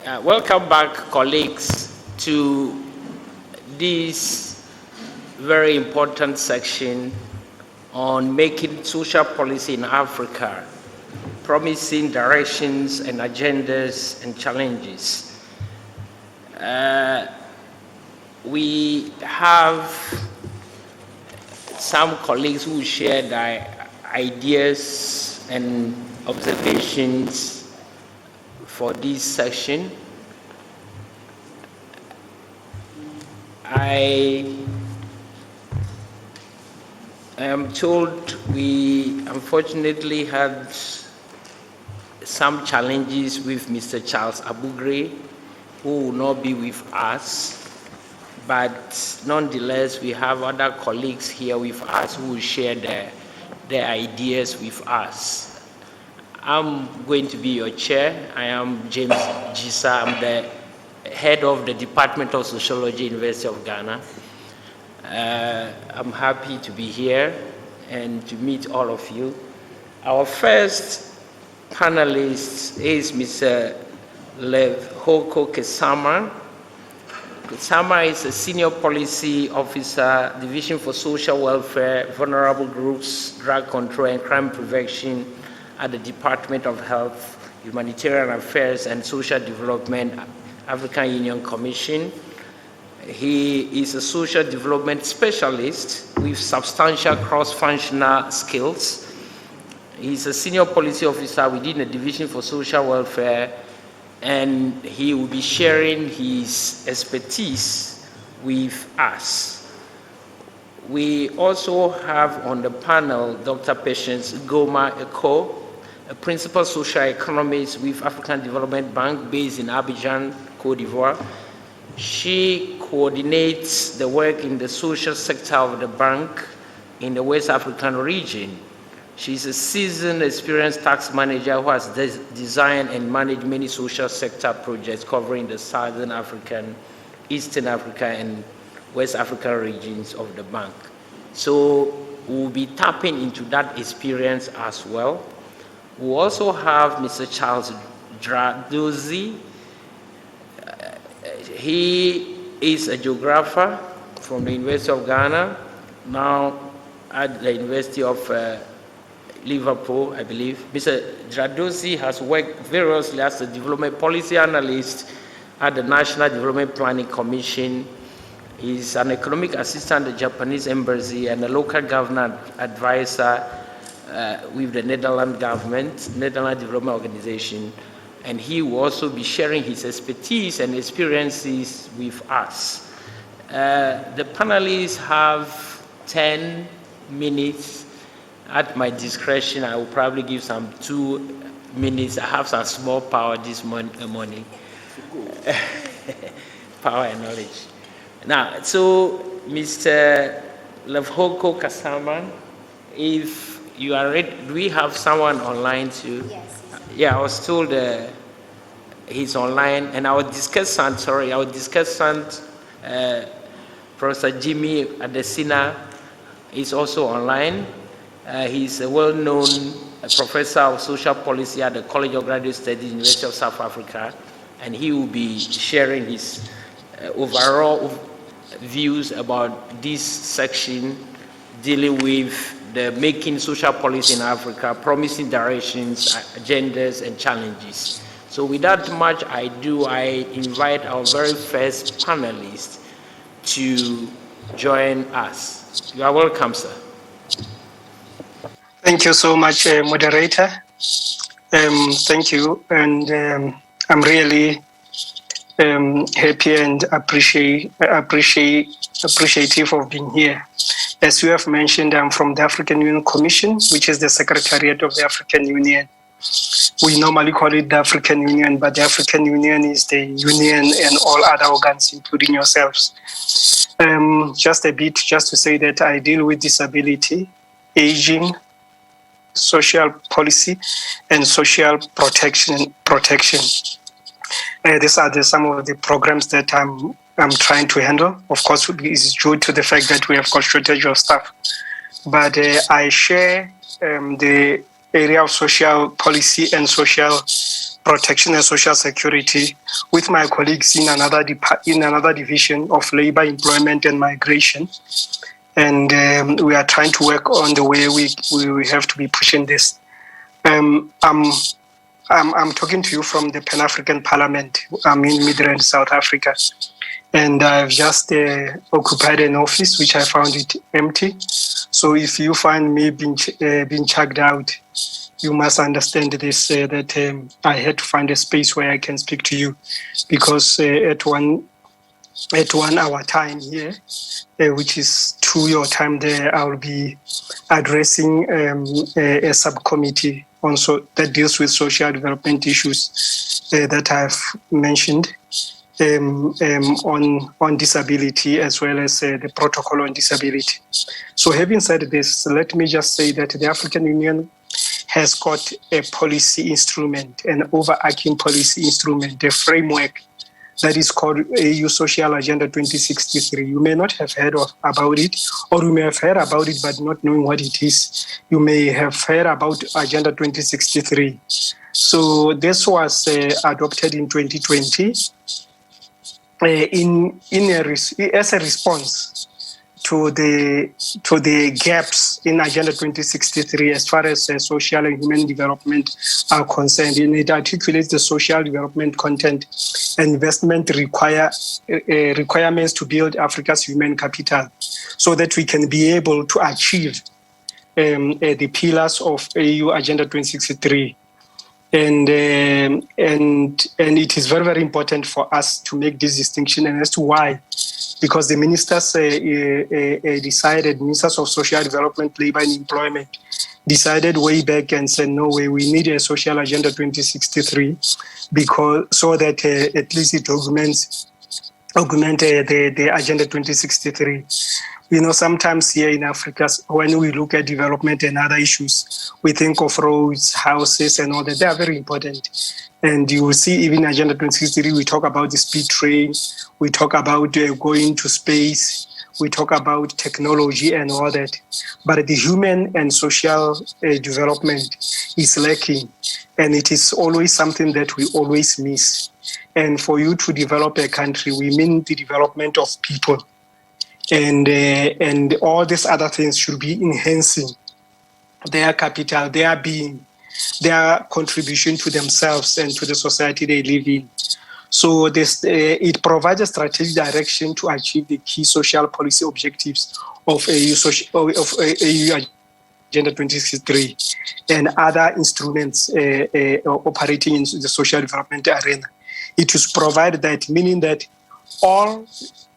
Welcome back, colleagues, to this very important section on making social policy in Africa, promising directions and agendas and challenges. We have some colleagues who share their ideas and observations for this section. I am told we unfortunately had some challenges with Mr. Charles Abugre, who will not be with us, but nonetheless we have other colleagues here with us who will share their ideas with us. I'm going to be your chair. I am James Dzisah. I'm the head of the Department of Sociology, University of Ghana. I'm happy to be here and to meet all of you. Our first panelist is Mr. Levhoko Kesama. Kesama is a senior policy officer, Division for Social Welfare, Vulnerable Groups, Drug Control and Crime Prevention at the Department of Health, Humanitarian Affairs and Social Development, African Union Commission. He is a social development specialist with substantial cross-functional skills. He's a senior policy officer within the Division for Social Welfare, and he will be sharing his expertise with us. We also have on the panel Dr. Patience Goma Eko, a principal social economist with African Development Bank based in Abidjan, Côte d'Ivoire. She coordinates the work in the social sector of the bank in the West African region. She's a seasoned, experienced tax manager who has designed and managed many social sector projects covering the Southern African, Eastern Africa, and West African regions of the bank. So we'll be tapping into that experience as well. We also have Mr. Charles Dradozi. He is a geographer from the University of Ghana, now at the University of Liverpool, I believe. Mr. Dradozi has worked variously as a development policy analyst at the National Development Planning Commission. He's an economic assistant at the Japanese Embassy and a local government advisor with the Netherlands government, Netherlands Development Organization, and he will also be sharing his expertise and experiences with us. The panelists have 10 minutes. At my discretion, I will probably give some 2 minutes. I have some small power this morning. Power and knowledge. Now, so Mr. Levhoko Kesama, if you are ready, do we have someone online too? Yes. Yeah, I was told he's online, and our discussant, Professor Jimi Adesina, is also online. He's a well-known professor of social policy at the College of Graduate Studies, University of South Africa, and he will be sharing his overall views about this section dealing with the making social policy in Africa, promising directions, agendas, and challenges. So without much ado, I invite our very first panelist to join us. You are welcome, sir. Thank you so much, moderator. Thank you, and I'm really happy and appreciative of being here. As you have mentioned, I'm from the African Union Commission, which is the Secretariat of the African Union. We normally call it the African Union, but the African Union is the union and all other organs, including yourselves. Just to say that I deal with disability, aging, social policy, and social protection. These are some of the programs that I'm trying to handle. Of course, it's due to the fact that we have got shortage of staff. But I share the area of social policy and social Protection and Social Security with my colleagues in another division of Labor, Employment and Migration. And we are trying to work on the way we have to be pushing this. I'm talking to you from the Pan-African Parliament. I'm in Midrand, South Africa. And I've just occupied an office, which I found it empty. So if you find me being chucked out, you must understand this, that I had to find a space where I can speak to you, because at one hour time here, which is 2 your time there, I'll be addressing a subcommittee also that deals with social development issues that I've mentioned on disability, as well as the protocol on disability. So having said this, let me just say that the African Union has got a policy instrument, an overarching policy instrument, a framework that is called AU Social Agenda 2063. You may not have heard about it, or you may have heard about it but not knowing what it is. You may have heard about Agenda 2063. So this was adopted in 2020 as a response to the gaps in Agenda 2063 as far as social and human development are concerned. And it articulates the social development content and investment requirements to build Africa's human capital, so that we can be able to achieve the pillars of AU Agenda 2063. And it is very, very important for us to make this distinction, and as to why. Because the ministers ministers of social development, labor and employment, decided way back and said, no way, we need a social agenda 2063, so that at least it augment the agenda 2063. You know, sometimes here in Africa, when we look at development and other issues, we think of roads, houses, and all that. They are very important. And you will see even Agenda 2063, we talk about the speed train, we talk about going to space, we talk about technology and all that. But the human and social development is lacking. And it is always something that we always miss. And for you to develop a country, we mean the development of people. And all these other things should be enhancing their capital, their being, their contribution to themselves and to the society they live in. So it provides a strategic direction to achieve the key social policy objectives of AU Agenda 2063 and other instruments operating in the social development arena. It is provide that, meaning that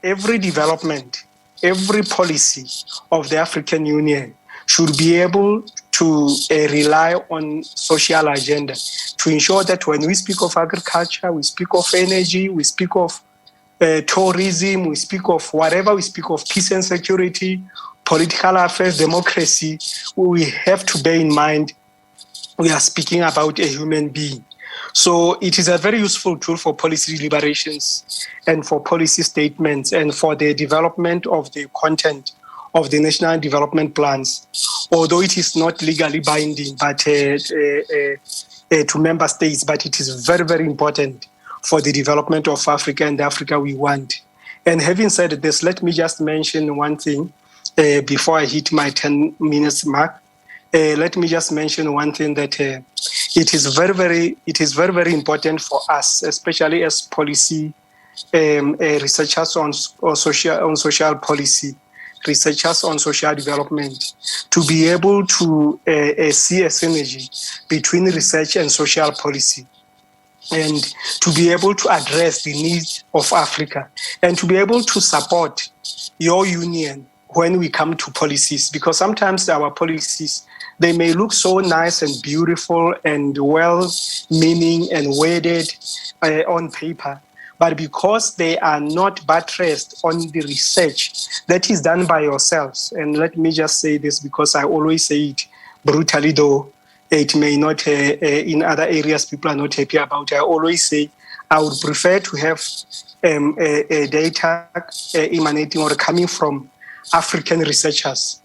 every development, every policy of the African Union should be able to rely on social agenda to ensure that when we speak of agriculture, we speak of energy, we speak of tourism, we speak of whatever, we speak of peace and security, political affairs, democracy, we have to bear in mind we are speaking about a human being. So it is a very useful tool for policy deliberations and for policy statements and for the development of the content of the national development plans, although it is not legally binding but to member states, but it is very, very important for the development of Africa and the Africa we want. And having said this, let me just mention one thing before I hit my 10 minutes mark. Let me just mention one thing that it is very, very important for us, especially as policy researchers on social policy, researchers on social development, to be able to see a synergy between research and social policy, and to be able to address the needs of Africa, and to be able to support your union when we come to policies, because sometimes our policies, they may look so nice and beautiful and well-meaning and worded on paper, but because they are not buttressed on the research that is done by yourselves, and let me just say this because I always say it brutally, though it may not, in other areas people are not happy about, I always say I would prefer to have data emanating or coming from African researchers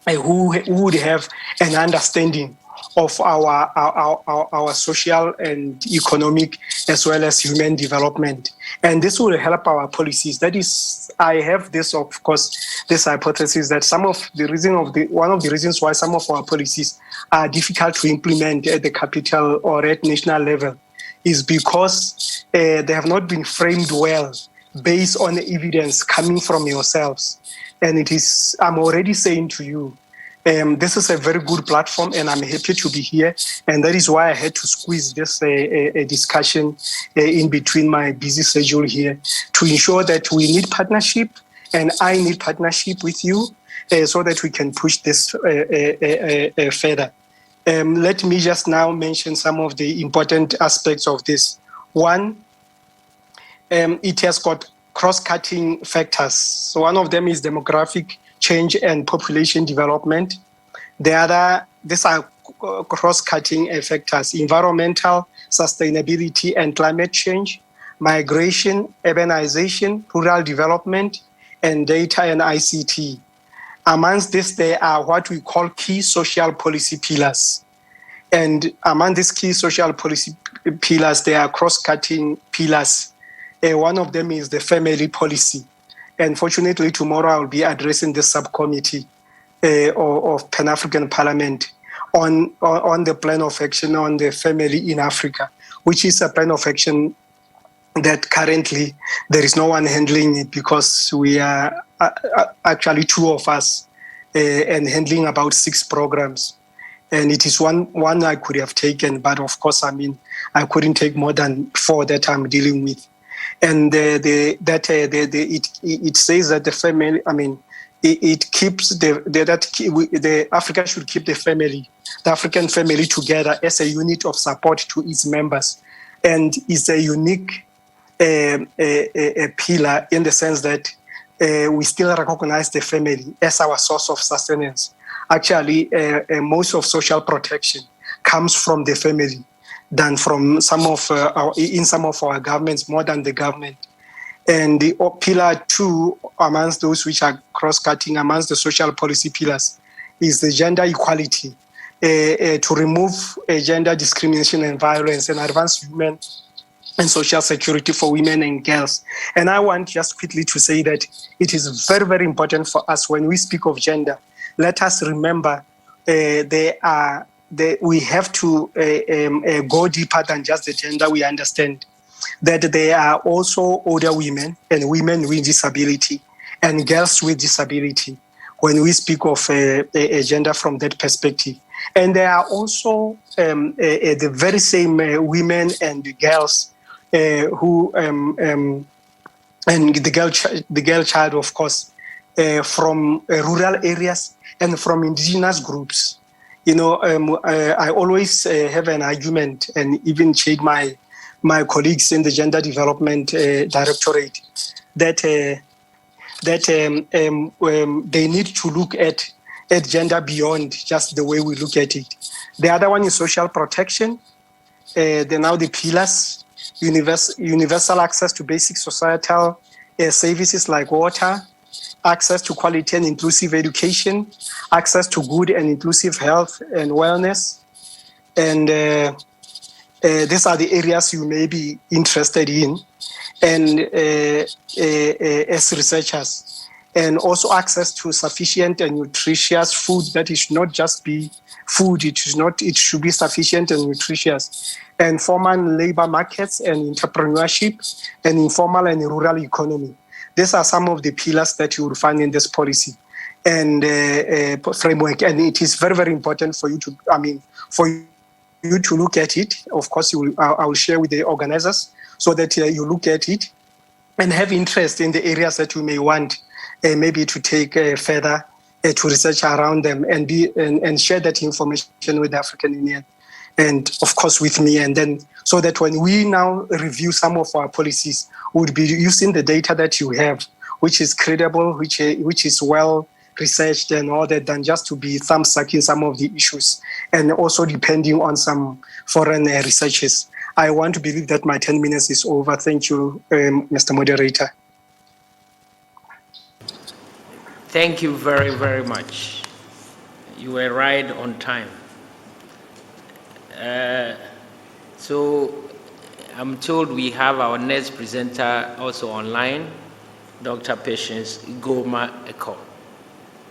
who would have an understanding of our social and economic as well as human development. And this will help our policies. That is, I have this, of course, this hypothesis that one of the reasons why some of our policies are difficult to implement at the capital or at national level is because they have not been framed well based on evidence coming from yourselves. And it is, I'm already saying to you, this is a very good platform, and I'm happy to be here. And that is why I had to squeeze this a discussion in between my busy schedule here to ensure that we need partnership, and I need partnership with you so that we can push this further. Let me just now mention some of the important aspects of this. One, it has got cross-cutting factors. So one of them is demographic change and population development. The other, these are cross-cutting factors: environmental, sustainability and climate change, migration, urbanization, rural development, and data and ICT. Amongst this, there are what we call key social policy pillars. And among these key social policy pillars, there are cross-cutting pillars. One of them is the family policy. And fortunately, tomorrow I'll be addressing the subcommittee of Pan-African Parliament on the plan of action on the family in Africa, which is a plan of action that currently there is no one handling it because we are actually two of us and handling about 6 programs. And it is one I could have taken, but of course, I mean, I couldn't take more than 4 that I'm dealing with. And it says that the family, I mean, it keeps the Africa should keep the African family together as a unit of support to its members, and is a unique a pillar in the sense that we still recognize the family as our source of sustenance. Actually, most of social protection comes from the family than from some of our governments, more than the government. And the pillar 2 amongst those which are cross-cutting amongst the social policy pillars is the gender equality, to remove gender discrimination and violence and advance human and social security for women and girls. And I want just quickly to say that it is very, very important for us when we speak of gender. Let us remember we have to go deeper than just the gender. We understand that there are also older women and women with disability and girls with disability when we speak of a gender from that perspective. And there are also the very same women and girls who and the girl child, of course, from rural areas and from indigenous groups. You know, I always have an argument and even check my colleagues in the Gender Development Directorate that they need to look at gender beyond just the way we look at it. The other one is social protection. Now the pillars: universal access to basic societal services like water, access to quality and inclusive education, access to good and inclusive health and wellness. And these are the areas you may be interested in, and as researchers. And also access to sufficient and nutritious food that is not just be food, it should be sufficient and nutritious. And formal labor markets and entrepreneurship and informal and rural economy. These are some of the pillars that you will find in this policy and framework. And it is very, very important for you to look at it. Of course, I will share with the organizers so that you look at it and have interest in the areas that you may want maybe to take further to research around them and share that information with the African Union and of course with me. And then so that when we now review some of our policies, we'll be using the data that you have, which is credible, which is well researched and all that, than just to be thumb-sucking some of the issues and also depending on some foreign researches. I want to believe that my 10 minutes is over. Thank you, Mr. Moderator. Thank you very, very much. You were right on time. So I'm told we have our next presenter also online, Dr. Patience Goma Eko.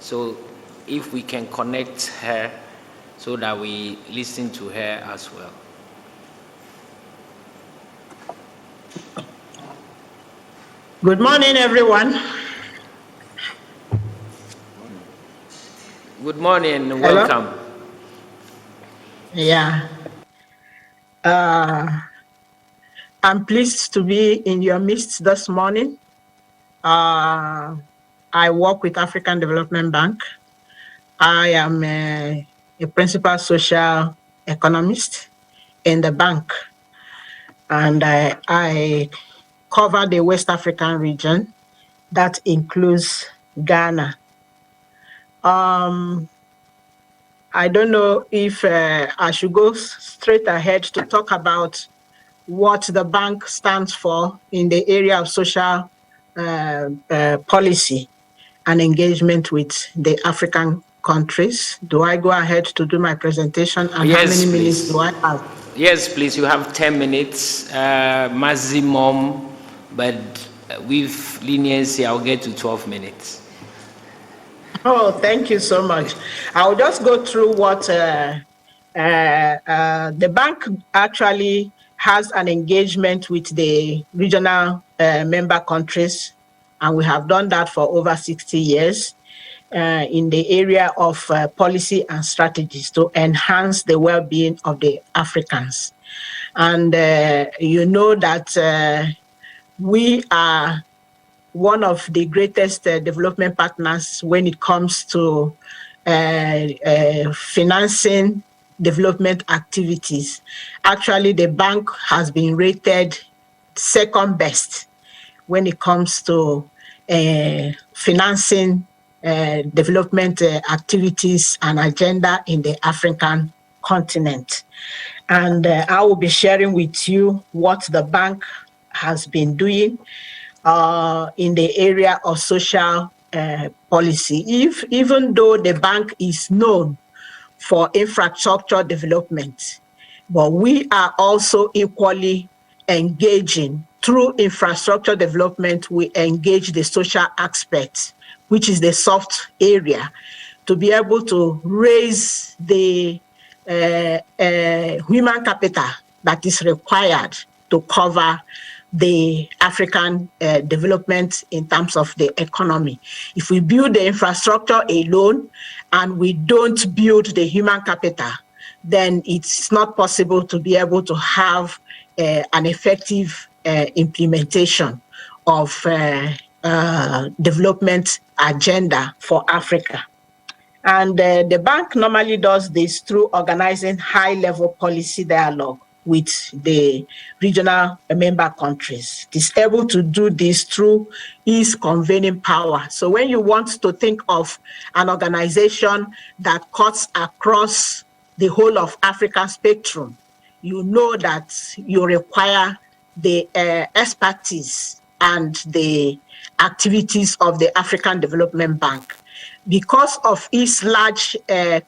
So if we can connect her so that we listen to her as well. Good morning, everyone. Good morning and welcome. Hello? Yeah. I'm pleased to be in your midst this morning. I work with African Development Bank. I am a principal social economist in the bank, and I cover the West African region. That includes Ghana. I don't know if I should go straight ahead to talk about what the bank stands for in the area of social policy and engagement with the African countries. Do I go ahead to do my presentation? And Yes, how many minutes please. do I have? Yes, please. You have 10 minutes maximum, but with leniency, I'll get to 12 minutes. Oh, thank you so much. I'll just go through what the bank actually has an engagement with the regional member countries, and we have done that for over 60 years in the area of policy and strategies to enhance the well-being of the Africans. And you know that we are one of the greatest development partners when it comes to financing development activities. Actually, the bank has been rated second best when it comes to financing development activities and agenda in the African continent. And I will be sharing with you what the bank has been doing in the area of social policy. Even though the bank is known for infrastructure development, but we are also equally engaging through infrastructure development. We engage the social aspect, which is the soft area, to be able to raise the human capital that is required to cover the African development in terms of the economy. If we build the infrastructure alone and we don't build the human capital, then it's not possible to be able to have an effective implementation of development agenda for Africa. And the bank normally does this through organizing high-level policy dialogue with the regional member countries. It is able to do this through its convening power. So when you want to think of an organization that cuts across the whole of Africa spectrum, you know that you require the expertise and the activities of the African Development Bank. Because of its large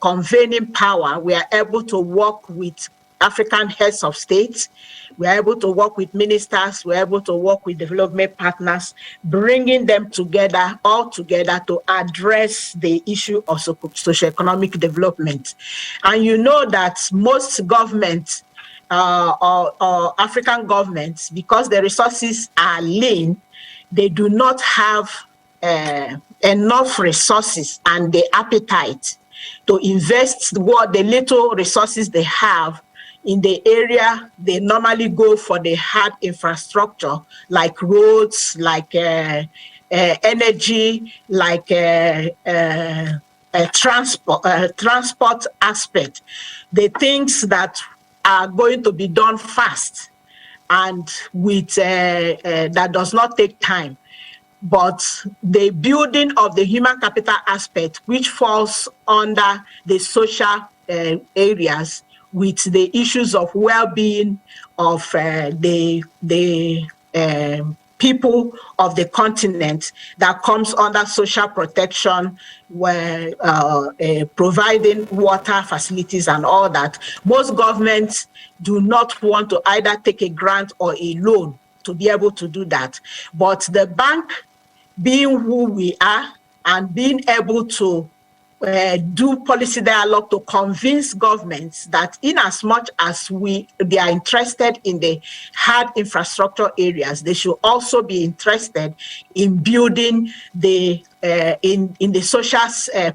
convening power, we are able to work with African heads of states. We are able to work with ministers. We are able to work with development partners, bringing them together, all together, to address the issue of socioeconomic development. And you know that most governments or African governments, because the resources are lean, they do not have enough resources and the appetite to invest what the little resources they have in the area. They normally go for the hard infrastructure like roads, like energy, like transport aspect, the things that are going to be done fast and with that does not take time. But the building of the human capital aspect, which falls under the social areas, with the issues of well-being of the people of the continent that comes under social protection, where providing water facilities and all that. Most governments do not want to either take a grant or a loan to be able to do that. But the bank, being who we are and being able to do policy dialogue to convince governments that in as much as they are interested in the hard infrastructure areas, they should also be interested in building the in the social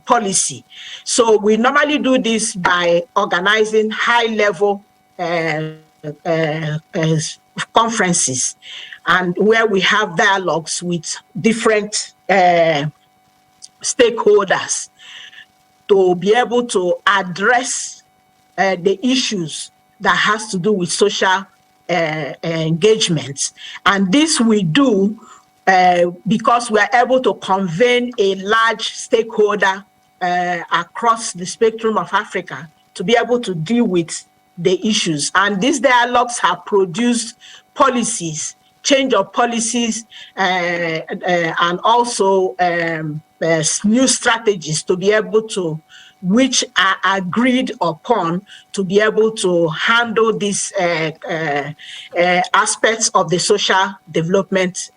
policy. So we normally do this by organizing high-level conferences, and where we have dialogues with different stakeholders to be able to address the issues that has to do with social engagements. And this we do because we are able to convene a large stakeholder across the spectrum of Africa to be able to deal with the issues. And these dialogues have produced policies, change of policies, and also new strategies to be able to, which are agreed upon to be able to handle these aspects of the social development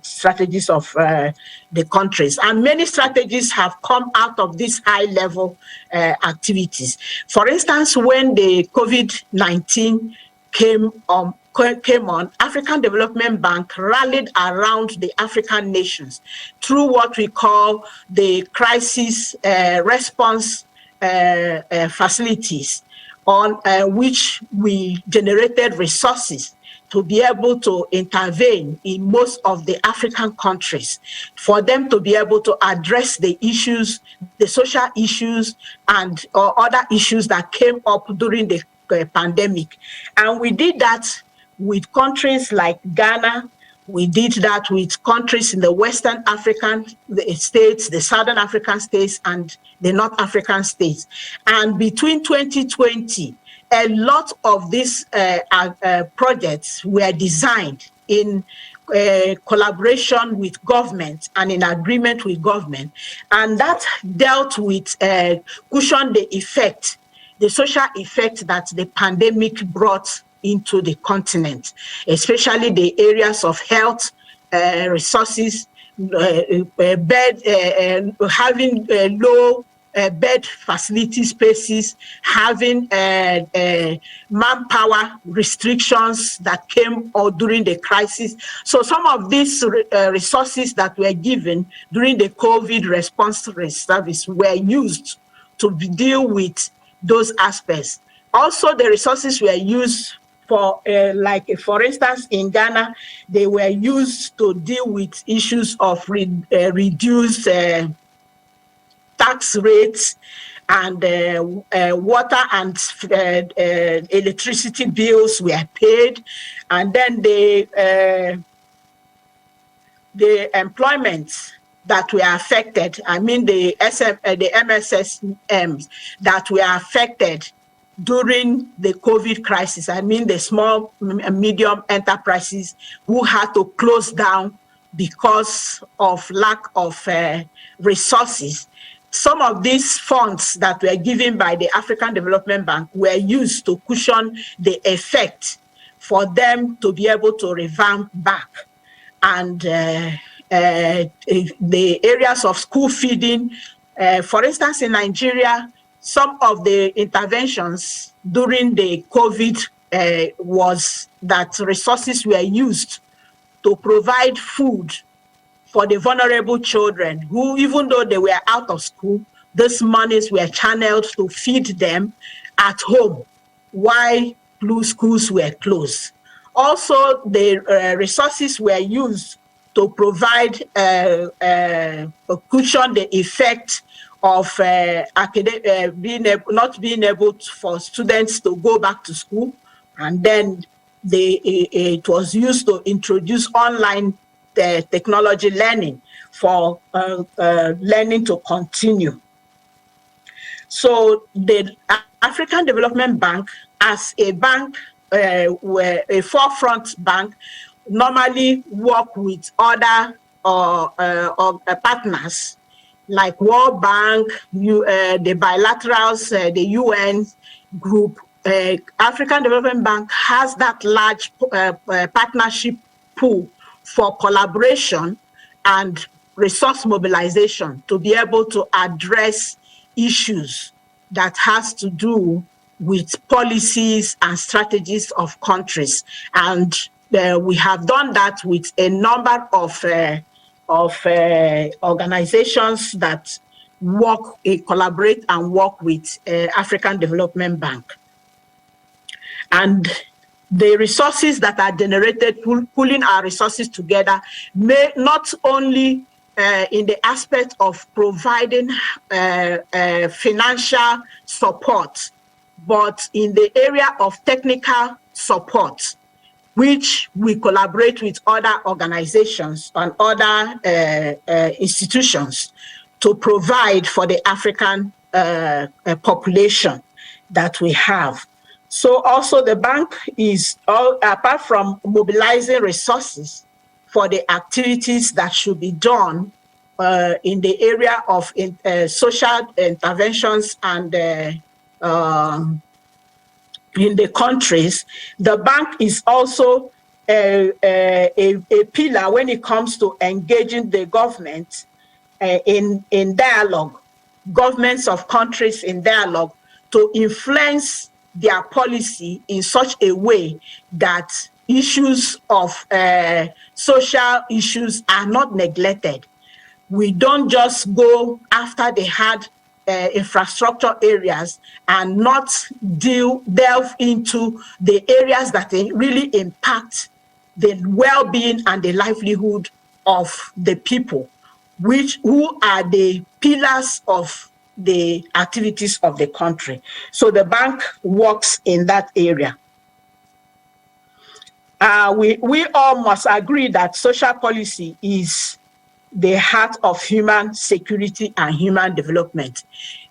strategies of the countries. And many strategies have come out of these high-level activities. For instance, when the COVID-19 came on, African Development Bank rallied around the African nations through what we call the crisis response facilities, on which we generated resources to be able to intervene in most of the African countries, for them to be able to address the issues, the social issues, and other issues that came up during the pandemic. And we did that with countries like Ghana. We did that with countries in the Western African states, the Southern African states, and the North African states. And between 2020, a lot of these projects were designed in collaboration with government and in agreement with government. And that dealt with cushion the effect, the social effect that the pandemic brought into the continent, especially the areas of health, resources, having low bed facility spaces, having manpower restrictions that came during the crisis. So some of these resources that were given during the COVID response service were used to deal with those aspects. Also, the resources were used for, for instance, in Ghana, they were used to deal with issues of reduced tax rates, and water and electricity bills were paid, and then the employment that were affected, I mean the MSSMs that were affected during the COVID crisis, I mean the small and medium enterprises who had to close down because of lack of resources. Some of these funds that were given by the African Development Bank were used to cushion the effect for them to be able to revamp back. And the areas of school feeding, for instance, in Nigeria, some of the interventions during the COVID was that resources were used to provide food for the vulnerable children who, even though they were out of school, these monies were channeled to feed them at home while schools were closed. Also, the resources were used to provide cushion the effect of not being able for students to go back to school, and then it was used to introduce online technology learning for learning to continue. So the African Development Bank, as a bank, a forefront bank, normally work with other partners like World Bank, the bilaterals, the UN group. African Development Bank has that large partnership pool for collaboration and resource mobilization to be able to address issues that has to do with policies and strategies of countries. And we have done that with a number of organizations that collaborate and work with African Development Bank. And the resources that are generated, pulling our resources together, may not only in the aspect of providing financial support, but in the area of technical support, which we collaborate with other organizations and other institutions to provide for the African population that we have. So also the bank is, apart from mobilizing resources for the activities that should be done in the area of social interventions and in the countries, the bank is also a pillar when it comes to engaging the government in dialogue, governments of countries in dialogue, to influence their policy in such a way that issues of social issues are not neglected. We don't just go after the hard infrastructure areas and not delve into the areas that really impact the well-being and the livelihood of the people, who are the pillars of the activities of the country. So the bank works in that area. We all must agree that social policy is the heart of human security and human development.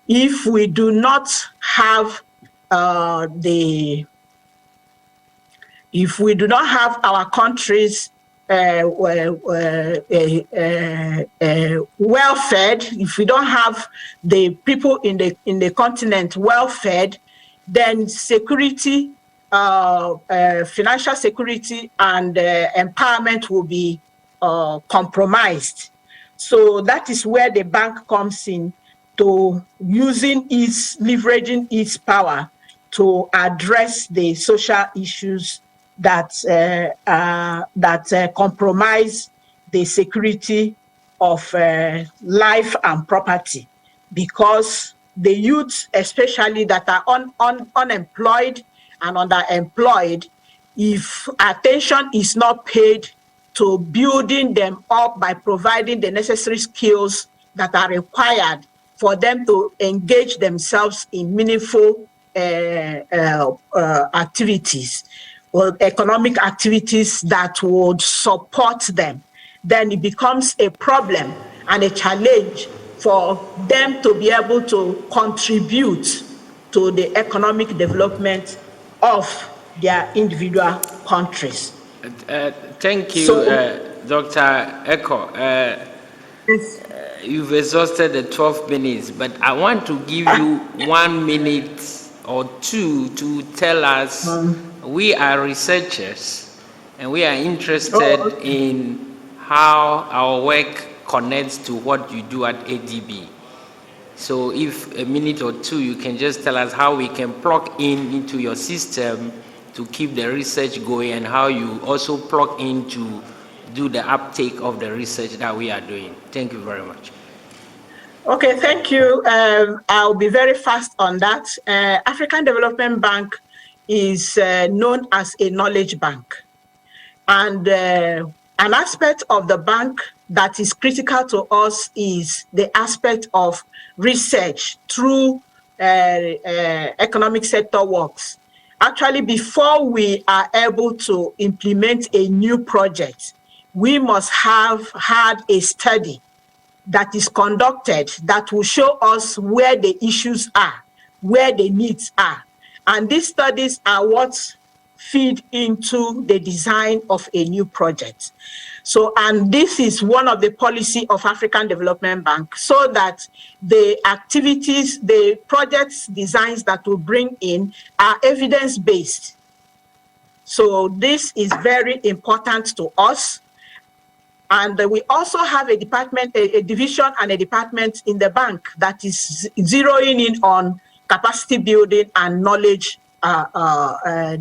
If we do not have our countries well-fed, if we don't have the people in the continent well-fed, then security, financial security and empowerment will be compromised. So that is where the bank comes in, to leveraging its power to address the social issues that compromise the security of life and property, because the youth, especially that are unemployed and underemployed, if attention is not paid to building them up by providing the necessary skills that are required for them to engage themselves in meaningful activities, or economic activities that would support them, then it becomes a problem and a challenge for them to be able to contribute to the economic development of their individual countries. Thank you, Dr. Eko. You've exhausted the 12 minutes, but I want to give you 1 minute or two to tell us, we are researchers and we are interested in how our work connects to what you do at ADB. So if a minute or two, you can just tell us how we can plug into your system to keep the research going, and how you also plug in to do the uptake of the research that we are doing. Thank you very much. Okay, thank you. I'll be very fast on that. African Development Bank is known as a knowledge bank. And an aspect of the bank that is critical to us is the aspect of research through economic sector works. Actually, before we are able to implement a new project, we must have had a study that is conducted that will show us where the issues are, where the needs are. And these studies are what feed into the design of a new project. So, and this is one of the policy of African Development Bank, so that the activities, the projects designs that we bring in are evidence-based. So this is very important to us. And we also have a department, a division and a department in the bank that is zeroing in on capacity building and knowledge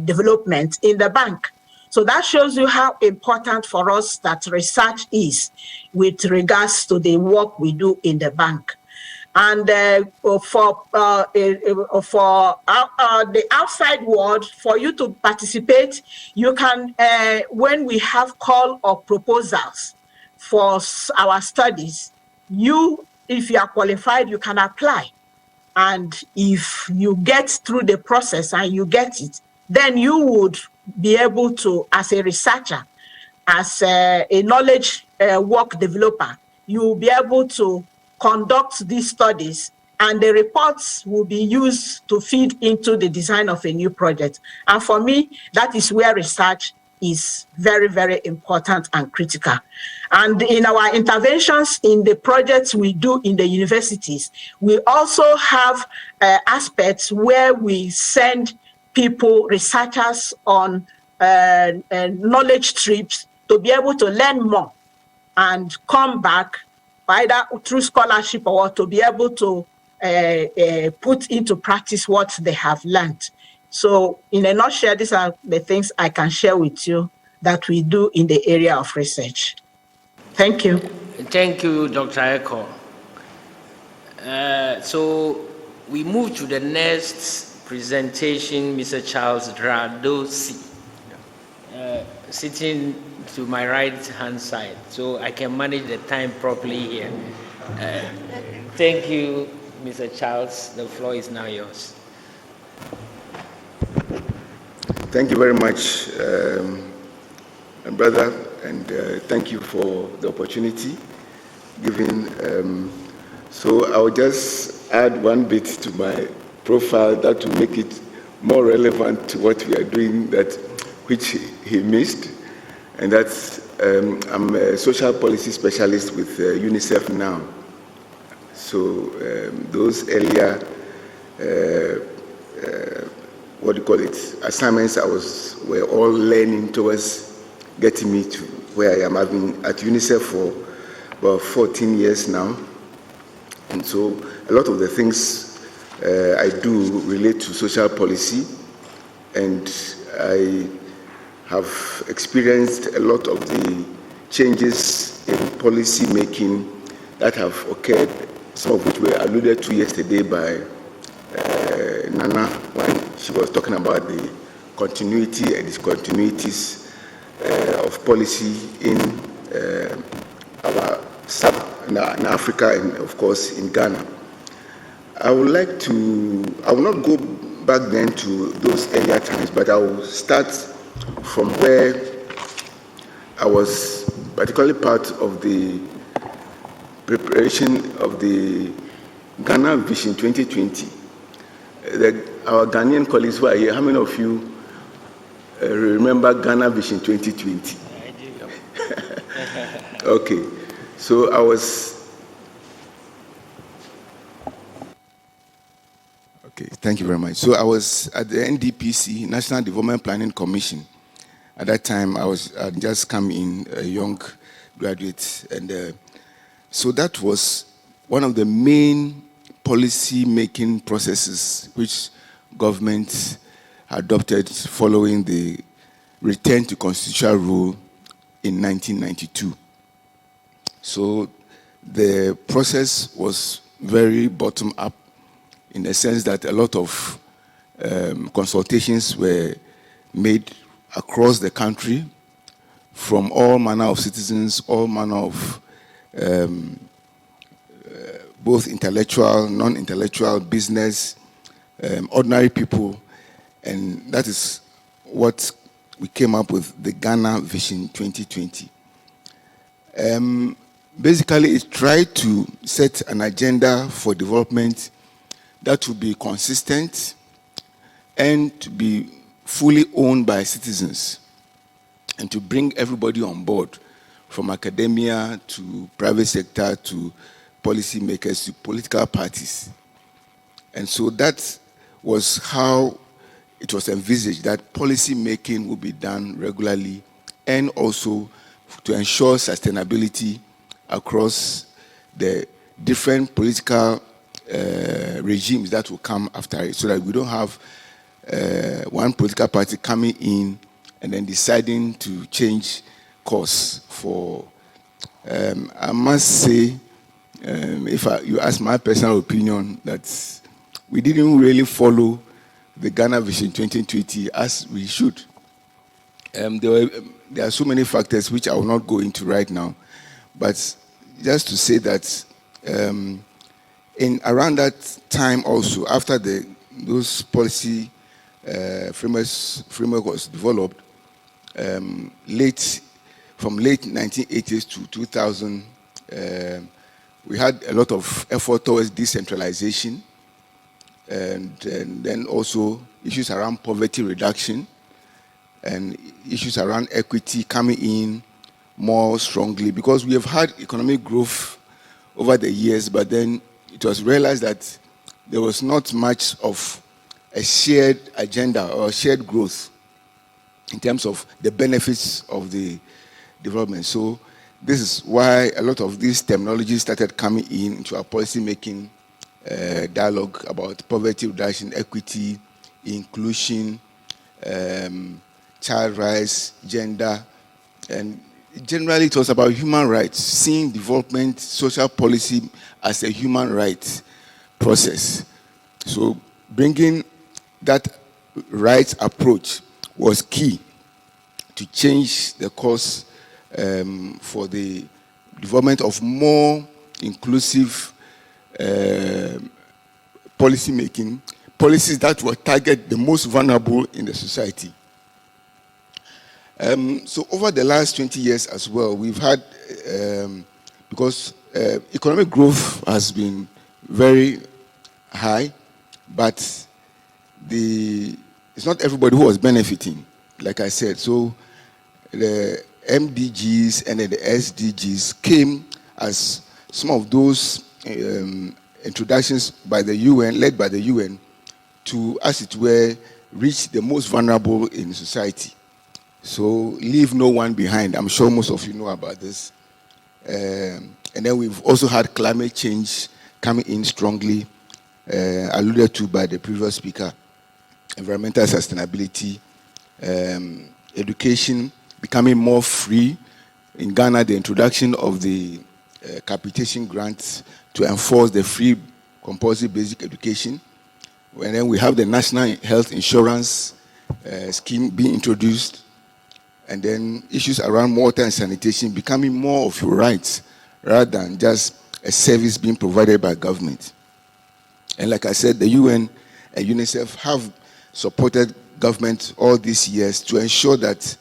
development in the bank. So that shows you how important for us that research is with regards to the work we do in the bank. And for the outside world, for you to participate, you can, when we have call or proposals for our studies, if you are qualified, you can apply. And if you get through the process and you get it, then you would be able to, as a researcher, as a knowledge work developer, you will be able to conduct these studies, and the reports will be used to feed into the design of a new project. And for me, that is where research is very, very important and critical. And in our interventions in the projects we do in the universities, we also have aspects where we send people, researchers on knowledge trips to be able to learn more and come back either through scholarship or to be able to put into practice what they have learned. So in a nutshell, these are the things I can share with you that we do in the area of research. Thank you. Thank you, Dr. Eko. So we move to the next presentation, Mr. Charles Dradosi, sitting to my right-hand side, so I can manage the time properly here. Thank you, Mr. Charles. The floor is now yours. Thank you very much, brother, and thank you for the opportunity given. So I'll just add one bit to my profile that will make it more relevant to what we are doing, which he missed, and that's I'm a social policy specialist with UNICEF now. So those earlier what do you call it, assignments were all learning towards getting me to where I am. I've been at UNICEF for about 14 years now. And so a lot of the things I do relate to social policy, and I have experienced a lot of the changes in policy making that have occurred, some of which were alluded to yesterday by Nana when she was talking about the continuity and discontinuities of policy in in Africa and of course in Ghana. I will not go back then to those earlier times, but I will start from where I was particularly part of the preparation of the Ghana Vision 2020. Our Ghanaian colleagues who are here, how many of you remember Ghana Vision 2020? I do. Okay, so I was... Okay, thank you very much. So I was at the NDPC, National Development Planning Commission. At that time, I'd just come in, a young graduate, and so that was one of the main policy-making processes which government adopted following the return to constitutional rule in 1992. So the process was very bottom-up in the sense that a lot of consultations were made across the country from all manner of citizens, all manner of both intellectual, non-intellectual, business, ordinary people, and that is what we came up with, the Ghana Vision 2020. Basically, it tried to set an agenda for development that would be consistent and to be fully owned by citizens, and to bring everybody on board, from academia to private sector to policymakers to political parties. And so that was how it was envisaged that policy making would be done regularly, and also to ensure sustainability across the different political regimes that will come after it, so that we don't have one political party coming in and then deciding to change course for, I must say, if you ask my personal opinion, that we didn't really follow the Ghana Vision 2020 as we should. There are so many factors which I will not go into right now, but just to say that in around that time also, after those policy framework was developed, from late 1980s to 2000, we had a lot of effort towards decentralization, and then also issues around poverty reduction and issues around equity coming in more strongly, because we have had economic growth over the years, but then it was realized that there was not much of a shared agenda or shared growth in terms of the benefits of the development. So this is why a lot of these terminologies started coming into our policy-making dialogue about poverty reduction, equity, inclusion, child rights, gender, and generally it was about human rights, seeing development, social policy as a human rights process. So bringing that rights approach was key to change the course for the development of more inclusive policy making, policies that will target the most vulnerable in the society. So over the last 20 years as well, we've had, because economic growth has been very high, but it's not everybody who was benefiting, like I said. So the MDGs and then the SDGs came as some of those introductions by the UN, led by the UN, to, as it were, reach the most vulnerable in society. So leave no one behind. I'm sure most of you know about this. And then we've also had climate change coming in strongly, alluded to by the previous speaker. Environmental sustainability, education becoming more free. In Ghana, the introduction of the capitation grants to enforce the free compulsory basic education. And then we have the National Health Insurance scheme being introduced. And then issues around water and sanitation becoming more of your rights rather than just a service being provided by government. And like I said, the UN and UNICEF have supported government all these years to ensure that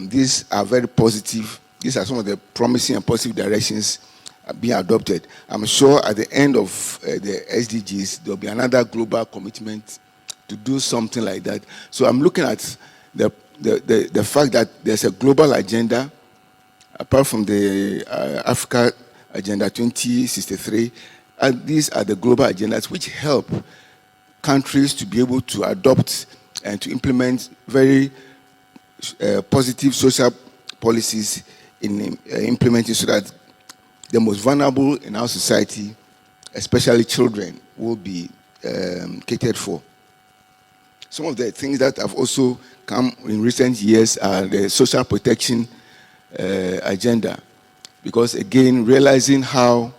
these are very positive. These are some of the promising and positive directions being adopted. I'm sure at the end of the SDGs, there'll be another global commitment to do something like that. So I'm looking at the fact that there's a global agenda, apart from the Africa Agenda 2063, and these are the global agendas which help countries to be able to adopt and to implement very positive social policies in implementing, so that the most vulnerable in our society, especially children, will be catered for. Some of the things that have also come in recent years are the social protection agenda, because again, realizing how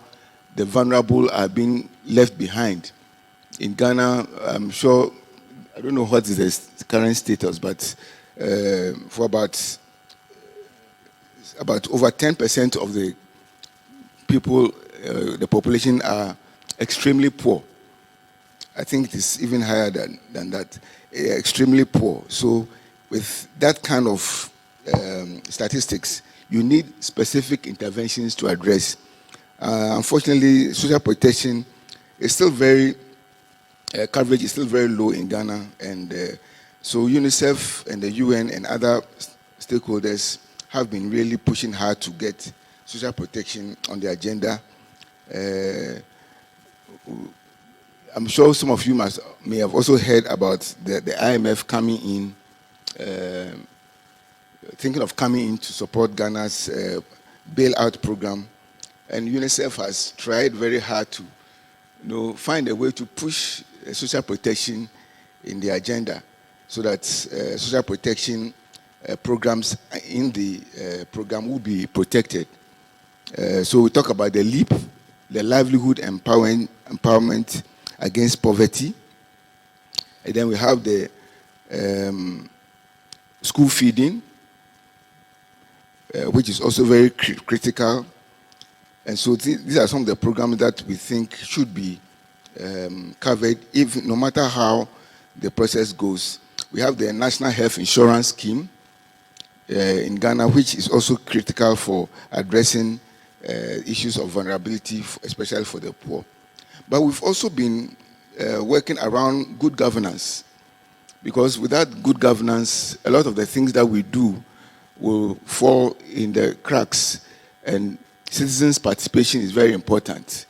the vulnerable are being left behind. In Ghana, I'm sure, I don't know what is the current status, but for about over 10% of the people, the population are extremely poor. I think it is even higher than that, extremely poor. So with that kind of statistics, you need specific interventions to address. Unfortunately, social protection is still very, coverage is still very low in Ghana, and So UNICEF and the UN and other stakeholders have been really pushing hard to get social protection on the agenda. I'm sure some of you may have also heard about the IMF coming in, thinking of coming in to support Ghana's bailout program. And UNICEF has tried very hard to find a way to push social protection in the agenda so that social protection programs in the program will be protected. So we talk about the LEAP, the livelihood empowerment against poverty. And then we have the school feeding, which is also very critical. And so these are some of the programs that we think should be covered, no matter how the process goes. We have the National Health Insurance Scheme in Ghana, which is also critical for addressing issues of vulnerability, especially for the poor. But we've also been working around good governance, because without good governance, a lot of the things that we do will fall in the cracks, and citizens' participation is very important.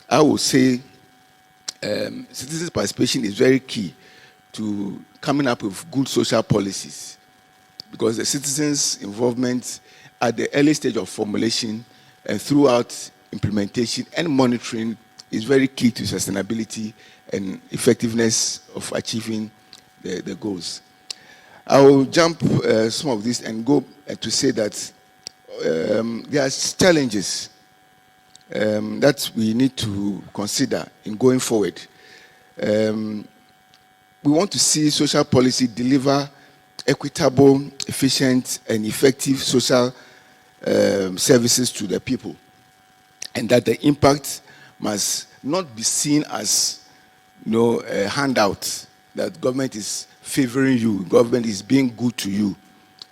I would say citizens' participation is very key to coming up with good social policies, because the citizens' involvement at the early stage of formulation and throughout implementation and monitoring is very key to sustainability and effectiveness of achieving the goals. I will jump some of this and go to say that there are challenges that we need to consider in going forward. We want to see social policy deliver equitable, efficient, and effective social services to the people, and that the impact must not be seen as a handout, that government is favoring you, government is being good to you,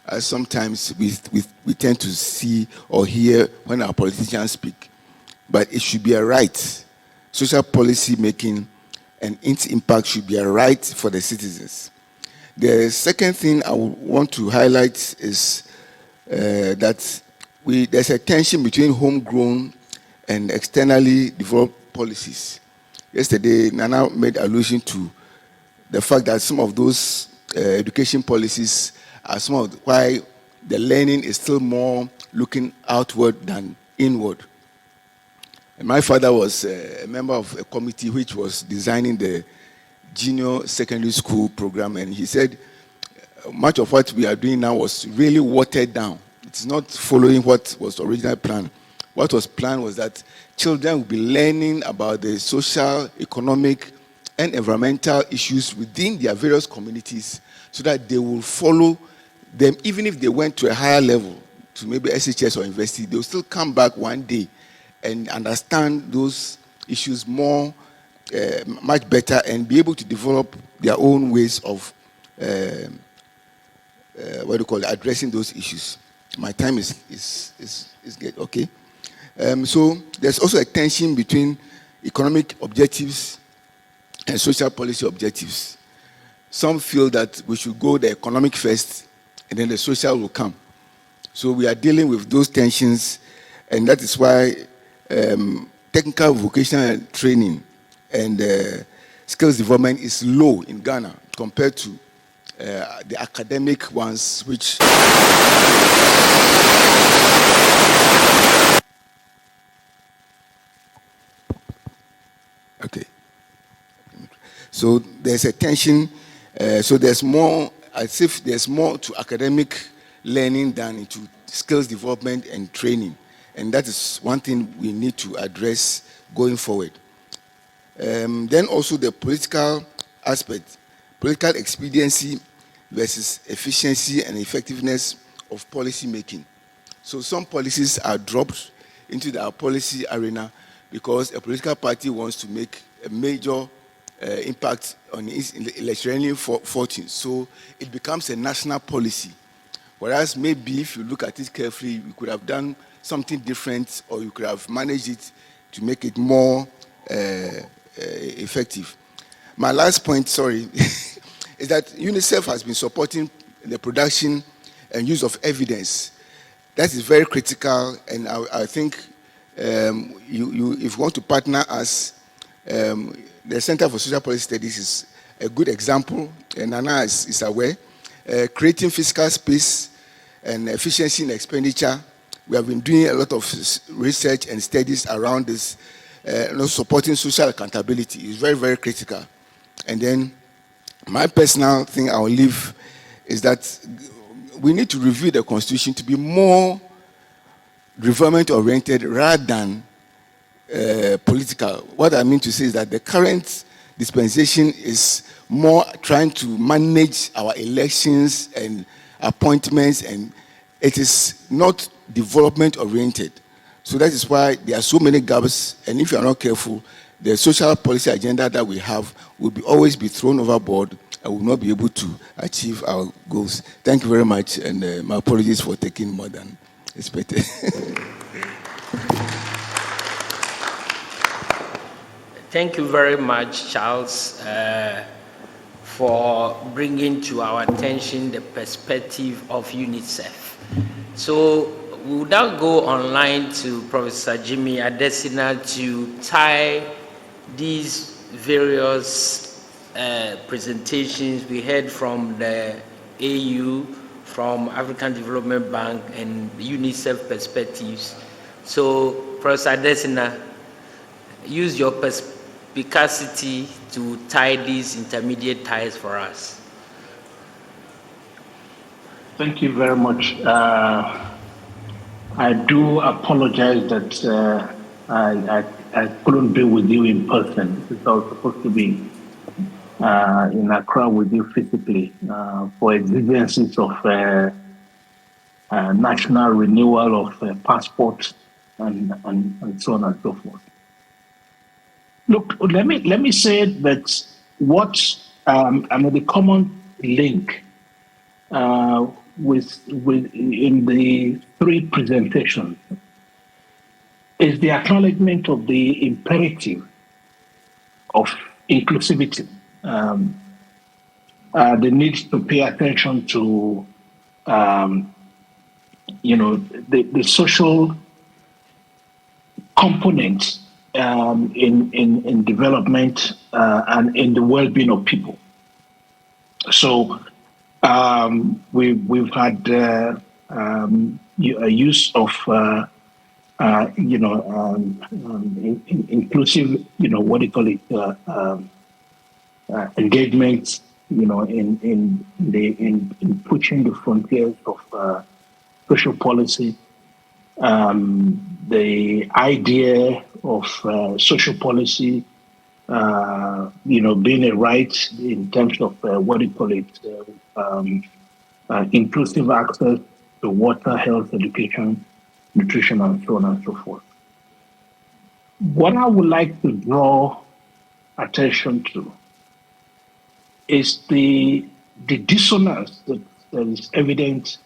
as sometimes we tend to see or hear when our politicians speak. But it should be a right. Social policy making and its impact should be a right for the citizens. The second thing I want to highlight is that there's a tension between homegrown and externally developed policies. Yesterday, Nana made allusion to the fact that some of those education policies are some of why the learning is still more looking outward than inward. And my father was a member of a committee which was designing the junior secondary school program, and he said much of what we are doing now was really watered down. It's not following what was originally planned. What was planned was that children will be learning about the social, economic, and environmental issues within their various communities, so that they will follow them, even if they went to a higher level, to maybe SHS or university, they will still come back one day and understand those issues more, much better, and be able to develop their own ways of addressing those issues. My time is good. Okay. So there's also a tension between economic objectives and social policy objectives. Some feel that we should go the economic first, and then the social will come. So we are dealing with those tensions, and that is why technical vocational training and skills development is low in Ghana compared to the academic ones, which okay. So there's a tension. So there's more, as if there's more to academic learning than into skills development and training. And that is one thing we need to address going forward. Then also the political aspect, political expediency versus efficiency and effectiveness of policy making. So some policies are dropped into the policy arena because a political party wants to make a major impact on its electoral fortune. So it becomes a national policy. Whereas maybe if you look at it carefully, you could have done something different, or you could have managed it to make it more effective. My last point, sorry, is that UNICEF has been supporting the production and use of evidence. That is very critical, and I think if you want to partner us, the Center for Social Policy Studies is a good example, and Nana is aware. Creating fiscal space and efficiency in expenditure. We have been doing a lot of research and studies around this. Supporting social accountability is very, very critical. And then my personal thing I will leave is that we need to review the Constitution to be more development-oriented rather than political. What I mean to say is that the current dispensation is more trying to manage our elections and appointments, and it is not development-oriented. So that is why there are so many gaps, and if you are not careful, the social policy agenda that we have will always be thrown overboard and will not be able to achieve our goals. Thank you very much, and my apologies for taking more than expected. Thank you very much, Charles, for bringing to our attention the perspective of UNICEF. So we will now go online to Professor Jimi Adesina to tie these various presentations we heard from the AU, from African Development Bank, and UNICEF perspectives. So, Professor Adesina, use your perspicacity to tie these intermediate ties for us. Thank you very much. I do apologize that I couldn't be with you in person, because I was supposed to be in Accra with you physically for exigencies of national renewal of passports and so on and so forth. Look, let me say that what the common link with in the three presentations is the acknowledgement of the imperative of inclusivity, the need to pay attention to the social component in development and in the well-being of people. So we've had a use of inclusive, engagement, in pushing the frontiers of social policy. The idea of social policy, being a right in terms of inclusive access to water, health, education, nutrition, and so on and so forth. What I would like to draw attention to is the dissonance that is evident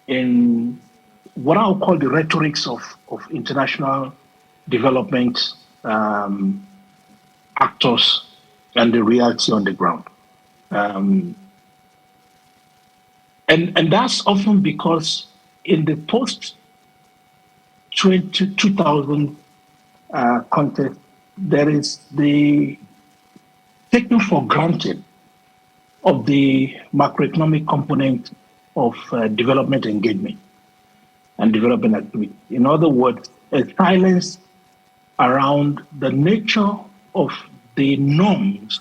in what I'll call the rhetorics of international development actors and the reality on the ground. And that's often because in the post-2000 context, there is the taking for granted of the macroeconomic component of development engagement and development activity. In other words, a silence around the nature of the norms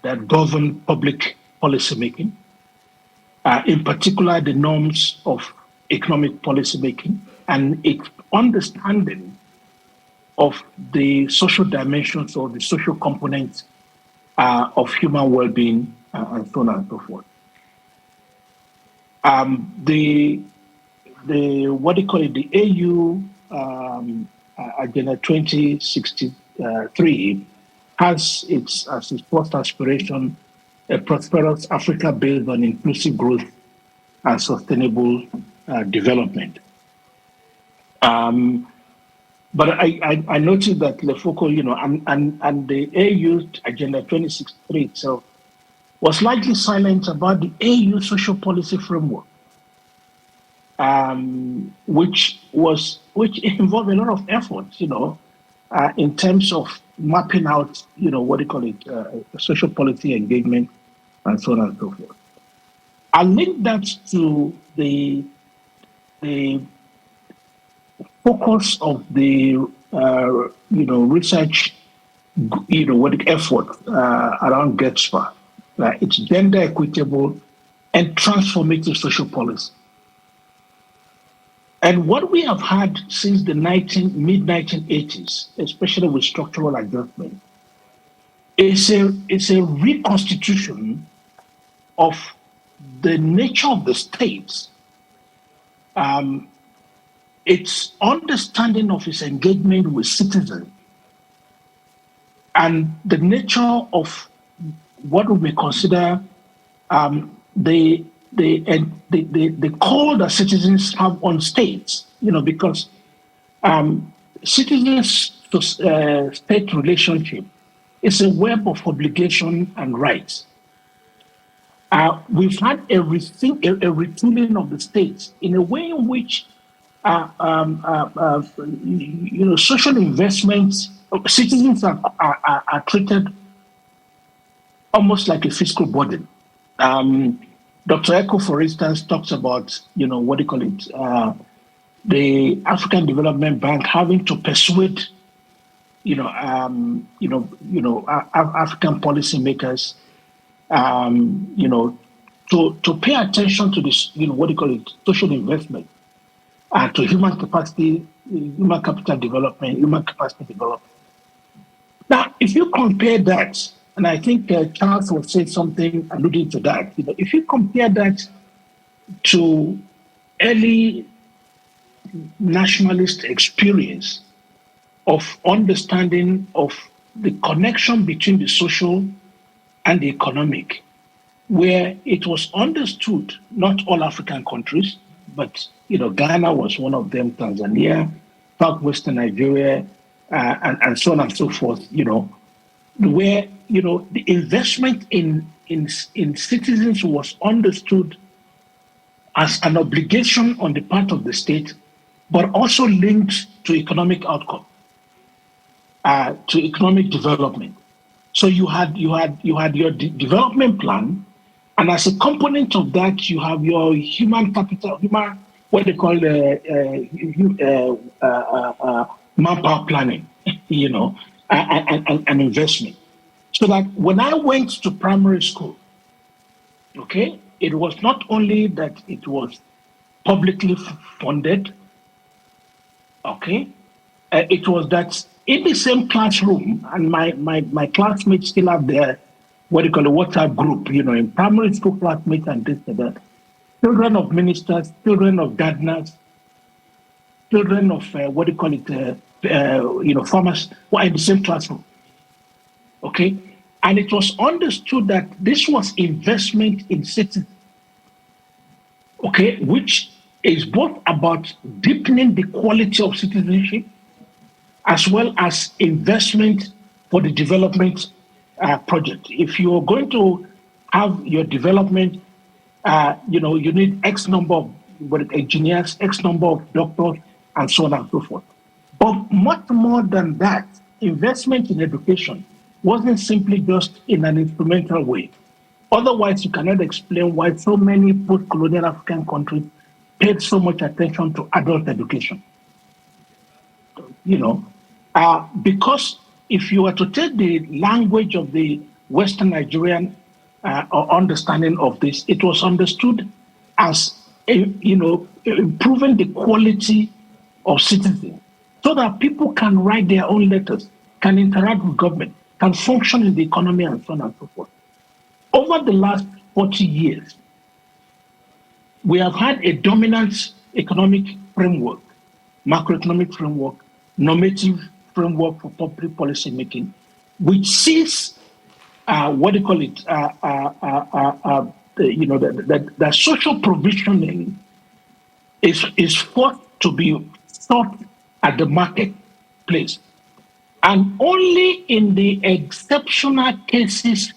that govern public policymaking, in particular the norms of economic policymaking, and its understanding of the social dimensions or the social components of human well-being, and so on and so forth. The AU Agenda 2063 has as its first aspiration a prosperous Africa based on inclusive growth and sustainable development. But I noticed that Lefoko, and the AU Agenda 2063 itself was largely silent about the AU social policy framework, which involved a lot of effort, in terms of mapping out, social policy engagement and so on and so forth. I link that to the focus of the research effort around GETSPA. It's gender equitable and transformative social policy. And what we have had since the mid-1980s, especially with structural adjustment, is a reconstitution of the nature of the states, its understanding of its engagement with citizens, and the nature of what we may consider the call that citizens have on states, because citizens to state relationship is a web of obligation and rights. We've had a retooling of the states in a way in which social investments, citizens are treated almost like a fiscal burden. Dr. Eko, for instance, talks about, the African Development Bank having to persuade, African policymakers, to pay attention to this, social investment, to human capacity, human capital development, human capacity development. Now, if you compare that, and I think Charles will say something alluding to that, if you compare that to early nationalist experience of understanding of the connection between the social and the economic, where it was understood, not all African countries, but Ghana was one of them, Tanzania, southwestern Nigeria, and so on and so forth, where the investment in citizens was understood as an obligation on the part of the state, but also linked to economic outcome, to economic development. So you had your development plan, and as a component of that, you have your human capital, what they call manpower planning, and investment. So that when I went to primary school, okay, it was not only that it was publicly funded, okay, it was that in the same classroom, and my classmates still have their, WhatsApp group, in primary school classmates and this and that. Children of ministers, children of gardeners, children of, farmers were in the same classroom, okay? And it was understood that this was investment in citizens, okay, which is both about deepening the quality of citizenship as well as investment for the development project. If you're going to have your development, you need X number of engineers, X number of doctors, and so on and so forth. But much more than that, investment in education wasn't simply just in an instrumental way. Otherwise, you cannot explain why so many post-colonial African countries paid so much attention to adult education. Because if you were to take the language of the Western Nigerian understanding of this, it was understood as improving the quality of citizens so that people can write their own letters, can interact with government, can function in the economy, and so on and so forth. Over the last 40 years, we have had a dominant economic framework, macroeconomic framework, normative framework for public policy making, which sees that social provisioning is forced to be sought at the marketplace. And only in the exceptional cases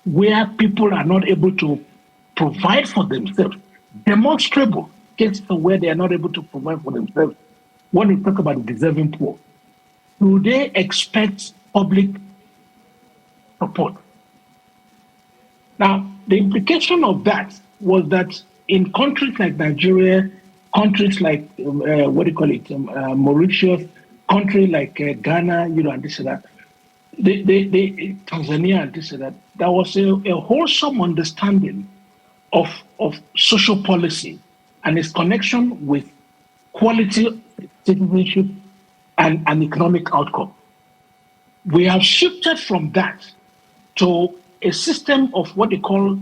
where people are not able to provide for themselves, demonstrable cases where they are not able to provide for themselves, when we talk about the deserving poor, do they expect public support? Now, the implication of that was that in countries like Nigeria, countries like Mauritius, countries like Ghana, and this and that, Tanzania and this and that, there was a wholesome understanding of social policy and its connection with quality citizenship and economic outcome. We have shifted from that to a system of what they call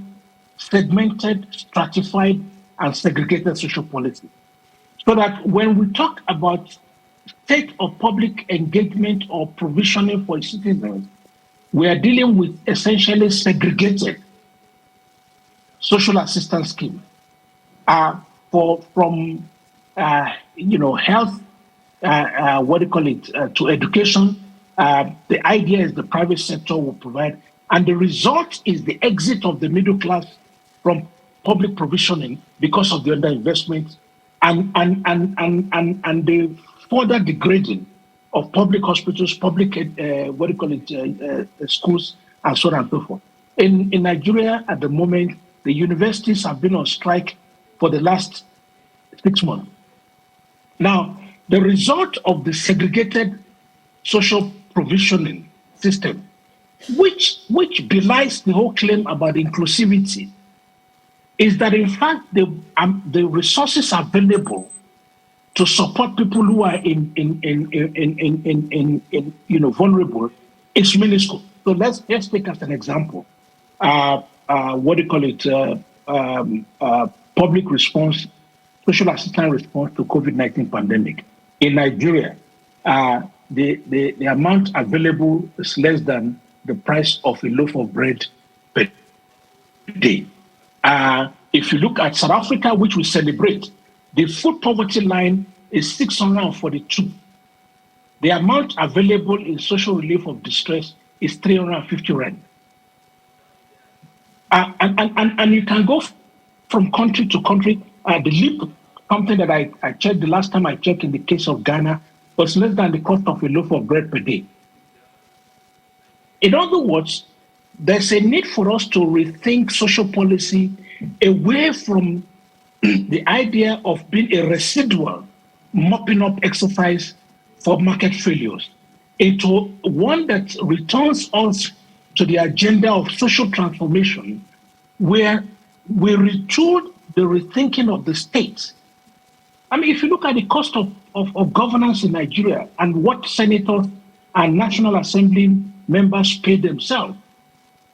segmented, stratified, and segregated social policy. So that when we talk about state of public engagement or provisioning for citizens, we are dealing with essentially segregated social assistance scheme from health, to education. The idea is the private sector will provide, and the result is the exit of the middle class from public provisioning because of the underinvestment and the further degrading of public hospitals, public schools, and so on and so forth. In Nigeria at the moment, the universities have been on strike for the last 6 months. Now, the result of the segregated social provisioning system, which belies the whole claim about inclusivity, is that in fact the resources available to support people who are vulnerable is minuscule. So let's take as an example public response, social assistance response to COVID-19 pandemic. In Nigeria, the amount available is less than the price of a loaf of bread per day. If you look at South Africa, which we celebrate, the food poverty line is 642. The amount available in social relief of distress is 350 rand. And you can go from country to country. The LEAP, something that I checked the last time I checked in the case of Ghana, was less than the cost of a loaf of bread per day. In other words, there's a need for us to rethink social policy away from the idea of being a residual mopping up exercise for market failures into one that returns us to the agenda of social transformation, where we retool the rethinking of the state. I mean, if you look at the cost of governance in Nigeria and what senators and National Assembly members pay themselves,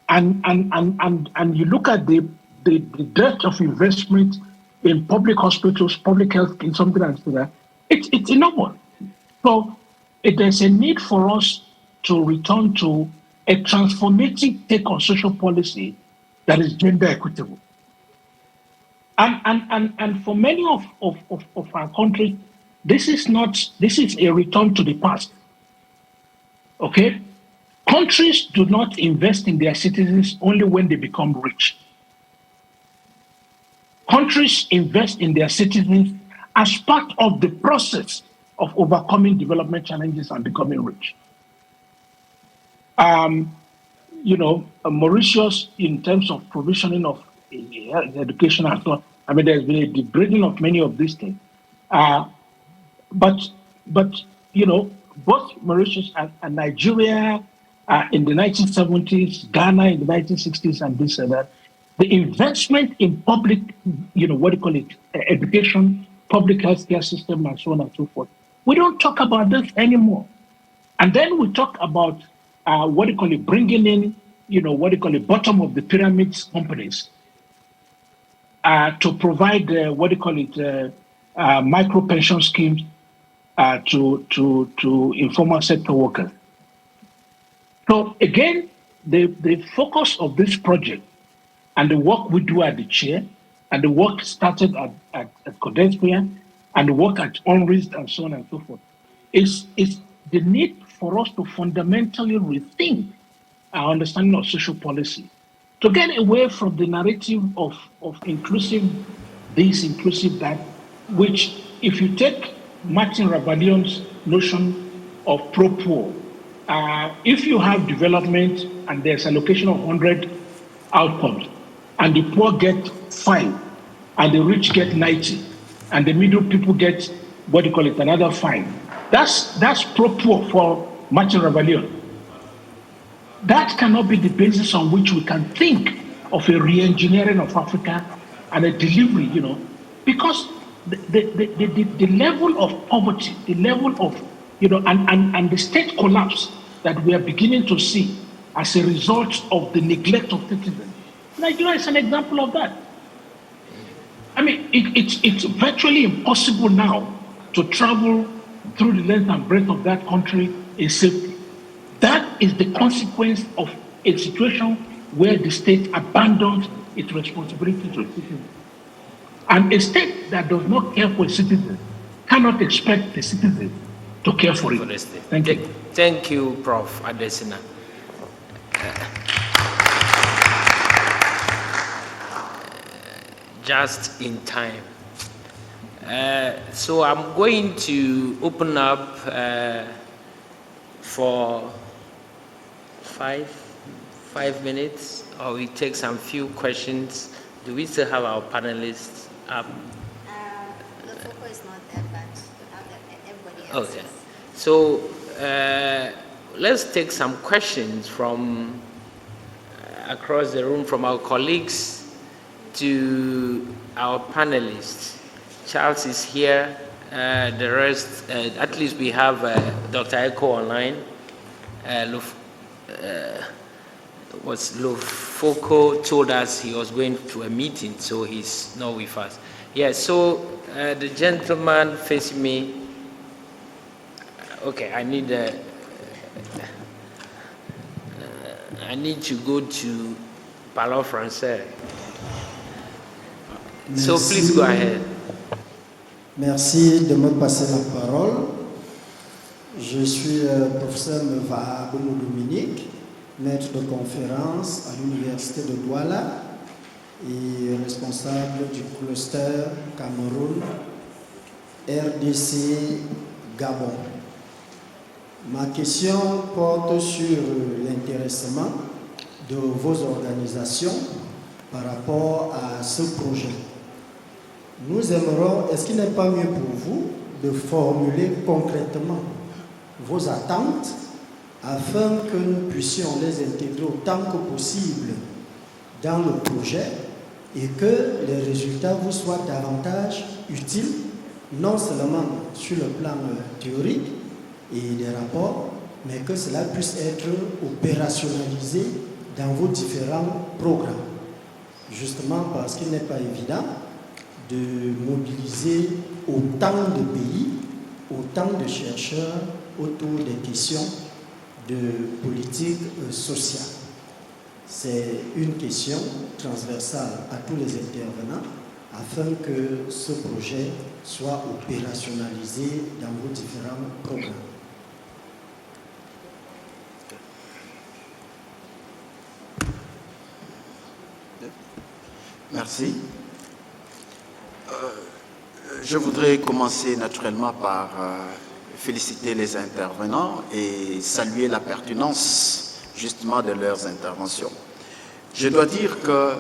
and you look at the dearth of investment in public hospitals, public health, in something like that, it's enormous. So there's a need for us to return to a transformative take on social policy that is gender equitable. And for many of our countries, this is a return to the past. Okay? Countries do not invest in their citizens only when they become rich. Countries invest in their citizens as part of the process of overcoming development challenges and becoming rich. Mauritius, in terms of provisioning of education and so on, I mean, there's been a degrading of many of these things. But both Mauritius and Nigeria in the 1970s, Ghana in the 1960s, and this and that, the investment in public, education, public healthcare system, and so on and so forth. We don't talk about this anymore. And then we talk about bringing in, bottom of the pyramid companies to provide micro pension schemes to informal sector workers. So again, the focus of this project and the work we do at the chair, and the work started at GETSPA, and the work at UNRISD, and so on and so forth, is the need for us to fundamentally rethink our understanding of social policy to get away from the narrative of inclusive this, inclusive that, which if you take Martin Ravallion's notion of pro-poor, if you have development and there's allocation of 100 outcomes, and the poor get 5, and the rich get 90, and the middle people get, what do you call it, another 5. That's pro-poor for Martin Ravallon. That cannot be the basis on which we can think of a re-engineering of Africa and a delivery, because the level of poverty, the level of, and the state collapse that we are beginning to see as a result of the neglect of citizens. Nigeria is an example of that. I mean, it's virtually impossible now to travel through the length and breadth of that country in safety. That is the consequence of a situation where the state abandons its responsibility to citizens. And a state that does not care for a citizen cannot expect the citizen to care for it. Thank you. Thank you, Prof. Adesina. Just in time. So I'm going to open up for 5 minutes, or we take some few questions. Do we still have our panelists up? The focus is not there, but we have everybody else. Okay. So let's take some questions from across the room, from our colleagues to our panelists. Charles is here. The rest, at least we have Dr. Akua online. Lofoko told us he was going to a meeting, so he's not with us. Yeah, so the gentleman facing me. Okay, I need to go to Parlons Français. So please go ahead. Merci de me passer la parole. Je suis professeur Meva Dominique, maître de conférence à l'Université de Douala et responsable du cluster Cameroun, RDC, Gabon. Ma question porte sur l'intéressement de vos organisations par rapport à ce projet. Nous aimerons, est-ce qu'il n'est pas mieux pour vous de formuler concrètement vos attentes afin que nous puissions les intégrer autant que possible dans le projet et que les résultats vous soient davantage utiles, non seulement sur le plan théorique et des rapports, mais que cela puisse être opérationnalisé dans vos différents programmes. Justement parce qu'il n'est pas évident de mobiliser autant de pays, autant de chercheurs autour des questions de politique sociale. C'est une question transversale à tous les intervenants afin que ce projet soit opérationnalisé dans vos différents programmes. Merci. Je voudrais commencer naturellement par féliciter les intervenants et saluer la pertinence justement de leurs interventions. Je dois dire que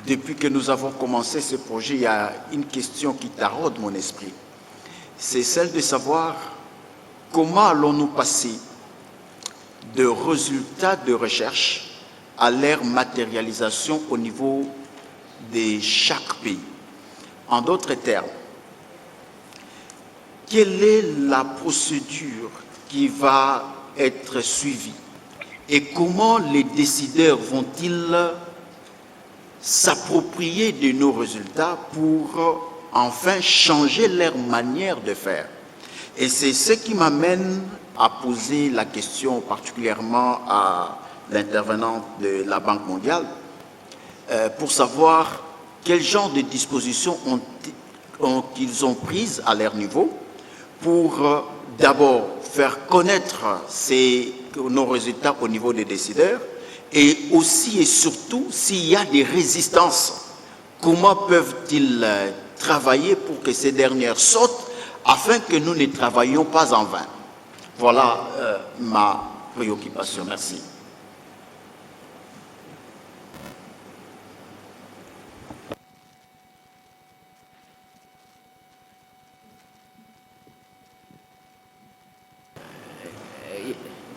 depuis que nous avons commencé ce projet, il y a une question qui taraude mon esprit. C'est celle de savoir comment allons-nous passer de résultats de recherche à leur matérialisation au niveau de chaque pays. En d'autres termes, quelle est la procédure qui va être suivie et comment les décideurs vont-ils s'approprier de nos résultats pour enfin changer leur manière de faire? Et c'est ce qui m'amène à poser la question particulièrement à l'intervenante de la Banque mondiale pour savoir quel genre de dispositions qu'ils ont prises à leur niveau pour d'abord faire connaître nos résultats au niveau des décideurs Et aussi et surtout, s'il y a des résistances, comment peuvent-ils travailler pour que ces dernières sortent afin que nous ne travaillions pas en vain? Voilà ma préoccupation. Merci.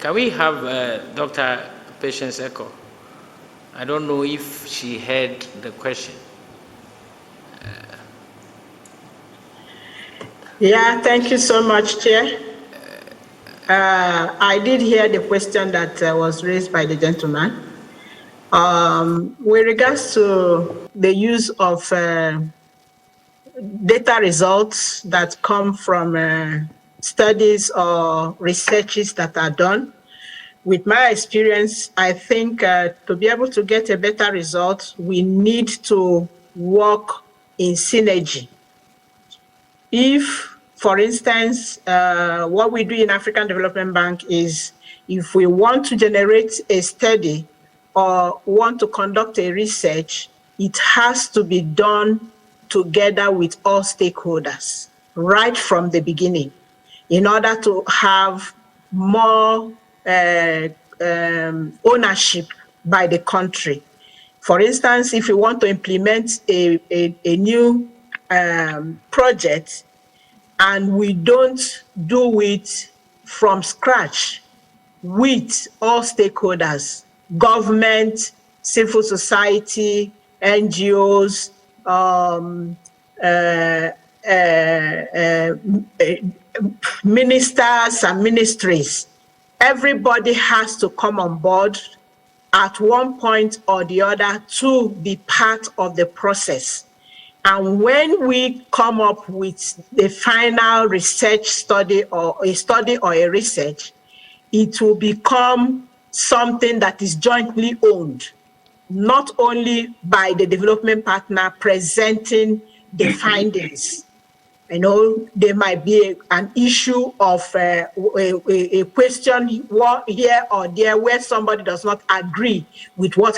Can we have Dr. Patience Echo? I don't know if she heard the question. Yeah, thank you so much, Chair. I did hear the question that was raised by the gentleman. With regards to the use of data results that come from studies or researches that are done, with my experience, I think to be able to get a better result, we need to work in synergy. If, for instance, what we do in African Development Bank is if we want to generate a study or want to conduct a research, it has to be done together with all stakeholders right from the beginning in order to have more ownership by the country. For instance, if we want to implement a new project and we don't do it from scratch with all stakeholders, government, civil society, NGOs, ministers and ministries, everybody has to come on board at one point or the other to be part of the process. And when we come up with the final research study or a research, it will become something that is jointly owned, not only by the development partner presenting the findings. You know, there might be an issue of a question here or there where somebody does not agree with what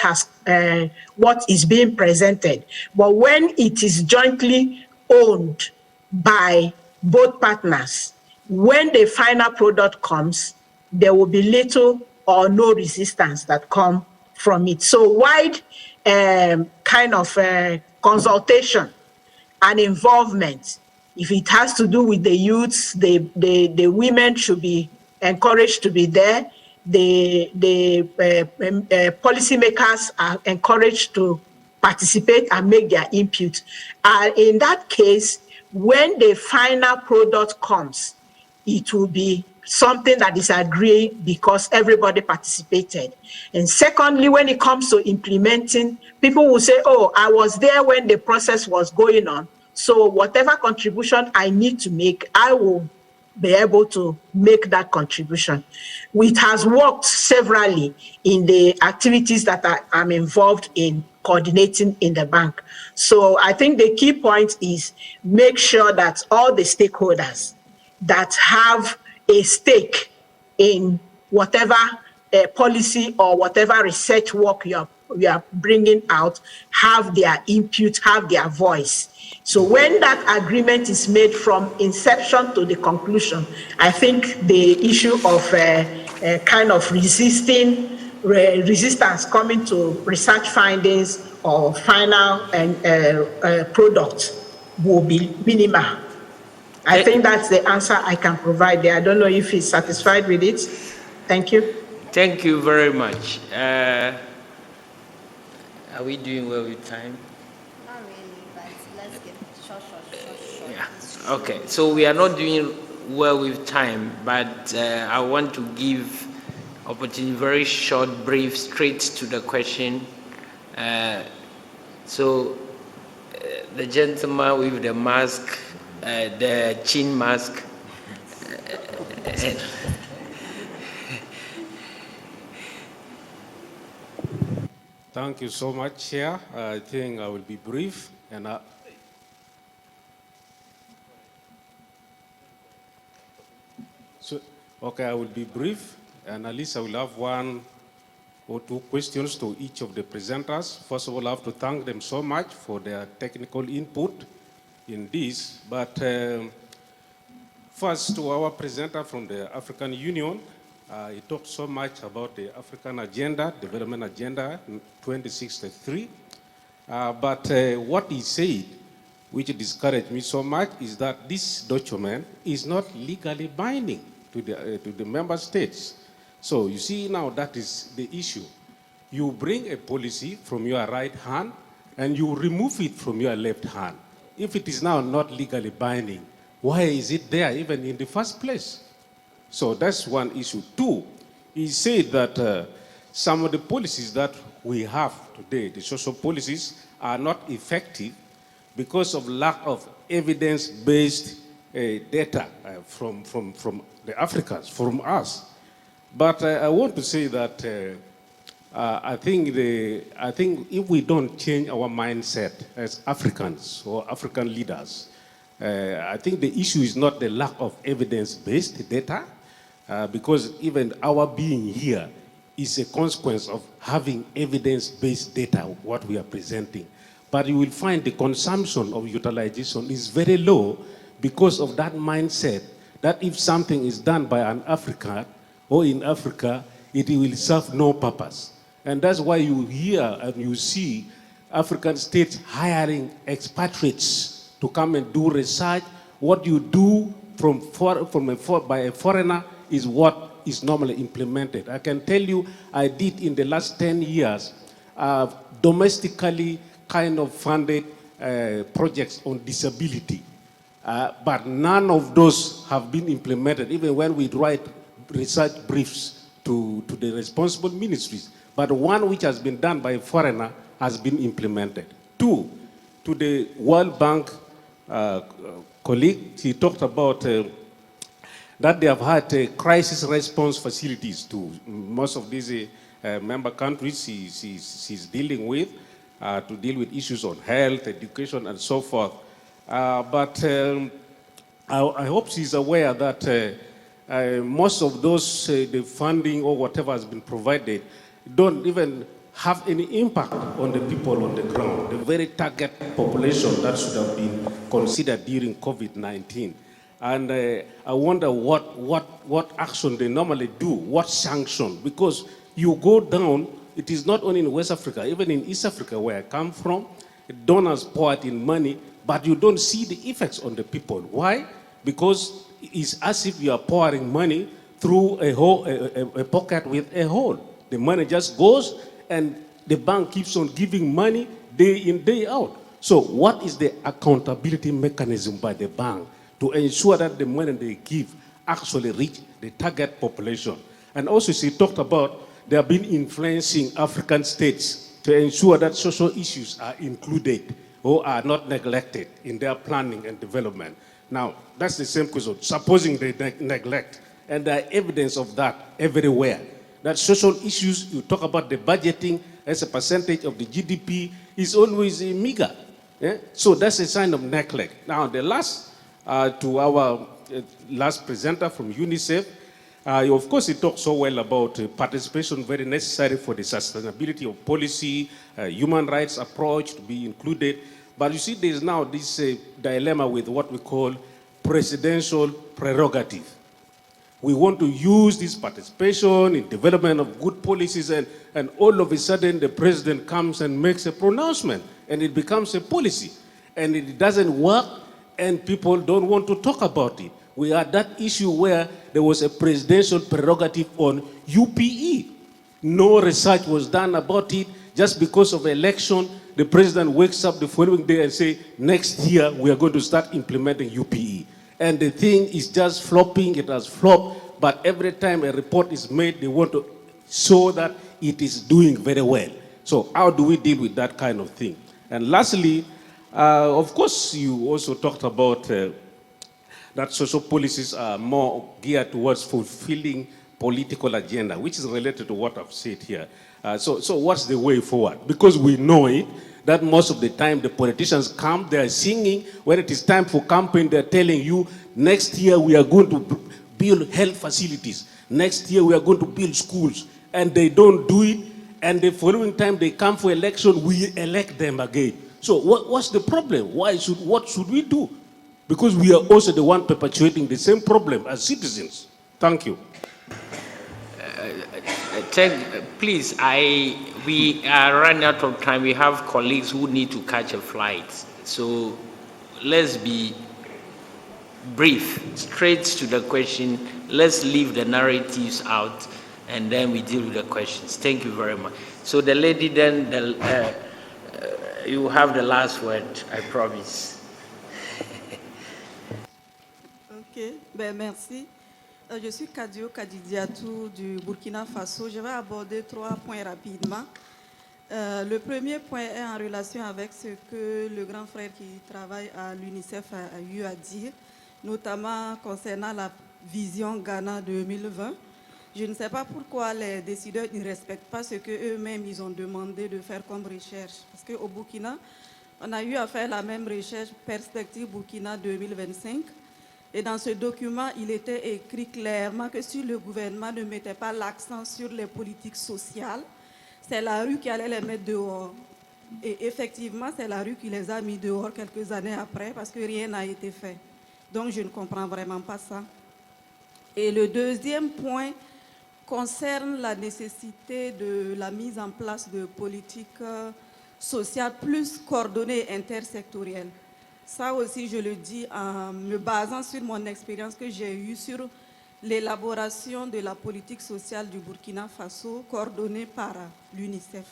is being presented. But when it is jointly owned by both partners, when the final product comes, there will be little or no resistance that come from it. So wide kind of consultation and involvement. If it has to do with the youths, the women should be encouraged to be there. The policymakers are encouraged to participate and make their input. In that case, when the final product comes, it will be something that is agreed because everybody participated. And secondly, when it comes to implementing, people will say, oh, I was there when the process was going on. So whatever contribution I need to make, I will be able to make that contribution. It has worked severally in the activities that I'm involved in coordinating in the bank. So I think the key point is make sure that all the stakeholders that have a stake in whatever policy or whatever research work you are bringing out have their input, have their voice. So when that agreement is made from inception to the conclusion, I think the issue of kind of resistance coming to research findings or final product will be minimal. I think that's the answer I can provide there. I don't know if he's satisfied with it. Thank you. Thank you very much. Are we doing well with time? Not really, but let's get short. Yeah. Okay. So we are not doing well with time, but I want to give opportunity, very short, brief, straight to the question. So the gentleman with the mask, the chin mask. Thank you so much, Chair. I think I will be brief. And I will be brief, and at least I will have one or two questions to each of the presenters. First of all, I have to thank them so much for their technical input in this. But first, to our presenter from the African Union, he talked so much about the African Agenda, Development Agenda 2063. But what he said, which discouraged me so much, is that this document is not legally binding to the member states. So you see now that is the issue. You bring a policy from your right hand and you remove it from your left hand. If it is now not legally binding, why is it there even in the first place? So that's one issue. Two, he said that some of the policies that we have today, the social policies, are not effective because of lack of evidence-based data from the Africans, from us. But I want to say that I think if we don't change our mindset as Africans or African leaders, I think the issue is not the lack of evidence-based data, because even our being here is a consequence of having evidence-based data, what we are presenting. But you will find the consumption of utilization is very low because of that mindset that if something is done by an African or in Africa, it will serve no purpose. And that's why you hear and you see African states hiring expatriates to come and do research. What you do by a foreigner is what is normally implemented. I can tell you, I did in the last 10 years, domestically kind of funded projects on disability. But none of those have been implemented, even when we write research briefs to the responsible ministries. But one which has been done by a foreigner has been implemented. Two, to the World Bank colleague, he talked about that they have had crisis response facilities to most of these member countries he's dealing with, to deal with issues on health, education, and so forth. But I hope she's aware that most of those, the funding or whatever has been provided, don't even have any impact on the people on the ground, the very target population that should have been considered during COVID-19. And I wonder what action they normally do, what sanction, because you go down, it is not only in West Africa, even in East Africa where I come from, donors pour in money, but you don't see the effects on the people. Why? Because it's as if you are pouring money through a pocket with a hole. The money just goes and the bank keeps on giving money day in, day out. So what is the accountability mechanism by the bank to ensure that the money they give actually reach the target population? And also she talked about they have been influencing African states to ensure that social issues are included or are not neglected in their planning and development. Now, that's the same question. Supposing they neglect, and there are evidence of that everywhere, that social issues, you talk about the budgeting as a percentage of the GDP, is always meager. Yeah? So that's a sign of neglect. Now, the last, to our last presenter from UNICEF, of course, he talked so well about participation, very necessary for the sustainability of policy, human rights approach to be included. But you see, there's now this dilemma with what we call presidential prerogative. We want to use this participation in development of good policies, and all of a sudden the president comes and makes a pronouncement, and it becomes a policy. And it doesn't work, and people don't want to talk about it. We had that issue where there was a presidential prerogative on UPE. No research was done about it. Just because of election, the president wakes up the following day and say, next year we are going to start implementing UPE. And the thing is just flopping, it has flopped, but every time a report is made, they want to show that it is doing very well. So how do we deal with that kind of thing? And lastly, of course, you also talked about that social policies are more geared towards fulfilling political agenda, which is related to what I've said here. So what's the way forward? Because we know it, that most of the time the politicians come, they're singing. When it is time for campaign, they're telling you, next year we are going to build health facilities. Next year we are going to build schools. And they don't do it, and the following time they come for election, we elect them again. So what's the problem? What should we do? Because we are also the one perpetuating the same problem as citizens. Thank you. Please, we are running out of time. We have colleagues who need to catch a flight. So let's be brief, straight to the question. Let's leave the narratives out, and then we deal with the questions. Thank you very much. So the lady then, you have the last word, I promise. Ok, ben merci. Je suis Kadio Kadidiatou du Burkina Faso. Je vais aborder 3 points rapidement. Le premier point est en relation avec ce que le grand frère qui travaille à l'UNICEF a eu à dire, notamment concernant la vision Ghana 2020. Je ne sais pas pourquoi les décideurs ne respectent pas ce qu'eux-mêmes ils ont demandé de faire comme recherche. Parce qu'au Burkina, on a eu à faire la même recherche, Perspective Burkina 2025. Et dans ce document, il était écrit clairement que si le gouvernement ne mettait pas l'accent sur les politiques sociales, c'est la rue qui allait les mettre dehors. Et effectivement, c'est la rue qui les a mis dehors quelques années après parce que rien n'a été fait. Donc, je ne comprends vraiment pas ça. Et le deuxième point concerne la nécessité de la mise en place de politiques sociales plus coordonnées et intersectorielles. Ça aussi, je le dis en me basant sur mon expérience que j'ai eue sur l'élaboration de la politique sociale du Burkina Faso coordonnée par l'UNICEF.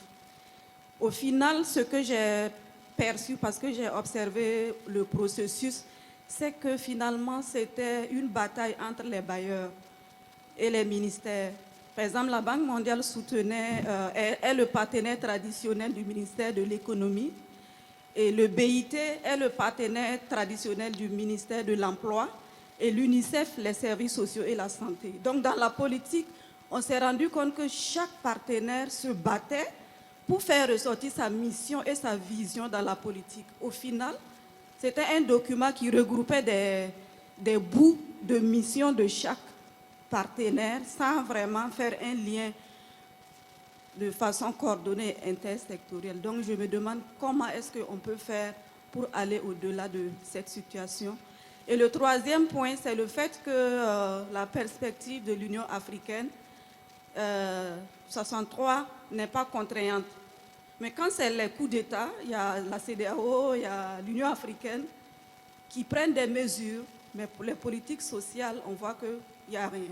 Au final, ce que j'ai perçu, parce que j'ai observé le processus, c'est que finalement, c'était une bataille entre les bailleurs et les ministères. Par exemple, la Banque mondiale soutenait, est le partenaire traditionnel du ministère de l'économie et le BIT est le partenaire traditionnel du ministère de l'Emploi et l'UNICEF, les services sociaux et la santé. Donc, dans la politique, on s'est rendu compte que chaque partenaire se battait pour faire ressortir sa mission et sa vision dans la politique. Au final, c'était un document qui regroupait des bouts de mission de chaque partenaire sans vraiment faire un lien de façon coordonnée et intersectorielle. Donc je me demande comment est-ce qu'on peut faire pour aller au-delà de cette situation. Et le troisième point, c'est le fait que la perspective de l'Union africaine 63 n'est pas contraignante. Mais quand c'est les coups d'État, il y a la CEDEAO, il y a l'Union africaine qui prennent des mesures, mais pour les politiques sociales, on voit qu'il n'y a rien.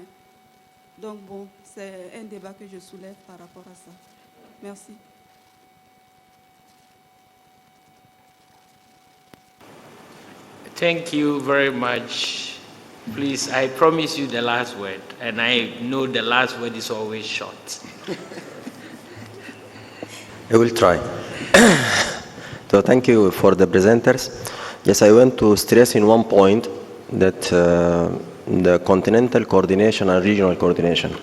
Donc bon, c'est un débat que je soulève par rapport à ça. Merci. Thank you very much. Please, I promise you the last word, and I know the last word is always short. I will try. So thank you for the presenters. Yes, I want to stress in one point that the continental coordination and regional coordination.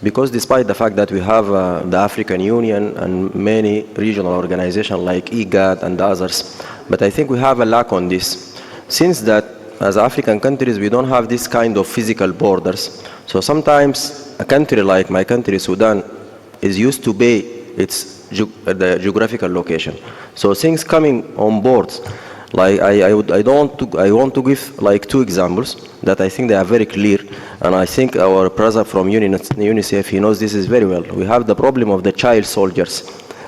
Because despite the fact that we have the African Union and many regional organizations like IGAD and others, but I think we have a lack on this. Since that, as African countries, we don't have this kind of physical borders. So sometimes a country like my country, Sudan, is used to pay its the geographical location. So things coming on board, like I want to give like 2 examples that I think they are very clear, and I think our brother from UNICEF, he knows this is very well. We have the problem of the child soldiers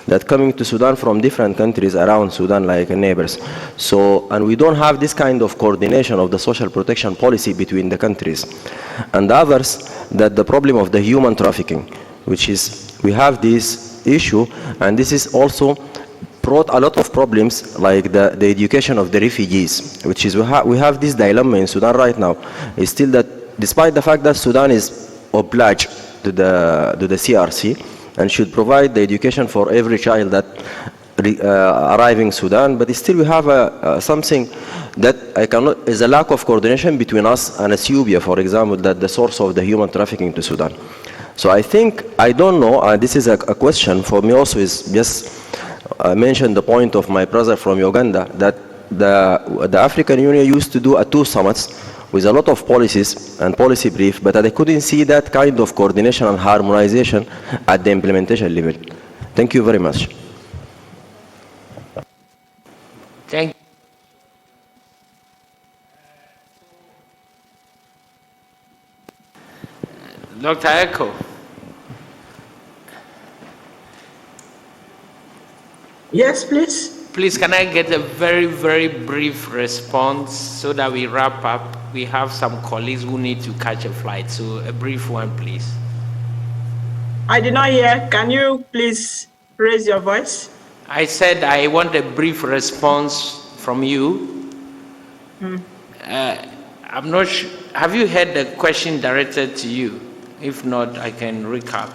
that coming to Sudan from different countries around Sudan, like neighbors. So, and we don't have this kind of coordination of the social protection policy between the countries. And others, that the problem of the human trafficking, which is, we have this issue, and this is also brought a lot of problems, like the education of the refugees, which is, we have this dilemma in Sudan right now. It's still that, despite the fact that Sudan is obliged to the CRC, and should provide the education for every child that arriving Sudan, but still we have something that is a lack of coordination between us and Ethiopia, for example, that the source of the human trafficking to Sudan. So I think, I don't know, and this is a question for me also, is just mention the point of my brother from Uganda, that the African Union used to do 2 summits with a lot of policies and policy brief, but I couldn't see that kind of coordination and harmonization at the implementation level. Thank you very much. Thank you. Dr. Echo. Yes, please. Please, can I get a very, very brief response so that we wrap up? We have some colleagues who need to catch a flight, so a brief one, please. I did not hear. Can you please raise your voice? I said I want a brief response from you. I'm not sure. Have you heard the question directed to you? If not, I can recap.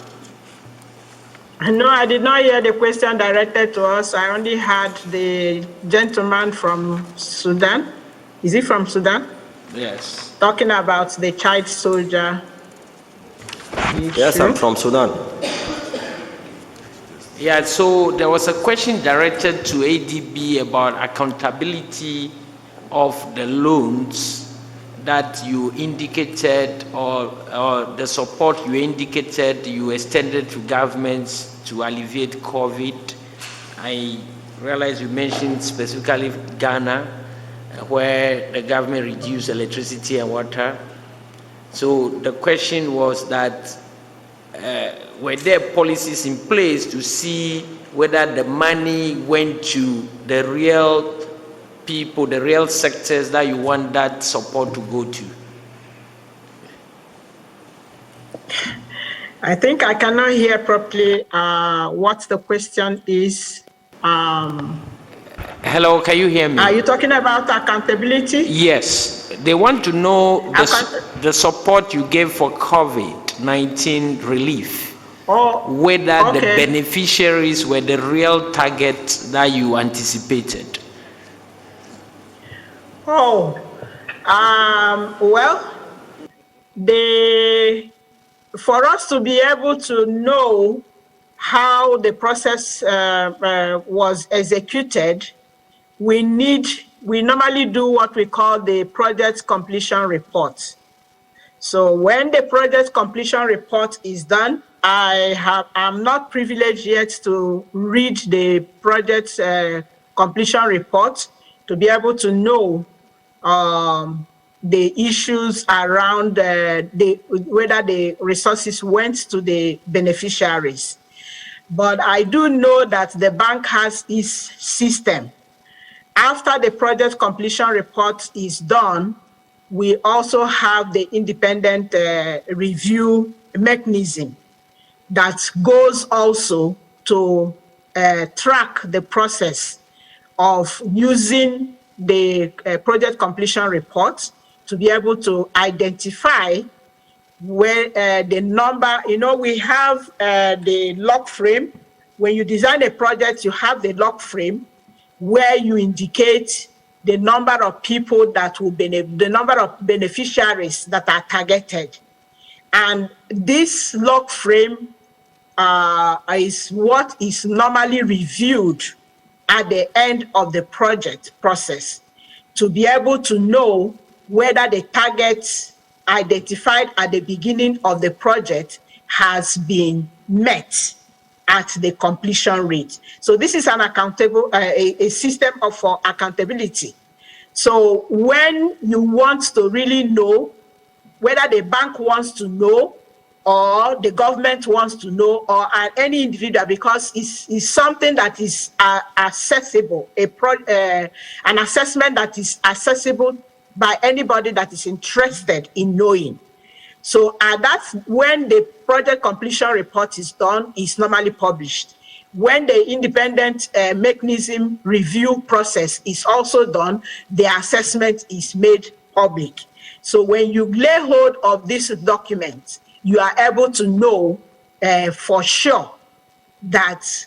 No, I did not hear the question directed to us. I only heard the gentleman from Sudan. Is he from Sudan? Yes. Talking about the child soldier issue. Yes, I'm from Sudan. Yeah, so there was a question directed to ADB about accountability of the loans that you indicated, or the support you indicated you extended to governments to alleviate COVID. I realize you mentioned specifically Ghana, where the government reduced electricity and water. So the question was that were there policies in place to see whether the money went to the real people, the real sectors that you want that support to go to? I think I cannot hear properly what the question is. Hello, can you hear me? Are you talking about accountability? Yes. They want to know the support you gave for COVID-19 relief. Whether the beneficiaries were the real target that you anticipated. Well, for us to be able to know how the process was executed, we normally do what we call the project completion report. So when the project completion report is done, I'm not privileged yet to read the project completion report to be able to know the issues around whether the resources went to the beneficiaries. But I do know that the bank has its system. After the project completion report is done, we also have the independent review mechanism that goes also to track the process of using the project completion report to be able to identify where the number, we have the log frame. When you design a project, you have the log frame where you indicate the number of people that will the number of beneficiaries that are targeted. And this log frame is what is normally reviewed at the end of the project process to be able to know whether the targets identified at the beginning of the project has been met at the completion rate. So this is an accountable, a system for accountability. So when you want to really know whether the bank wants to know or the government wants to know or any individual, because it's something that is accessible, an assessment that is accessible by anybody that is interested in knowing. So that's when the project completion report is done, it's normally published. When the independent mechanism review process is also done, the assessment is made public. So when you lay hold of this document, you are able to know for sure that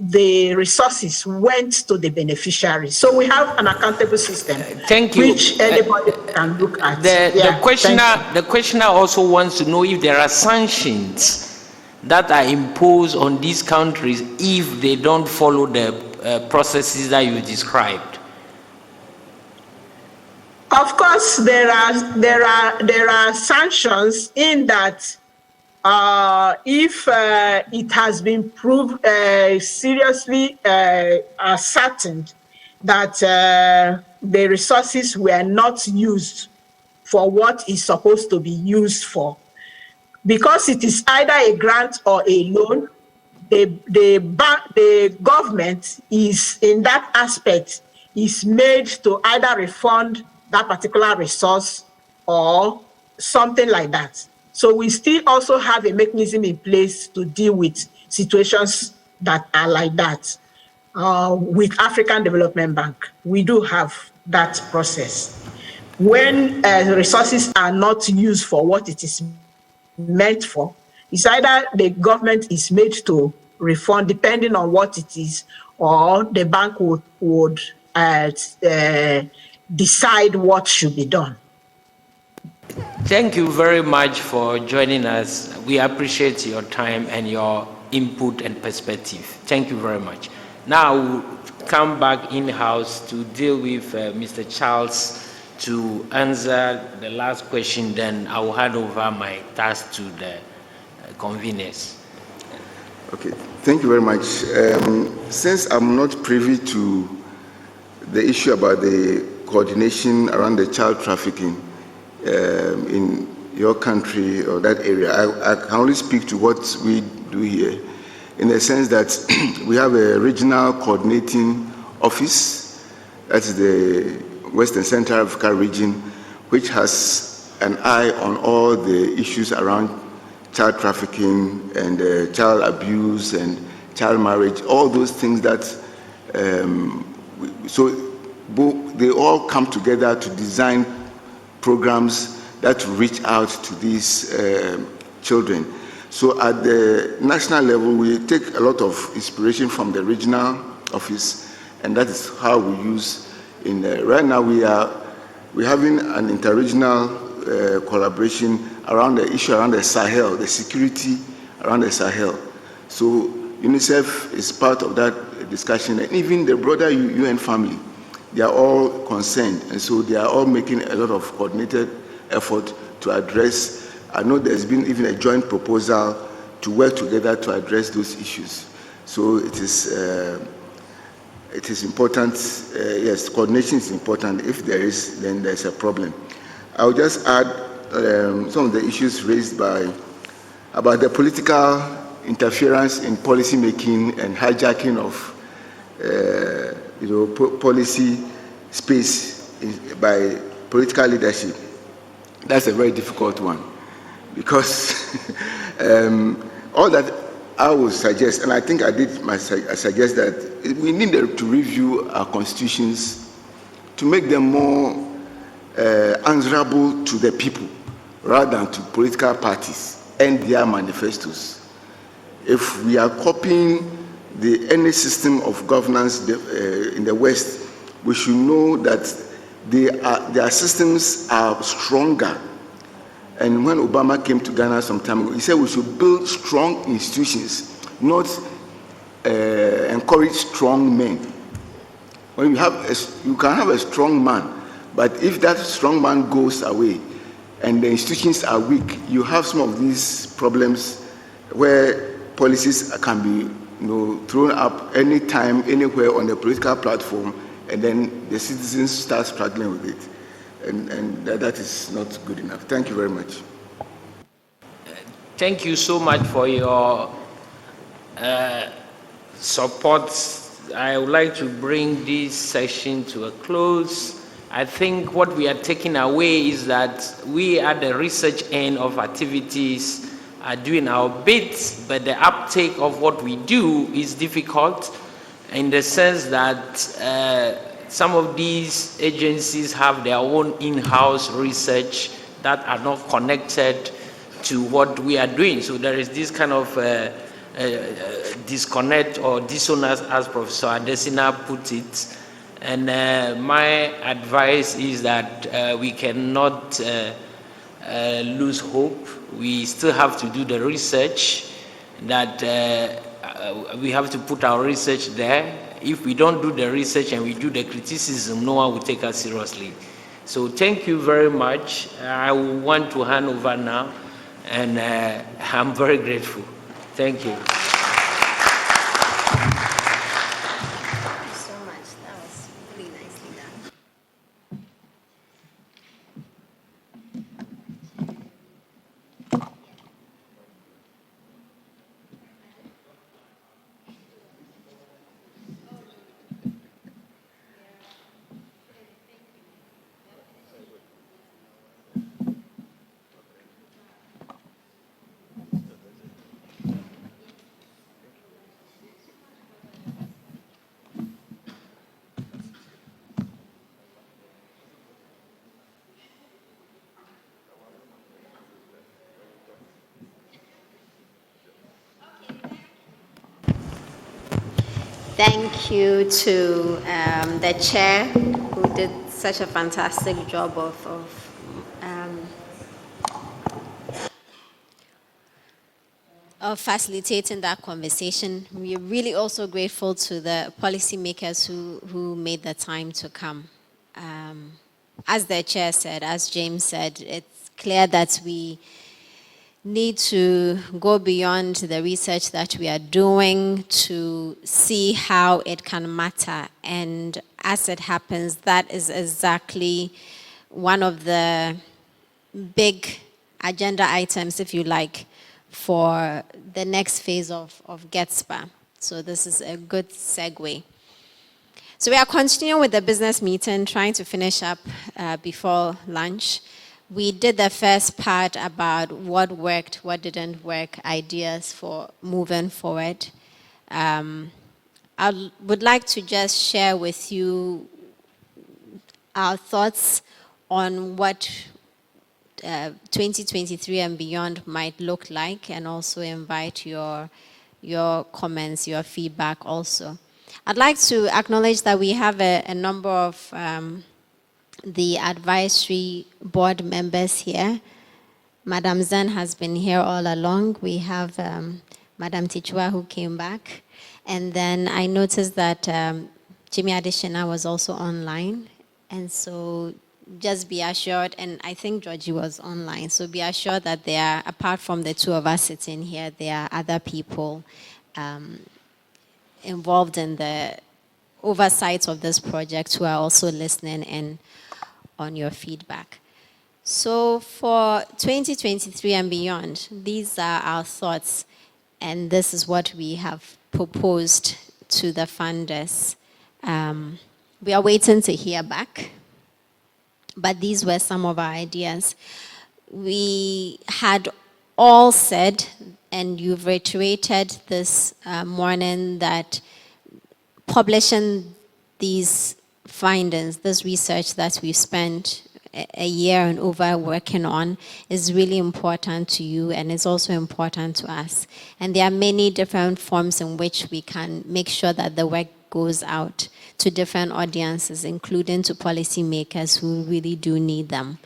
the resources went to the beneficiaries. So we have an accountable system. Thank you. Which anybody can look at. The questioner also wants to know if there are sanctions that are imposed on these countries if they don't follow the processes that you described. Of course, there are sanctions in that if it has been proved seriously ascertained that the resources were not used for what is supposed to be used for. Because it is either a grant or a loan, the government is, in that aspect, is made to either refund that particular resource or something like that. So we still also have a mechanism in place to deal with situations that are like that. With African Development Bank, we do have that process. When resources are not used for what it is meant for, it's either the government is made to refund depending on what it is, or the bank would decide what should be done. Thank you very much for joining us. We appreciate your time and your input and perspective. Thank you very much. Now we'll come back in-house to deal with Mr. Charles to answer the last question, then I will hand over my task to the conveners. Okay, thank you very much. Since I'm not privy to the issue about the coordination around the child trafficking in your country or that area, I can only speak to what we do here, in the sense that we have a regional coordinating office, that's the Western Central Africa region, which has an eye on all the issues around child trafficking and child abuse and child marriage, all those things that, so they all come together to design programs that reach out to these children. So at the national level, we take a lot of inspiration from the regional office, and that is how we use. Right now, we're having an interregional collaboration around the issue around the Sahel, the security around the Sahel. So UNICEF is part of that discussion, and even the broader UN family, they are all concerned, and so they are all making a lot of coordinated effort to address. I know there's been even a joint proposal to work together to address those issues. So it is important. Yes, coordination is important. If there is, then there's a problem. I'll just add some of the issues raised about the political interference in policy making and hijacking of policy space by political leadership. That's a very difficult one, because all that I would suggest, and I think I suggest that we need to review our constitutions to make them more answerable to the people rather than to political parties and their manifestos. If we are copying any system of governance in the West, we should know that their systems are stronger. And when Obama came to Ghana some time ago, he said we should build strong institutions, not encourage strong men. When you can have a strong man, but if that strong man goes away and the institutions are weak, you have some of these problems where policies can be thrown up anytime, anywhere on the political platform, and then the citizens start struggling with it. And that is not good enough. Thank you very much. Thank you so much for your support. I would like to bring this session to a close. I think what we are taking away is that we at the research end of activities are doing our bit, but the uptake of what we do is difficult, in the sense that some of these agencies have their own in-house research that are not connected to what we are doing. So there is this kind of disconnect or dissonance, as Professor Adesina put it. And my advice is that we cannot lose hope. We still have to do the research, that we have to put our research there. If we don't do the research and we do the criticism, no one will take us seriously. So thank you very much. I want to hand over now, and I'm very grateful. Thank you. Thank you so much. That was really nicely done. Thank you to the chair, who did such a fantastic job of facilitating that conversation. We are really also grateful to the policymakers who made the time to come. As the chair said, as James said, it's clear that we need to go beyond the research that we are doing to see how it can matter. And as it happens, that is exactly one of the big agenda items, if you like, for the next phase of GETSPA. So this is a good segue. So we are continuing with the business meeting, trying to finish up before lunch. We did the first part about what worked, what didn't work, ideas for moving forward. I would like to just share with you our thoughts on what 2023 and beyond might look like, and also invite your comments, your feedback also. I'd like to acknowledge that we have a number of the advisory board members here. Madam Zen has been here all along. We have Madam Tichwa, who came back. And then I noticed that Jimi Adesina was also online. And so just be assured, and I think Georgie was online, so be assured that there are, apart from the two of us sitting here, there are other people involved in the oversight of this project who are also listening in on your feedback. So for 2023 and beyond, these are our thoughts, and this is what we have proposed to the funders. We are waiting to hear back, but these were some of our ideas. We had all said, and you've reiterated this morning, that publishing these findings, this research that we've spent a year and over working on, is really important to you, and it's also important to us. And there are many different forms in which we can make sure that the work goes out to different audiences, including to policymakers who really do need them.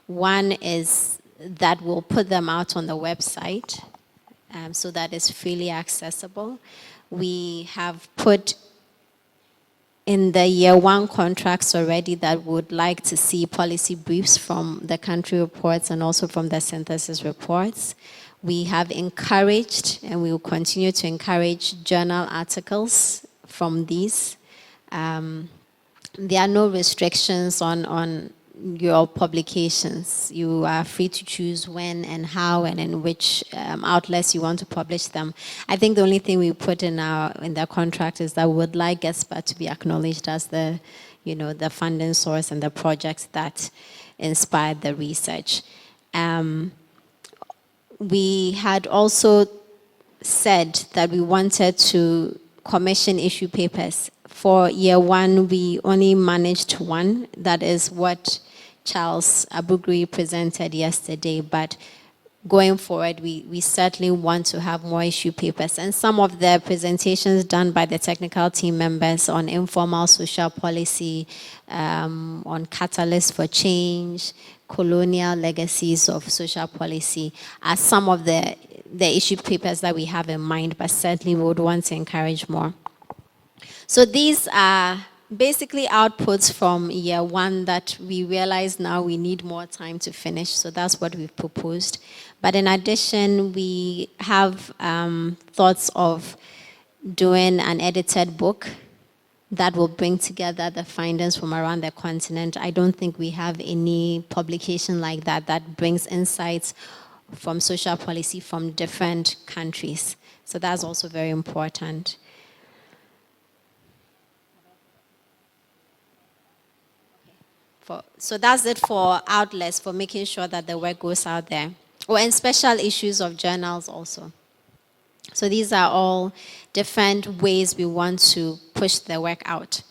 One is that we'll put them out on the website so that it's freely accessible. We have put in the year one contracts already that would like to see policy briefs from the country reports and also from the synthesis reports. We have encouraged, and we will continue to encourage, journal articles from these. There are no restrictions on your publications. You are free to choose when and how and in which outlets you want to publish them. I think the only thing we put in the contract is that we would like GETSPA to be acknowledged as the funding source and the projects that inspired the research. We had also said that we wanted to commission issue papers. For year one, we only managed one. That is what Charles Abugri presented yesterday. But going forward, we certainly want to have more issue papers. And some of the presentations done by the technical team members on informal social policy, on catalysts for change, colonial legacies of social policy, are some of the issue papers that we have in mind, but certainly we would want to encourage more. So these are basically outputs from year one that we realize now we need more time to finish. So that's what we've proposed. But in addition, we have thoughts of doing an edited book that will bring together the findings from around the continent. I don't think we have any publication like that that brings insights from social policy from different countries. So that's also very important. So that's it for outlets, for making sure that the work goes out there. Or in special issues of journals also. So these are all different ways we want to push the work out.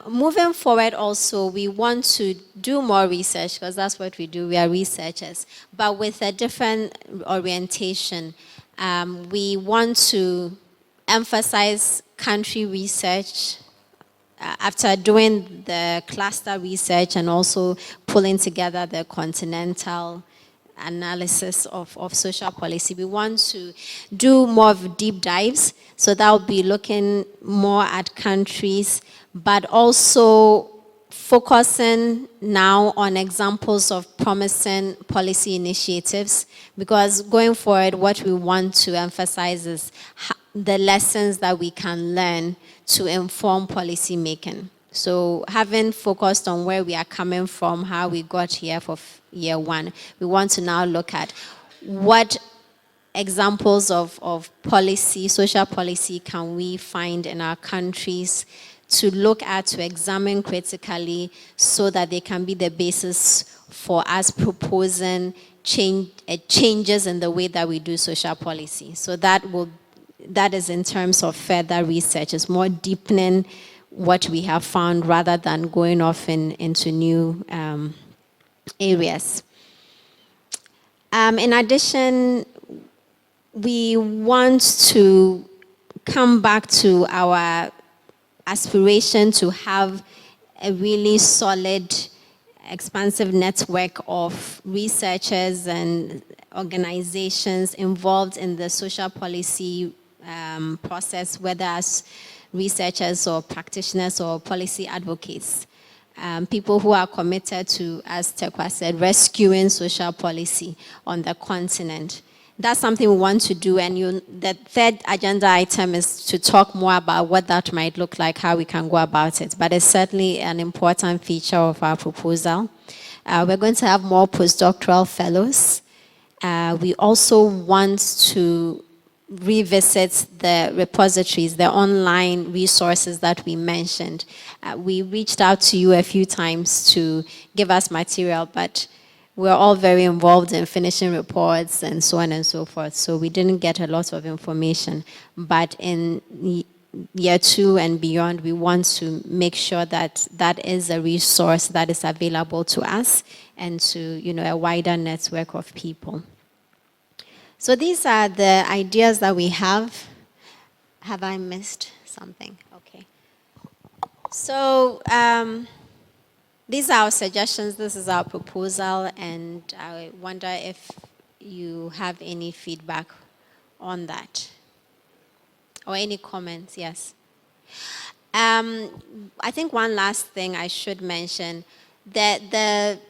Moving forward also, we want to do more research, because that's what we do, we are researchers, but with a different orientation. We want to emphasize country research after doing the cluster research and also pulling together the continental analysis of social policy. We want to do more of deep dives, so that will be looking more at countries, but also focusing now on examples of promising policy initiatives, because going forward, what we want to emphasize is the lessons that we can learn to inform policy making. So having focused on where we are coming from, how we got here for year one, we want to now look at what examples of policy, social policy can we find in our countries to look at, to examine critically, so that they can be the basis for us proposing changes in the way that we do social policy. So that is in terms of further research. It's more deepening what we have found rather than going off into new areas. In addition, we want to come back to our aspiration to have a really solid, expansive network of researchers and organizations involved in the social policy process, whether as researchers or practitioners or policy advocates. People who are committed to, as Tekwa said, rescuing social policy on the continent. That's something we want to do, and the third agenda item is to talk more about what that might look like, how we can go about it. But it's certainly an important feature of our proposal. We're going to have more postdoctoral fellows. We also want to revisit the repositories, the online resources that we mentioned. We reached out to you a few times to give us material, but we're all very involved in finishing reports and so on and so forth, so we didn't get a lot of information. But in year two and beyond, we want to make sure that that is a resource that is available to us and to a wider network of people. So these are the ideas that we have. Have I missed something? Okay. So these are our suggestions, this is our proposal, and I wonder if you have any feedback on that. Or any comments, yes. I think one last thing I should mention, that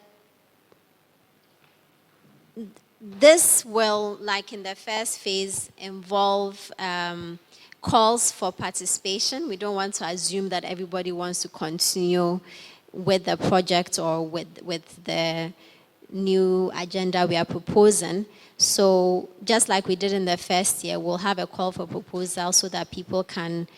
this will, like in the first phase, involve calls for participation. We don't want to assume that everybody wants to continue with the project or with the new agenda we are proposing. So just like we did in the first year, we'll have a call for proposal so that people can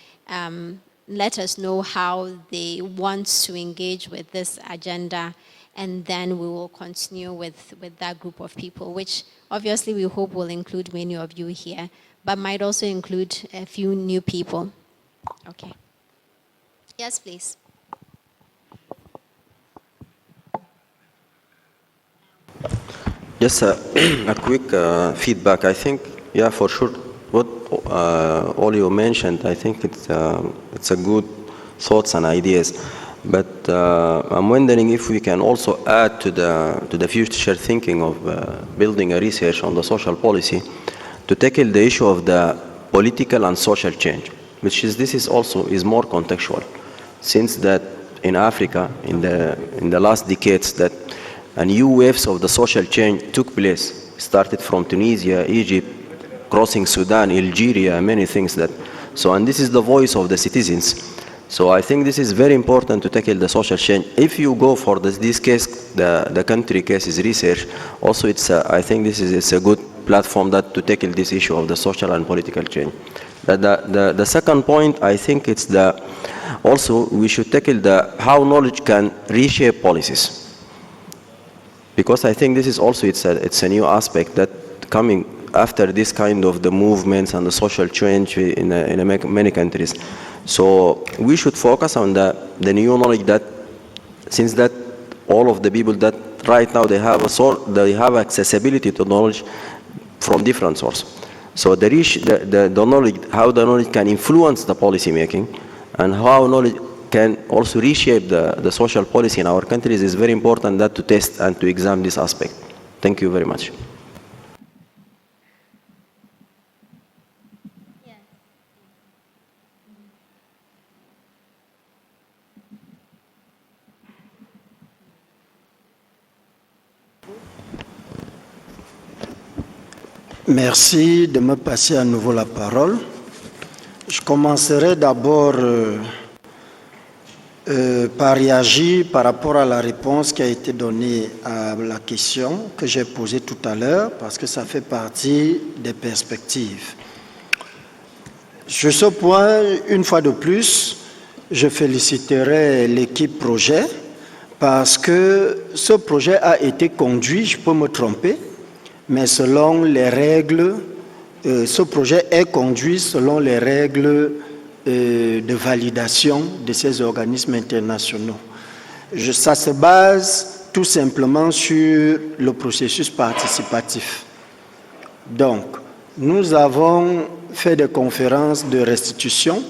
let us know how they want to engage with this agenda, and then we will continue with that group of people, which obviously we hope will include many of you here, but might also include a few new people. Okay. Yes, please. Just a quick feedback. I think, yeah, for sure, what all you mentioned, I think it's a good thoughts and ideas. But I'm wondering if we can also add to the future thinking of building a research on the social policy to tackle the issue of the political and social change, which is also more contextual. since that in Africa, in the last decades, that a new waves of the social change took place, started from Tunisia, Egypt, crossing Sudan, Algeria, many things that. So, and this is the voice of the citizens. So I think this is very important to tackle the social change. If you go for this case, the country cases research, also I think it's a good platform to tackle this issue of the social and political change. The second point, I think it's also we should tackle how knowledge can reshape policies. Because I think this is also, it's a new aspect that coming after this kind of the movements and the social change in many countries. So we should focus on the new knowledge that, since that all of the people that right now they have accessibility to knowledge from different sources. So the knowledge, how the knowledge can influence the policy making, and how knowledge can also reshape the social policy in our countries is very important to test and to examine this aspect. Thank you very much. Merci de me passer à nouveau la parole. Je commencerai d'abord par réagir par rapport à la réponse qui a été donnée à la question que j'ai posée tout à l'heure, parce que ça fait partie des perspectives. Sur ce point, une fois de plus, je féliciterai l'équipe projet, parce que ce projet a été conduit, je peux me tromper, mais selon les règles, ce projet est conduit selon les règles de validation de ces organismes internationaux. Ça se base tout simplement sur le processus participatif. Donc, nous avons fait des conférences de restitution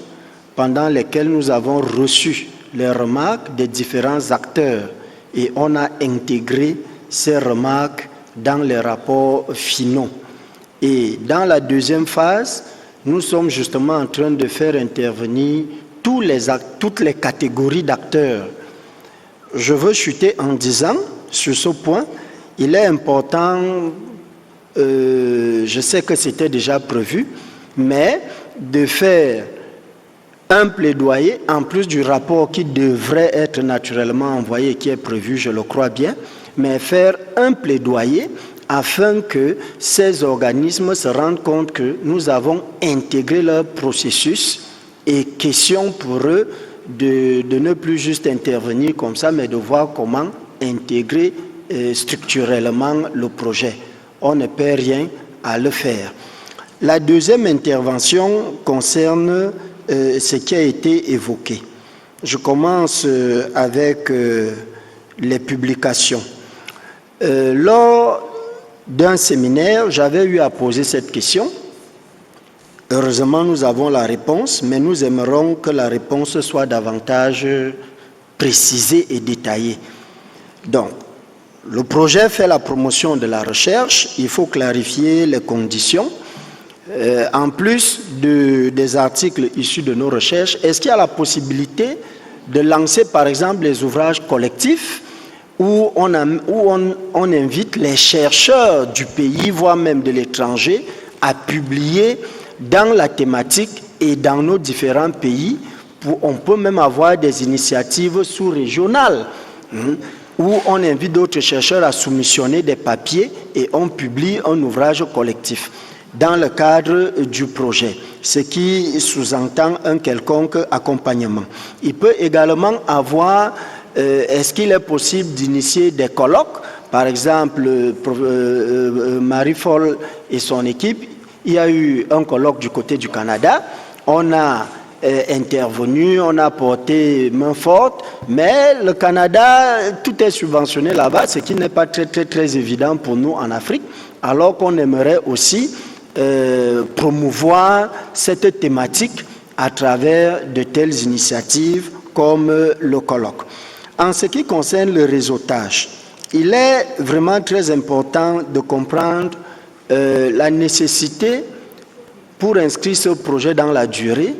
pendant lesquelles nous avons reçu les remarques des différents acteurs et on a intégré ces remarques dans les rapports finaux. Et dans la deuxième phase, nous sommes justement en train de faire intervenir toutes les catégories d'acteurs. Je veux chuter en disant, sur ce point, il est important, je sais que c'était déjà prévu, mais de faire un plaidoyer, en plus du rapport qui devrait être naturellement envoyé, qui est prévu, je le crois bien, mais faire un plaidoyer afin que ces organismes se rendent compte que nous avons intégré leur processus et question pour eux de ne plus juste intervenir comme ça, mais de voir comment intégrer structurellement le projet. On ne perd rien à le faire. La deuxième intervention concerne ce qui a été évoqué. Je commence avec les publications. Lors d'un séminaire, j'avais eu à poser cette question. Heureusement, nous avons la réponse, mais nous aimerons que la réponse soit davantage précisée et détaillée. Donc, le projet fait la promotion de la recherche, il faut clarifier les conditions. En plus des articles issus de nos recherches, est-ce qu'il y a la possibilité de lancer, par exemple, les ouvrages collectifs où on invite les chercheurs du pays, voire même de l'étranger, à publier dans la thématique et dans nos différents pays. On peut même avoir des initiatives sous-régionales où on invite d'autres chercheurs à soumissionner des papiers et on publie un ouvrage collectif dans le cadre du projet, ce qui sous-entend un quelconque accompagnement. Il peut également avoir, est-ce qu'il est possible d'initier des colloques, par exemple, Marie-Foll et son équipe, il y a eu un colloque du côté du Canada, on a intervenu, on a porté main forte, mais le Canada, tout est subventionné là-bas, ce qui n'est pas très évident pour nous en Afrique, alors qu'on aimerait aussi promouvoir cette thématique à travers de telles initiatives comme le colloque. En ce qui concerne le réseautage, il est vraiment très important de comprendre la nécessité, pour inscrire ce projet dans la durée,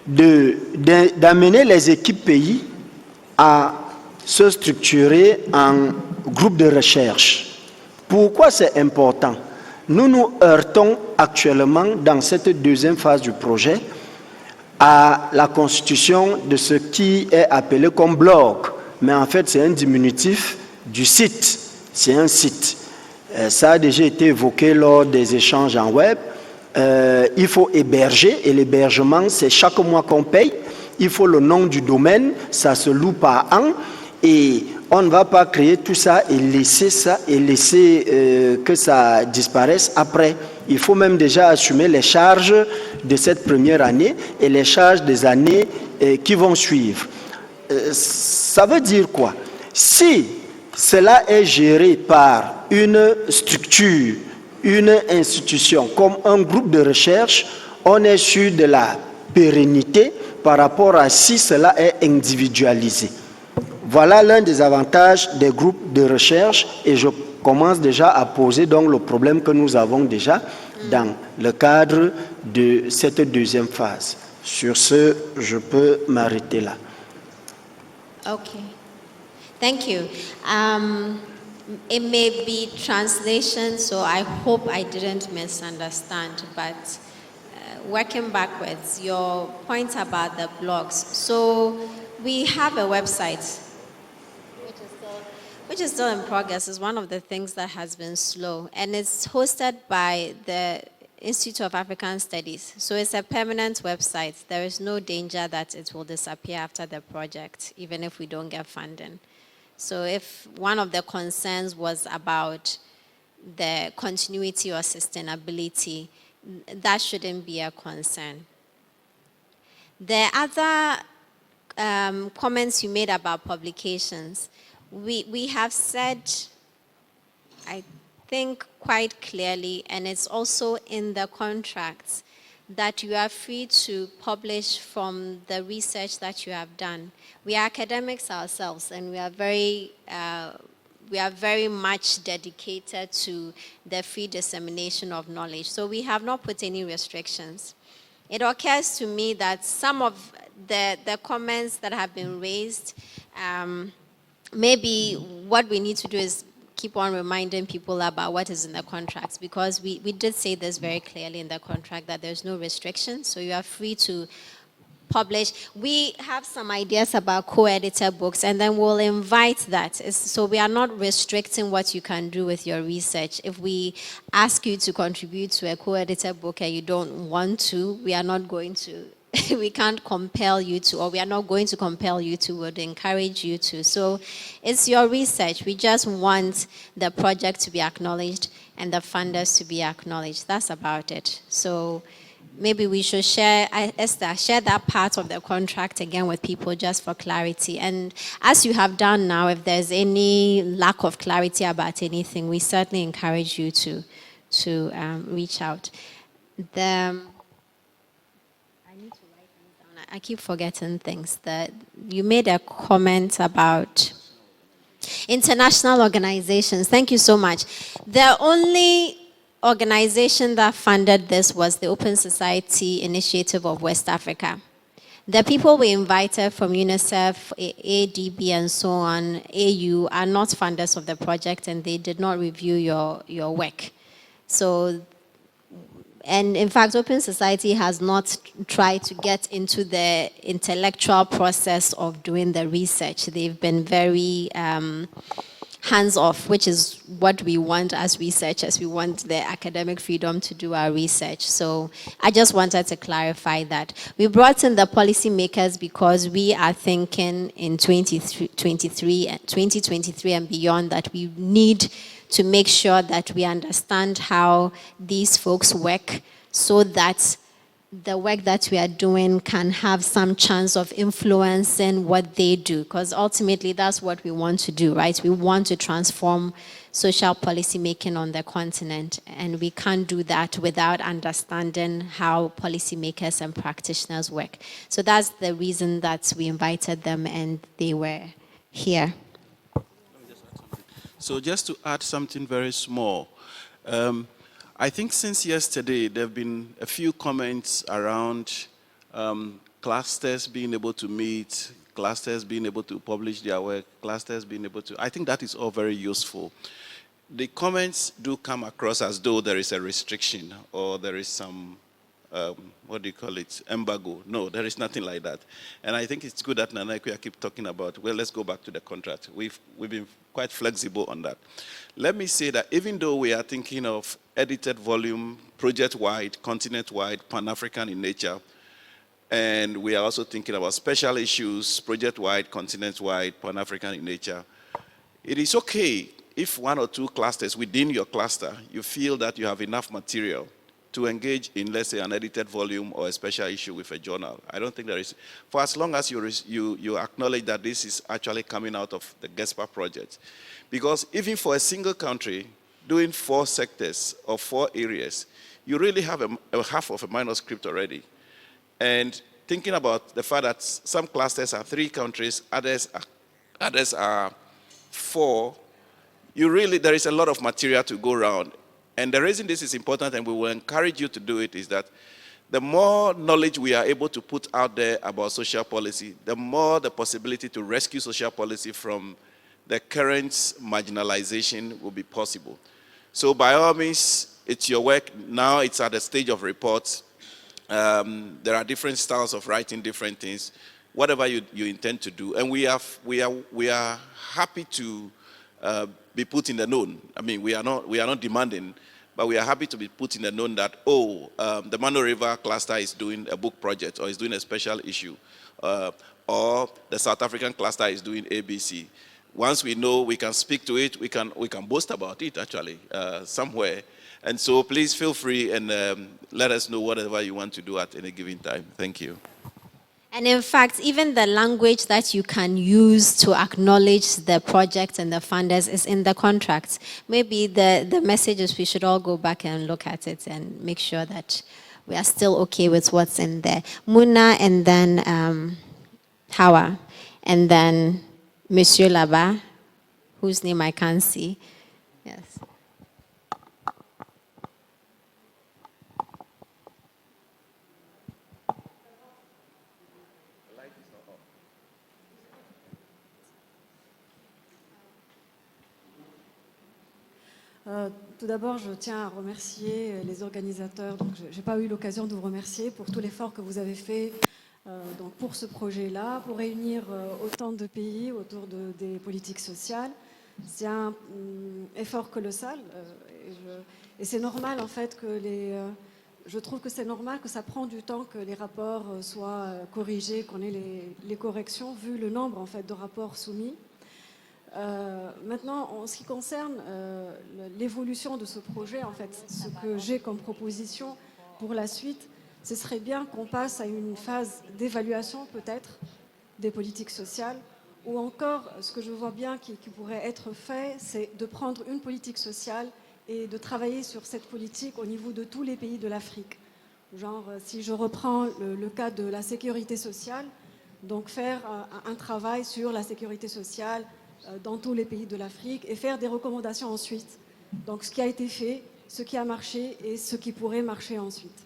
d'amener les équipes pays à se structurer en groupe de recherche. Pourquoi c'est important? Nous nous heurtons actuellement dans cette deuxième phase du projet à la constitution de ce qui est appelé comme blog, mais en fait c'est un diminutif du site, c'est un site. Ça a déjà été évoqué lors des échanges en web. Il faut héberger, et l'hébergement, c'est chaque mois qu'on paye. Il faut le nom du domaine, ça se loue par an, et on ne va pas créer tout ça et laisser que ça disparaisse après. Il faut même déjà assumer les charges de cette première année et les charges des années qui vont suivre. Ça veut dire quoi? Si cela est géré par une structure, une institution, comme un groupe de recherche, on est sûr de la pérennité par rapport à si cela est individualisé. Voilà l'un des avantages des groupes de recherche, et je commence déjà à poser donc le problème que nous avons déjà dans le cadre de cette deuxième phase. Sur ce, je peux m'arrêter là. Okay. Thank you. It may be translation, so I hope I didn't misunderstand, but working backwards, your point about the blogs. So we have a website, which is still in progress. It's one of the things that has been slow, and it's hosted by the Institute of African Studies. So it's a permanent website. There is no danger that it will disappear after the project, even if we don't get funding. So if one of the concerns was about the continuity or sustainability, that shouldn't be a concern. The other comments you made about publications, we have said, I think quite clearly, and it's also in the contracts, that you are free to publish from the research that you have done. We are academics ourselves, and we are very much dedicated to the free dissemination of knowledge. So we have not put any restrictions. It occurs to me that some of the comments that have been raised, maybe what we need to do is keep on reminding people about what is in the contracts, because we did say this very clearly in the contract that there's no restriction, so you are free to publish. We have some ideas about co-editor books, and then we'll invite that. So we are not restricting what you can do with your research. If we ask you to contribute to a co-editor book and you don't want to, we are not going to. We can't compel you to, or we are not going to compel you to, would encourage you to. So it's your research. We just want the project to be acknowledged and the funders to be acknowledged. That's about it. So maybe we should share, Esther, share that part of the contract again with people just for clarity. And as you have done now, if there's any lack of clarity about anything, we certainly encourage you to reach out. I keep forgetting things. That you made a comment about international organizations. Thank you so much. The only organization that funded this was the Open Society Initiative of West Africa. The people we invited from UNICEF, ADB, and so on, AU, are not funders of the project, and they did not review your work. So, and in fact, Open Society has not tried to get into the intellectual process of doing the research. They've been very hands-off, which is what we want as researchers. We want the academic freedom to do our research. So I just wanted to clarify that. We brought in the policymakers because we are thinking in 2023 and beyond that we need to make sure that we understand how these folks work, so that the work that we are doing can have some chance of influencing what they do, because ultimately that's what we want to do, right? We want to transform social policy making on the continent, and we can't do that without understanding how policymakers and practitioners work. So that's the reason that we invited them and they were here. So just to add something very small, I think since yesterday there have been a few comments around clusters being able to meet, clusters being able to publish their work, clusters being able to, I think that is all very useful. The comments do come across as though there is a restriction or there is some, what do you call it, embargo. No, there is nothing like that. And I think it's good that Nana Akua keep talking about, well, let's go back to the contract. We've been quite flexible on that. Let me say that even though we are thinking of edited volume, project-wide, continent-wide, Pan-African in nature, and we are also thinking about special issues, project-wide, continent-wide, Pan-African in nature, it is okay if one or two clusters within your cluster, you feel that you have enough material to engage in, let's say, an edited volume or a special issue with a journal. I don't think there is, for as long as you acknowledge that this is actually coming out of the GETSPA project. Because even for a single country, doing 4 sectors or 4 areas, you really have a half of a manuscript already. And thinking about the fact that some clusters are 3 countries, others are 4, there is a lot of material to go around. And the reason this is important, and we will encourage you to do it, is that the more knowledge we are able to put out there about social policy, the more the possibility to rescue social policy from the current marginalization will be possible. So by all means, it's your work. Now it's at the stage of reports. There are different styles of writing different things, whatever you intend to do. And we are happy to be put in the known. I mean, we are not demanding, but we are happy to be put in the known that, the Mano River cluster is doing a book project or is doing a special issue, or the South African cluster is doing ABC. Once we know, we can speak to it, we can boast about it actually somewhere. And so please feel free and let us know whatever you want to do at any given time. Thank you. And in fact, even the language that you can use to acknowledge the project and the funders is in the contract. Maybe the message is we should all go back and look at it and make sure that we are still okay with what's in there. Muna and then Hawa and then Monsieur Laba, whose name I can't see. Yes. Tout d'abord, je tiens à remercier les organisateurs. Donc, je n'ai pas eu l'occasion de vous remercier pour tout l'effort que vous avez fait donc pour ce projet-là, pour réunir autant de pays autour des politiques sociales. C'est un effort colossal et c'est normal en fait que je trouve que c'est normal que ça prend du temps que les rapports soient corrigés, qu'on ait les corrections vu le nombre en fait de rapports soumis. Maintenant, en ce qui concerne l'évolution de ce projet, en fait, ce que j'ai comme proposition pour la suite, ce serait bien qu'on passe à une phase d'évaluation peut-être des politiques sociales, ou encore, ce que je vois bien qui pourrait être fait, c'est de prendre une politique sociale et de travailler sur cette politique au niveau de tous les pays de l'Afrique. Genre, si je reprends le cas de la sécurité sociale, donc faire un travail sur la sécurité sociale dans tous les pays de l'Afrique et faire des recommandations ensuite. Donc ce qui a été fait, ce qui a marché et ce qui pourrait marcher ensuite.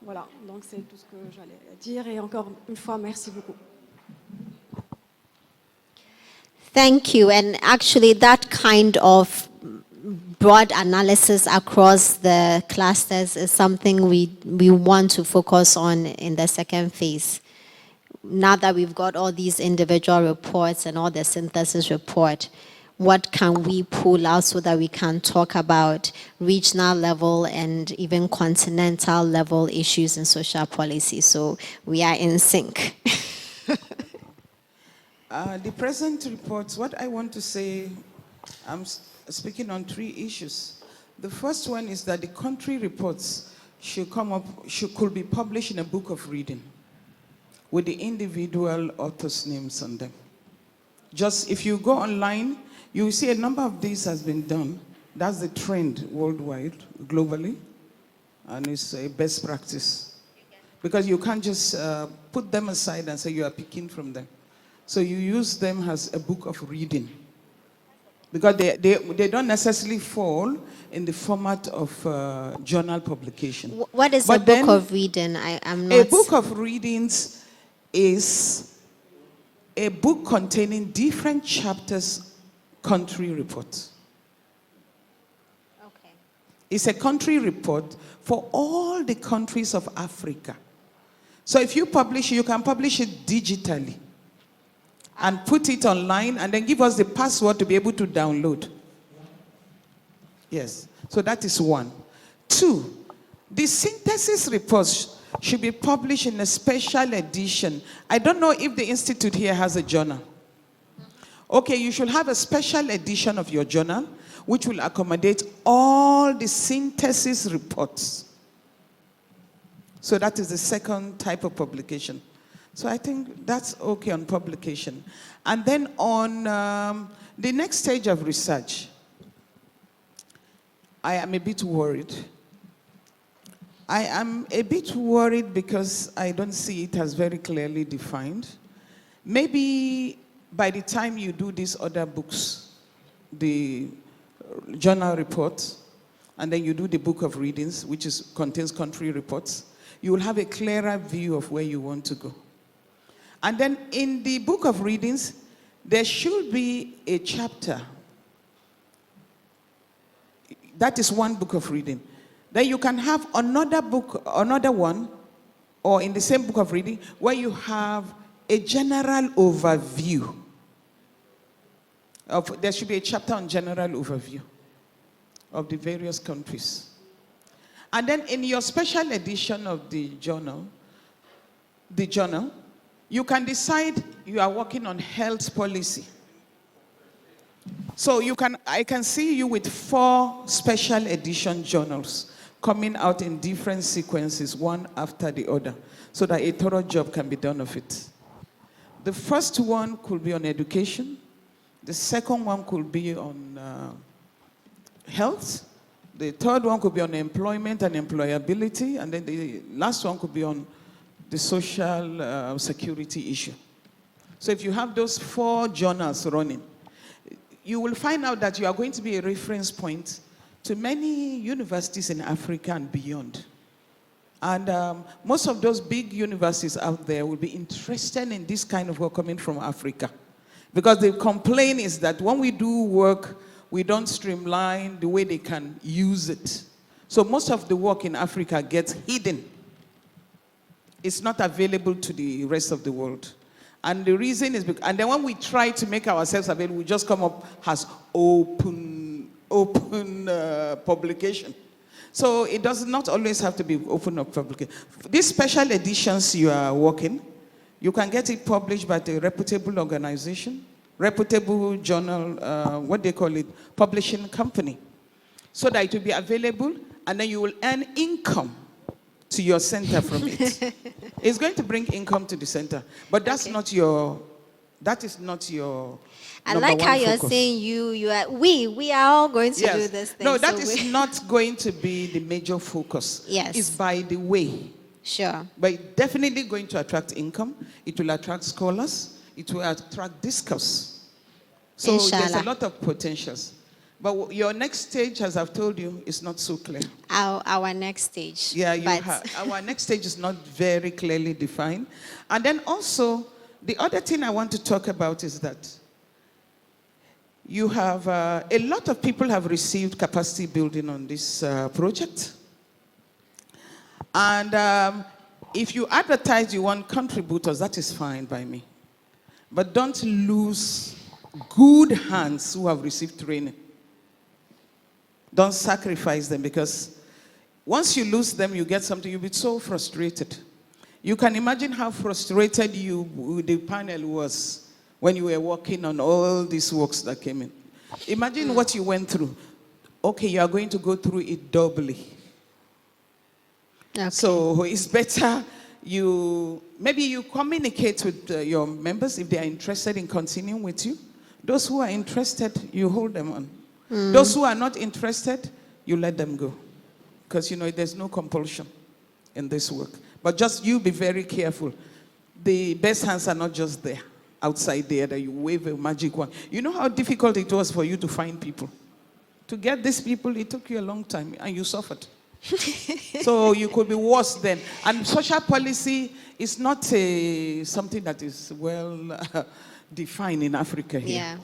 Voilà, donc c'est tout ce que j'allais dire et encore une fois, merci beaucoup. Thank you. And actually that kind of broad analysis across the clusters is something we want to focus on in the second phase. Now that we've got all these individual reports and all the synthesis report, what can we pull out so that we can talk about regional level and even continental level issues in social policy? So we are in sync. The present reports, what I want to say, I'm speaking on 3 issues. The first one is that the country reports could be published in a book of reading with the individual authors' names on them. Just if you go online, you will see a number of these has been done. That's the trend worldwide, globally, and it's a best practice. Because you can't just put them aside and say you are picking from them. So you use them as a book of reading. Because they don't necessarily fall in the format of journal publication. What is a book of reading? I'm not... A book of readings is a book containing different chapters, country reports. Okay. It's a country report for all the countries of Africa. So if you publish, you can publish it digitally and put it online and then give us the password to be able to download. Yes, so that is one. Two, the synthesis reports should be published in a special edition. I don't know if the Institute here has a journal. Okay, you should have a special edition of your journal which will accommodate all the synthesis reports. So that is the second type of publication. So I think that's okay on publication. And then on the next stage of research, I am a bit worried. I am a bit worried because I don't see it as very clearly defined. Maybe by the time you do these other books, the journal reports, and then you do the book of readings, which contains country reports, you will have a clearer view of where you want to go. And then in the book of readings, there should be a chapter. That is one book of reading. Then you can have another book, another one, or in the same book of reading, where you have a general overview. There should be a chapter on general overview of the various countries. And then in your special edition of the journal, you can decide you are working on health policy. So I can see you with 4 special edition journals coming out in different sequences, one after the other, so that a thorough job can be done of it. The first one could be on education. The second one could be on health. The third one could be on employment and employability. And then the last one could be on the social security issue. So if you have those 4 journals running, you will find out that you are going to be a reference point to many universities in Africa and beyond. And most of those big universities out there will be interested in this kind of work coming from Africa. Because the complaint is that when we do work, we don't streamline the way they can use it. So most of the work in Africa gets hidden. It's not available to the rest of the world. And the reason is because, and then when we try to make ourselves available, we just come up as open publication. So it does not always have to be open up publication. These special editions you are working, you can get it published by a reputable organization, reputable journal, what they call it, publishing company, so that it will be available, and then you will earn income to your center from it. It's going to bring income to the center, but that's not your. That is not your. I like how you're saying we are all going to do this thing. No, that is not going to be the major focus. Yes. It's by the way. Sure. But it's definitely going to attract income. It will attract scholars. It will attract discourse. So there's a lot of potentials. But your next stage, as I've told you, is not so clear. Our next stage. Yeah, our next stage is not very clearly defined. And then also, the other thing I want to talk about is that you have, a lot of people have received capacity building on this project. And if you advertise you want contributors, that is fine by me. But don't lose good hands who have received training. Don't sacrifice them, because once you lose them, you get something, you'll be so frustrated. You can imagine how frustrated the panel was when you were working on all these works that came in. Imagine what you went through. Okay, you are going to go through it doubly. Okay. So it's better maybe you communicate with your members if they are interested in continuing with you. Those who are interested, you hold them on. Those who are not interested, you let them go. Because, there's no compulsion in this work. But just you be very careful. The best hands are not just there, outside there, that you wave a magic wand. You know how difficult it was for you to find people? To get these people, it took you a long time, and you suffered. So you could be worse then. And social policy is not something that is well defined in Africa here. Yeah.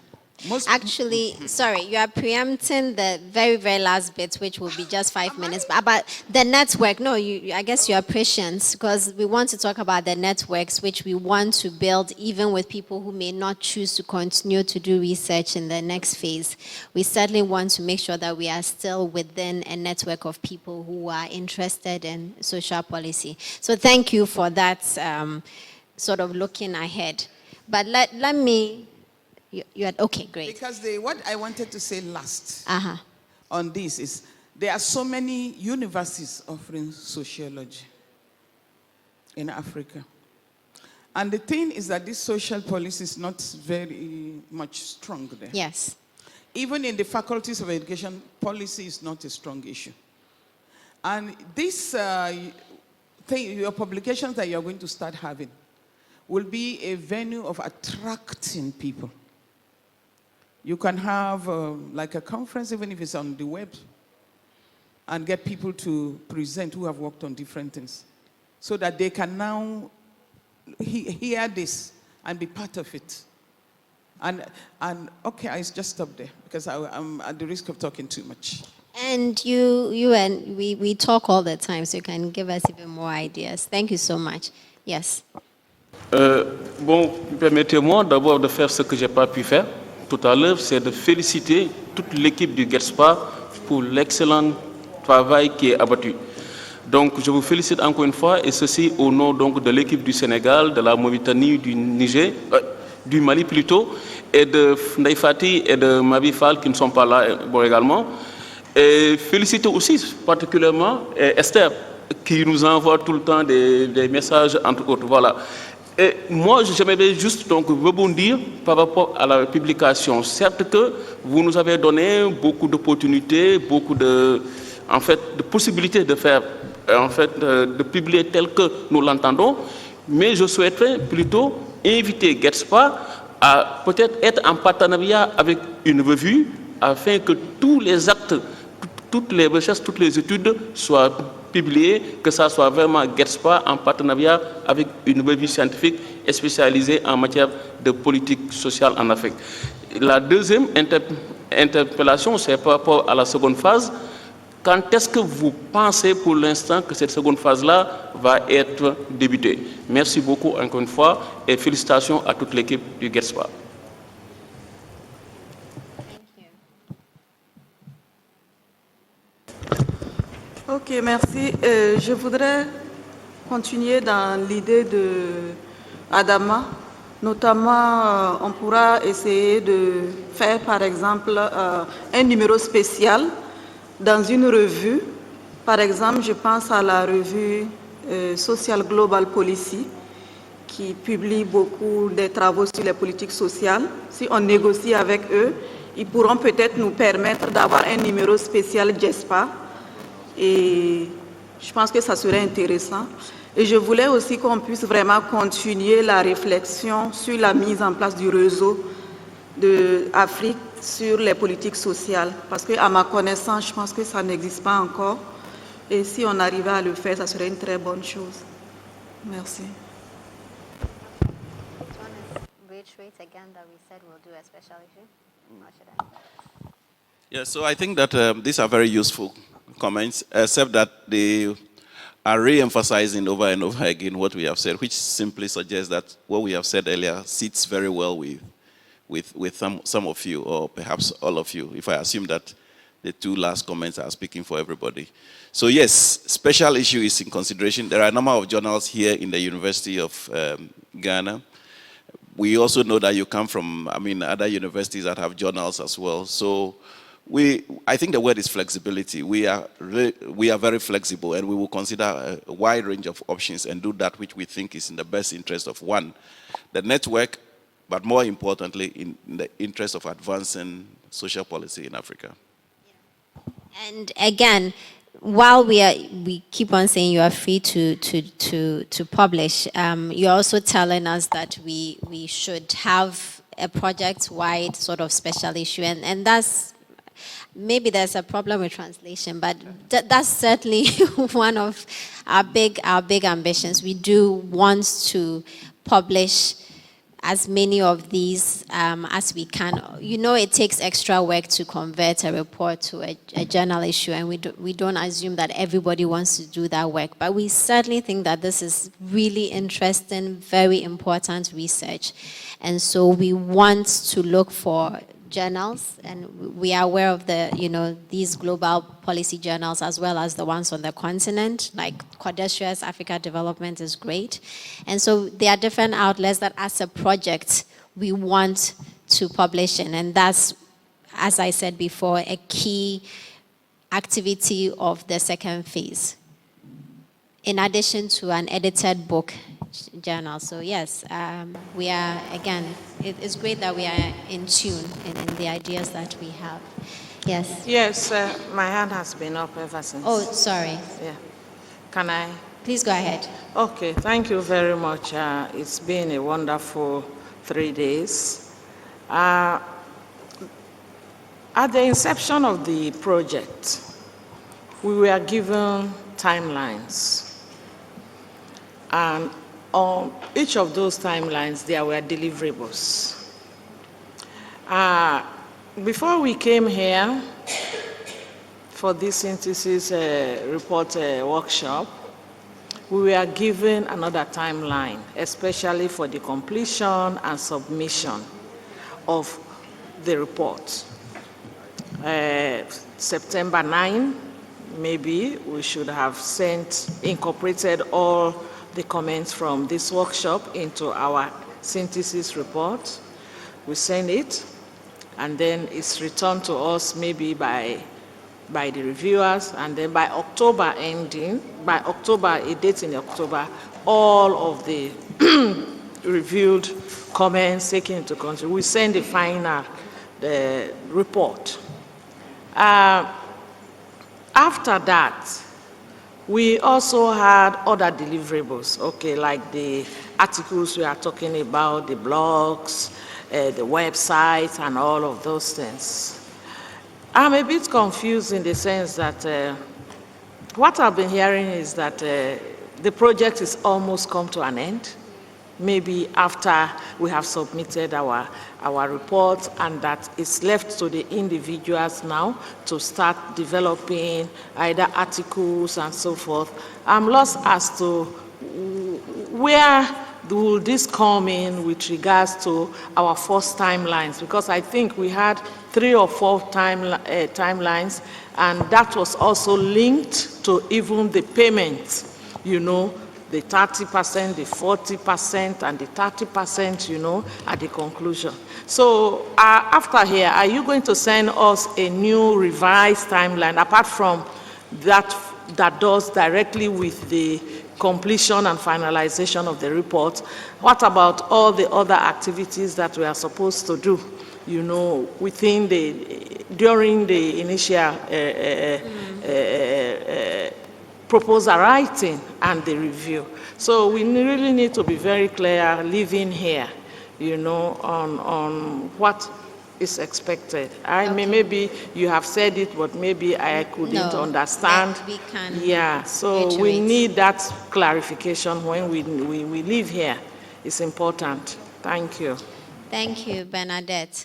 Actually, sorry, you are preempting the very, very last bit, which will be just 5 minutes. But about the network, no, I guess you are prescient, because we want to talk about the networks which we want to build, even with people who may not choose to continue to do research in the next phase. We certainly want to make sure that we are still within a network of people who are interested in social policy. So thank you for that sort of looking ahead. But let me... You had, okay, great. Because what I wanted to say last on this is there are so many universities offering sociology in Africa. And the thing is that this social policy is not very much strong there. Yes. Even in the faculties of education, policy is not a strong issue. And this your publications that you're going to start having will be a venue of attracting people. You can have like a conference, even if it's on the web, and get people to present who have worked on different things, so that they can now hear this and be part of it. And okay, I just stop there because I'm at the risk of talking too much. And you and we talk all the time, so you can give us even more ideas. Thank you so much. Yes. Bon, permettez-moi d'abord de faire ce que j'ai pas pu faire tout à l'heure, c'est de féliciter toute l'équipe du GETSPA pour l'excellent travail qui est abattu. Donc, je vous félicite encore une fois, et ceci au nom donc de l'équipe du Sénégal, de la Mauritanie, du Niger, du Mali plutôt, et de Ndeye Fati et de Mabi Fall qui ne sont pas là bon, également. Et féliciter aussi particulièrement Esther qui nous envoie tout le temps des messages entre autres. Voilà. Et moi, j'aimerais juste donc rebondir par rapport à la publication. Certes que vous nous avez donné beaucoup d'opportunités, beaucoup de possibilités de faire, de publier tel que nous l'entendons, mais je souhaiterais plutôt inviter GETSPA à peut-être être en partenariat avec une revue afin que tous les actes, toutes les recherches, toutes les études soient publiées, que ça soit vraiment GETSPA en partenariat avec une revue scientifique et spécialisée en matière de politique sociale en Afrique. La deuxième interpellation, c'est par rapport à la seconde phase. Quand est-ce que vous pensez pour l'instant que cette seconde phase-là va être débutée? Merci beaucoup encore une fois et félicitations à toute l'équipe du GETSPA. Ok, merci. Je voudrais continuer dans l'idée de Adama. Notamment, on pourra essayer de faire, par exemple, un numéro spécial dans une revue. Par exemple, je pense à la revue Social Global Policy, qui publie beaucoup de travaux sur les politiques sociales. Si on négocie avec eux, ils pourront peut-être nous permettre d'avoir un numéro spécial GETSPA. Et je pense que ça serait intéressant. Et je voulais aussi qu'on puisse vraiment continuer la réflexion sur la mise en place du réseau d'Afrique sur les politiques sociales. Parce qu'à ma connaissance, je pense que ça n'existe pas encore. Et si on arrivait à le faire, ça serait une très bonne chose. Merci. Yeah, so I think that these are very useful comments, except that they are re-emphasizing over and over again what we have said, which simply suggests that what we have said earlier sits very well with some of you, or perhaps all of you, if I assume that the two last comments are speaking for everybody. So yes, special issue is in consideration. There are a number of journals here in the University of Ghana. We also know that you come from, other universities that have journals as well. So I think the word is flexibility. We are very flexible, and we will consider a wide range of options and do that which we think is in the best interest of one, the network, but more importantly, in the interest of advancing social policy in Africa. And again, while we keep on saying you are free to publish, you're also telling us that we should have a project-wide sort of special issue, and that's maybe there's a problem with translation, but that's certainly one of our big ambitions. We do want to publish as many of these as we can. You know, it takes extra work to convert a report to a journal issue, and we don't assume that everybody wants to do that work. But we certainly think that this is really interesting, very important research. And so we want to look for journals, and we are aware of these global policy journals as well as the ones on the continent, like Codesia's Africa Development is great. And so there are different outlets that as a project we want to publish in, and that's, as I said before, a key activity of the second phase, in addition to an edited book journal. So yes, we are, again, it's great that we are in tune in the ideas that we have. Yes? Yes, my hand has been up ever since. Oh, sorry. Yeah. Can I? Please go ahead. Okay, thank you very much. It's been a wonderful 3 days. At the inception of the project, we were given timelines. And on each of those timelines, there were deliverables. Before we came here for this synthesis report workshop, we were given another timeline, especially for the completion and submission of the report. September 9, maybe we should have incorporated all the comments from this workshop into our synthesis report. We send it, and then it's returned to us maybe by the reviewers, and then by October ending, a date in October, all of the reviewed comments taken into consideration, we send the final report. After that, we also had other deliverables, like the articles we are talking about, the blogs, the websites, and all of those things. I'm a bit confused in the sense that what I've been hearing is that the project is almost come to an end, maybe after we have submitted our report, and that it's left to the individuals now to start developing either articles and so forth. I'm lost as to where will this come in with regards to our first timelines, because I think we had 3 or 4 timelines, and that was also linked to even the payments, the 30%, the 40%, and the 30%, at the conclusion. So after here, are you going to send us a new revised timeline, apart from that does directly with the completion and finalization of the report? What about all the other activities that we are supposed to do, during the initial proposal writing and the review? So we really need to be very clear living here, on what is expected. Maybe you have said it, but maybe I couldn't understand. We can. Yeah, so we need that clarification when we live here. It's important. Thank you. Thank you, Bernadette.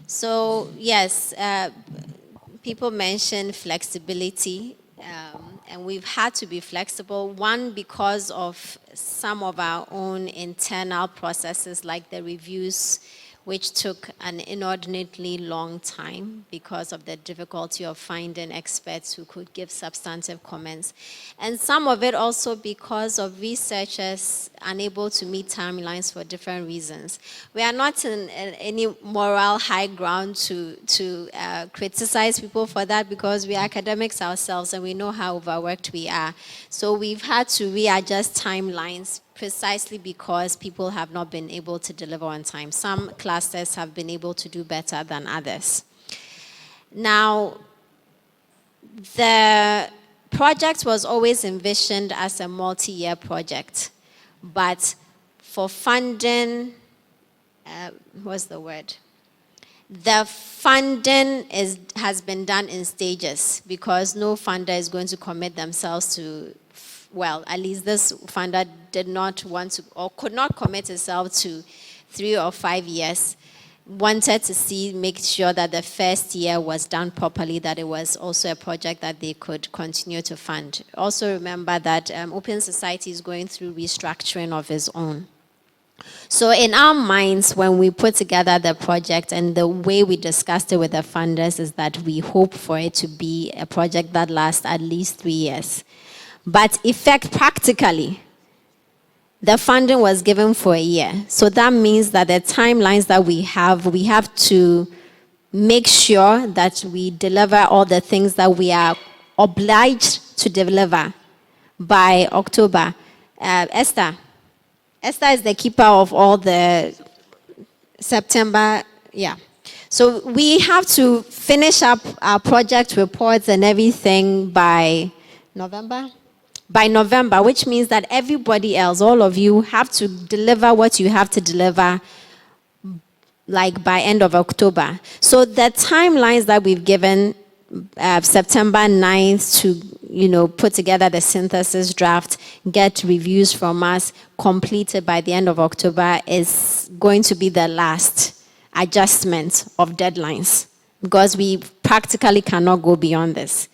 So yes, people mentioned flexibility, and we've had to be flexible. One, because of some of our own internal processes, like the reviews, which took an inordinately long time because of the difficulty of finding experts who could give substantive comments. And some of it also because of researchers unable to meet timelines for different reasons. We are not in any moral high ground to criticize people for that, because we are academics ourselves and we know how overworked we are. So we've had to readjust timelines precisely because people have not been able to deliver on time. Some clusters have been able to do better than others. Now, the project was always envisioned as a multi-year project, but for funding, what's the word? The funding has been done in stages because no funder is going to commit themselves to, well, at least this funder did not want to or could not commit itself to 3 or 5 years. Wanted to make sure that the first year was done properly, that it was also a project that they could continue to fund. Also remember that Open Society is going through restructuring of its own. So in our minds, when we put together the project and the way we discussed it with the funders is that we hope for it to be a project that lasts at least 3 years. But practically, the funding was given for a year. So that means that the timelines that we have to make sure that we deliver all the things that we are obliged to deliver by October. Esther is the keeper of all the September, yeah. So we have to finish up our project reports and everything by November? By November, which means that everybody else, all of you, have to deliver what you have to deliver like by end of October. So the timelines that we've given, September 9th to, put together the synthesis draft, get reviews from us, completed by the end of October is going to be the last adjustment of deadlines because we practically cannot go beyond this.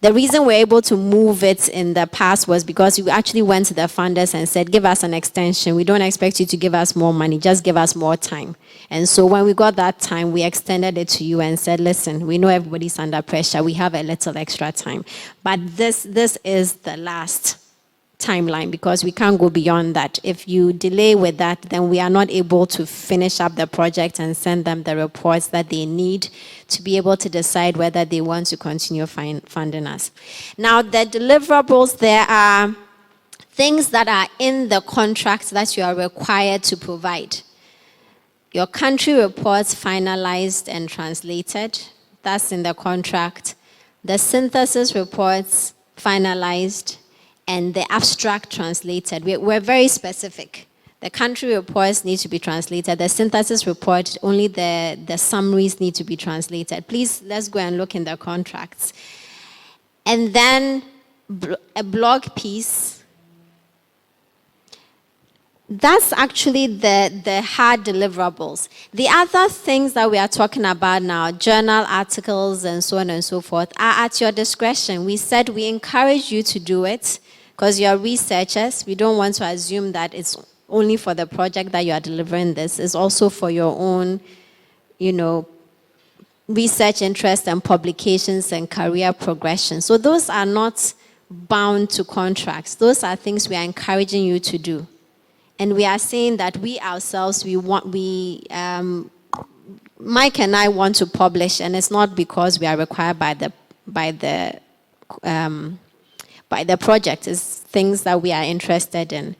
The reason we're able to move it in the past was because we actually went to the funders and said, give us an extension. We don't expect you to give us more money, just give us more time. And so when we got that time, we extended it to you and said, listen, we know everybody's under pressure. We have a little extra time. But this is the last timeline because we can't go beyond that. If you delay with that, then we are not able to finish up the project and send them the reports that they need to be able to decide whether they want to continue funding us. Now, the deliverables, there are things that are in the contract that you are required to provide. Your country reports finalized and translated, that's in the contract. The synthesis reports finalized and the abstract translated. We're very specific. The country reports need to be translated. The synthesis report, only the summaries need to be translated. Please, let's go and look in the contracts. And then a blog piece. That's actually the hard deliverables. The other things that we are talking about now, journal articles and so on and so forth, are at your discretion. We said we encourage you to do it because you're researchers. We don't want to assume that it's only for the project that you are delivering this. It's also for your own, research interest and publications and career progression. So those are not bound to contracts. Those are things we are encouraging you to do. And we are saying that we ourselves, Mike and I want to publish, and it's not because we are required by the project. It's things that we are interested in.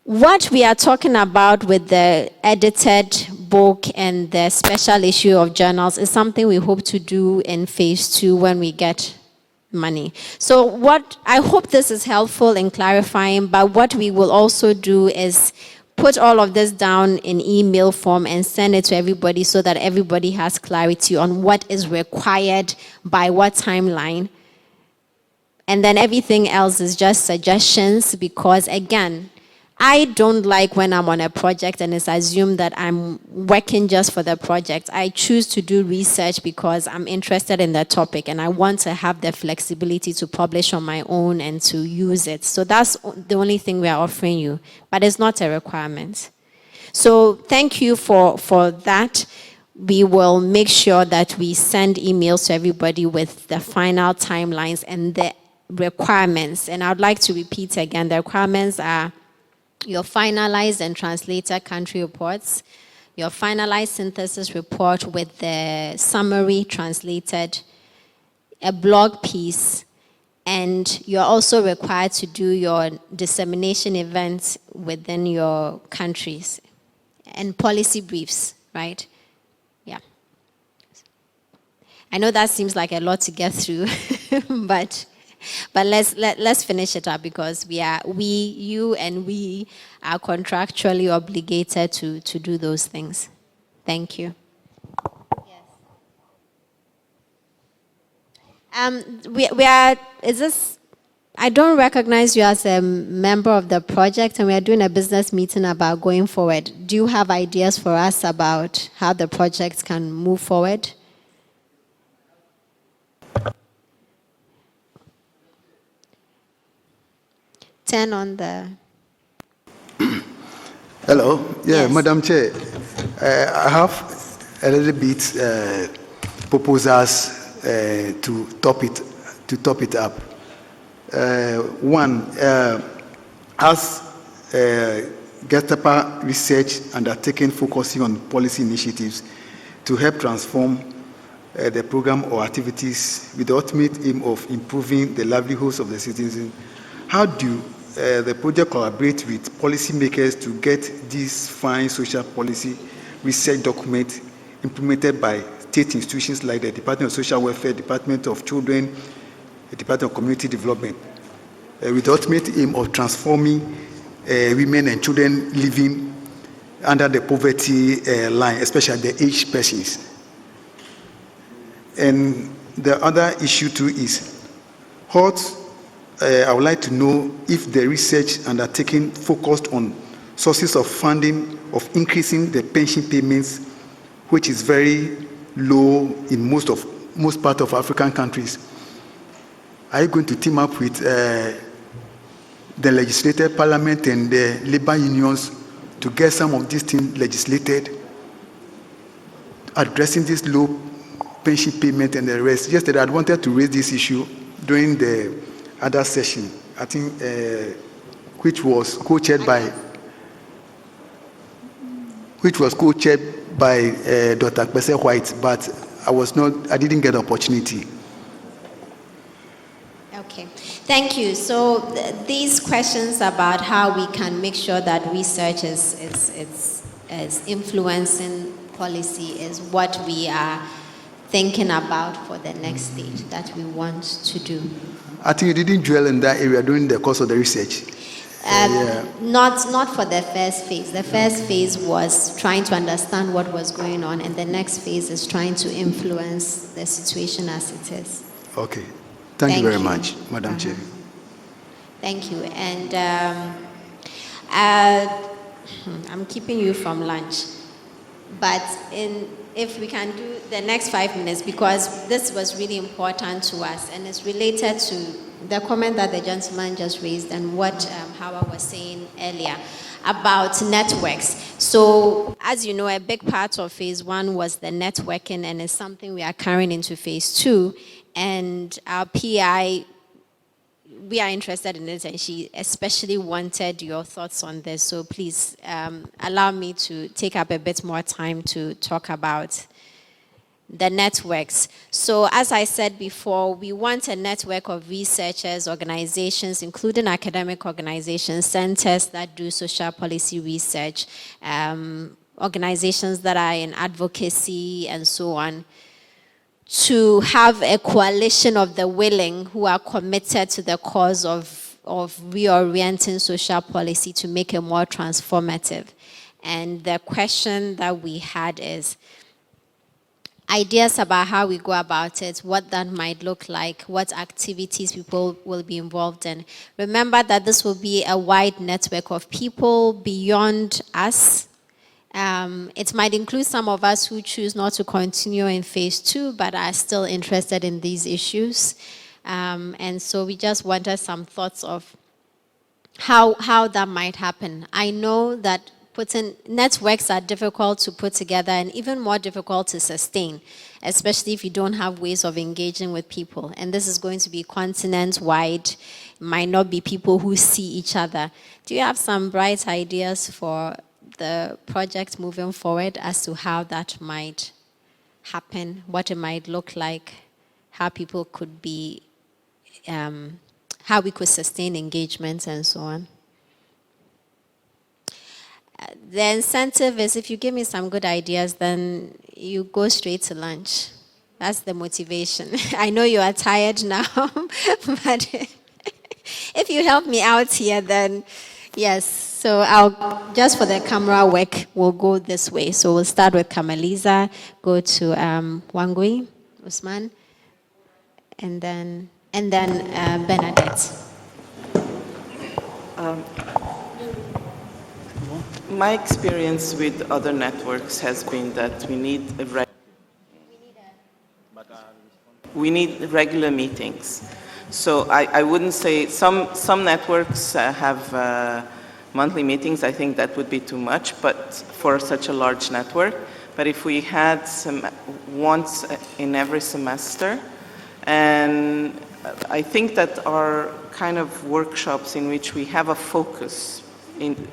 What we are talking about with the edited book and the special issue of journals is something we hope to do in phase 2 when we get money. So I hope this is helpful in clarifying, but what we will also do is put all of this down in email form and send it to everybody so that everybody has clarity on what is required by what timeline. And then everything else is just suggestions because, again, I don't like when I'm on a project and it's assumed that I'm working just for the project. I choose to do research because I'm interested in the topic and I want to have the flexibility to publish on my own and to use it. So that's the only thing we are offering you, but it's not a requirement. So thank you for that. We will make sure that we send emails to everybody with the final timelines and the requirements. And I would like to repeat again, the requirements are your finalized and translated country reports, your finalized synthesis report with the summary translated, a blog piece, and you're also required to do your dissemination events within your countries and policy briefs, right? Yeah. I know that seems like a lot to get through, but let's finish it up because you and we are contractually obligated to do those things. Thank you. We are, I don't recognize you as a member of the project, and we are doing a business meeting about going forward. Do you have ideas for us about how the project can move forward? Turn on the... Hello. Yeah, Yes. Madam Chair. I have a little bit proposals to top it up. One, as GETSPA research undertaken focusing on policy initiatives to help transform the program or activities with the ultimate aim of improving the livelihoods of the citizens, how do the project collaborate with policymakers to get this fine social policy research document implemented by state institutions like the Department of Social Welfare, Department of Children, the Department of Community Development, with the ultimate aim of transforming women and children living under the poverty line, especially the aged persons. And the other issue too is what I would like to know if the research undertaken focused on sources of funding of increasing the pension payments, which is very low in most part of African countries. Are you going to team up with the legislative parliament and the labor unions to get some of these things legislated, addressing this low pension payment and the rest? Yesterday, I wanted to raise this issue during the other session, I think, which was co-chaired by Dr. Kpessa-Whyte, but I didn't get the opportunity. Okay, thank you. So these questions about how we can make sure that research is influencing policy is what we are thinking about for the next stage that we want to do. I think you didn't dwell in that area during the course of the research. Not for the first phase. The first phase was trying to understand what was going on, and the next phase is trying to influence the situation as it is. Okay. Thank you very much, Madam Chair. Thank you. And I'm keeping you from lunch. But if we can do the next 5 minutes, because this was really important to us, and it's related to the comment that the gentleman just raised and what Howard was saying earlier about networks. So, as you know, a big part of phase 1 was the networking, and it's something we are carrying into phase 2. And our PI, we are interested in it, and she especially wanted your thoughts on this. So please allow me to take up a bit more time to talk about the networks. So as I said before, we want a network of researchers, organizations, including academic organizations, centers that do social policy research, organizations that are in advocacy and so on, to have a coalition of the willing who are committed to the cause of reorienting social policy to make it more transformative. And the question that we had is ideas about how we go about it, what that might look like, what activities people will be involved in. Remember that this will be a wide network of people beyond us. It might include some of us who choose not to continue in phase 2, but are still interested in these issues. And so we just wanted some thoughts of how that might happen. I know that networks are difficult to put together and even more difficult to sustain, especially if you don't have ways of engaging with people. And this is going to be continent-wide. It might not be people who see each other. Do you have some bright ideas for the project moving forward as to how that might happen, what it might look like, how people could be, how we could sustain engagement and so on? The incentive is if you give me some good ideas, then you go straight to lunch. That's the motivation. I know you are tired now, but if you help me out here, then yes. So I'll, just for the camera work, we'll go this way. So we'll start with Kamaliza, go to Wangui, Usman, and then Bernadette. My experience with other networks has been that we need regular meetings. So I wouldn't say, some networks have monthly meetings. I think that would be too much, but for such a large network. But if we had once in every semester, and I think that our kind of workshops in which we have a focus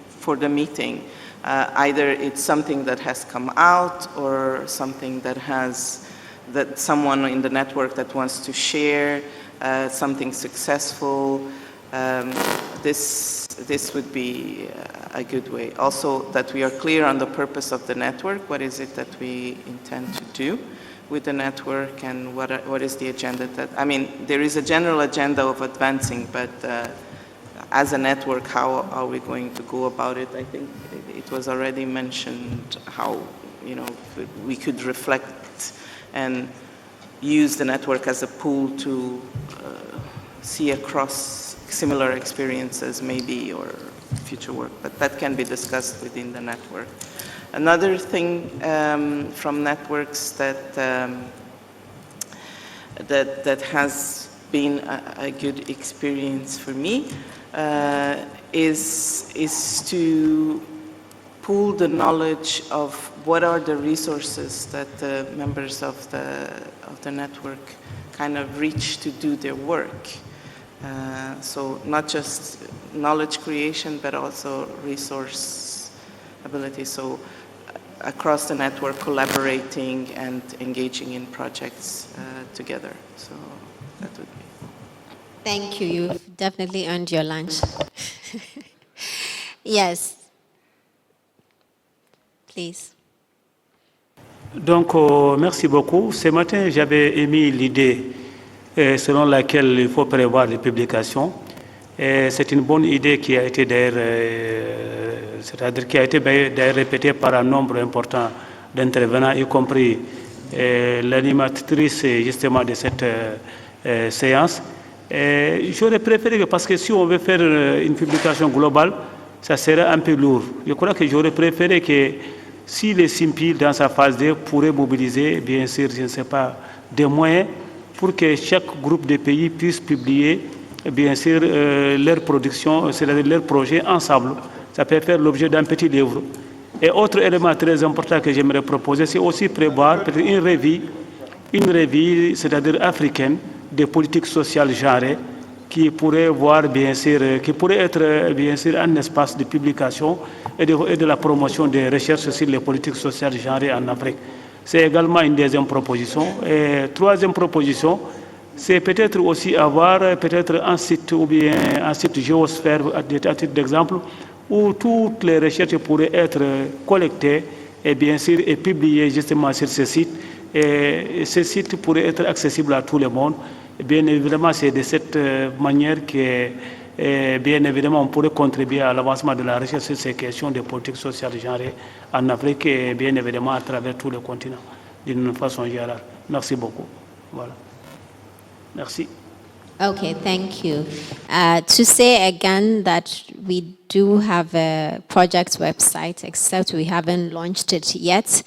for the meeting, either it's something that has come out or something that someone in the network that wants to share something successful, this would be a good way. Also, that we are clear on the purpose of the network. What is it that we intend to do with the network, and what is the agenda there is a general agenda of advancing, but as a network, how are we going to go about it? I think it was already mentioned how, we could reflect and use the network as a pool to see across similar experiences maybe, or future work, but that can be discussed within the network. Another thing from networks that has been a good experience for me is to pool the knowledge of what are the resources that the members of the network kind of reach to do their work. So not just knowledge creation, but also resource ability. So across the network, collaborating and engaging in projects together. So that would be. Thank you. You've definitely earned your lunch. Yes. Please. Donc, merci beaucoup. Ce matin, j'avais émis l'idée selon laquelle il faut prévoir les publications. C'est une bonne idée qui a été d'ailleurs répétée par un nombre important d'intervenants, y compris l'animatrice justement de cette séance. J'aurais préféré que, parce que si on veut faire une publication globale, ça serait un peu lourd. Je crois que j'aurais préféré que si les SIMPI, dans sa phase 2, pourraient mobiliser, bien sûr, je ne sais pas, des moyens pour que chaque groupe de pays puisse publier, bien sûr, leur production, c'est-à-dire leur projet ensemble. Ça peut faire l'objet d'un petit livre. Et autre élément très important que j'aimerais proposer, c'est aussi prévoir peut-être une revue, c'est-à-dire africaine, des politiques sociales genrées, qui pourrait voir, bien sûr, qui pourrait être, bien sûr, un espace de publication et de la promotion des recherches sur les politiques sociales genrées en Afrique. C'est également une deuxième proposition. Et troisième proposition, c'est peut-être aussi avoir peut-être un site ou bien un site géosphère, à titre d'exemple, où toutes les recherches pourraient être collectées et bien sûr et publiées justement sur ce site. Et ce site pourrait être accessible à tout le monde. Bien évidemment, c'est de cette manière que, bien évidemment, on pourrait contribuer à l'avancement de la recherche sur ces questions de politique sociale genrée en Afrique et bien évidemment à travers tout le continent, d'une façon générale. Merci beaucoup. Voilà. Merci. Okay, thank you. To say again that we do have a project website, except we haven't launched it yet.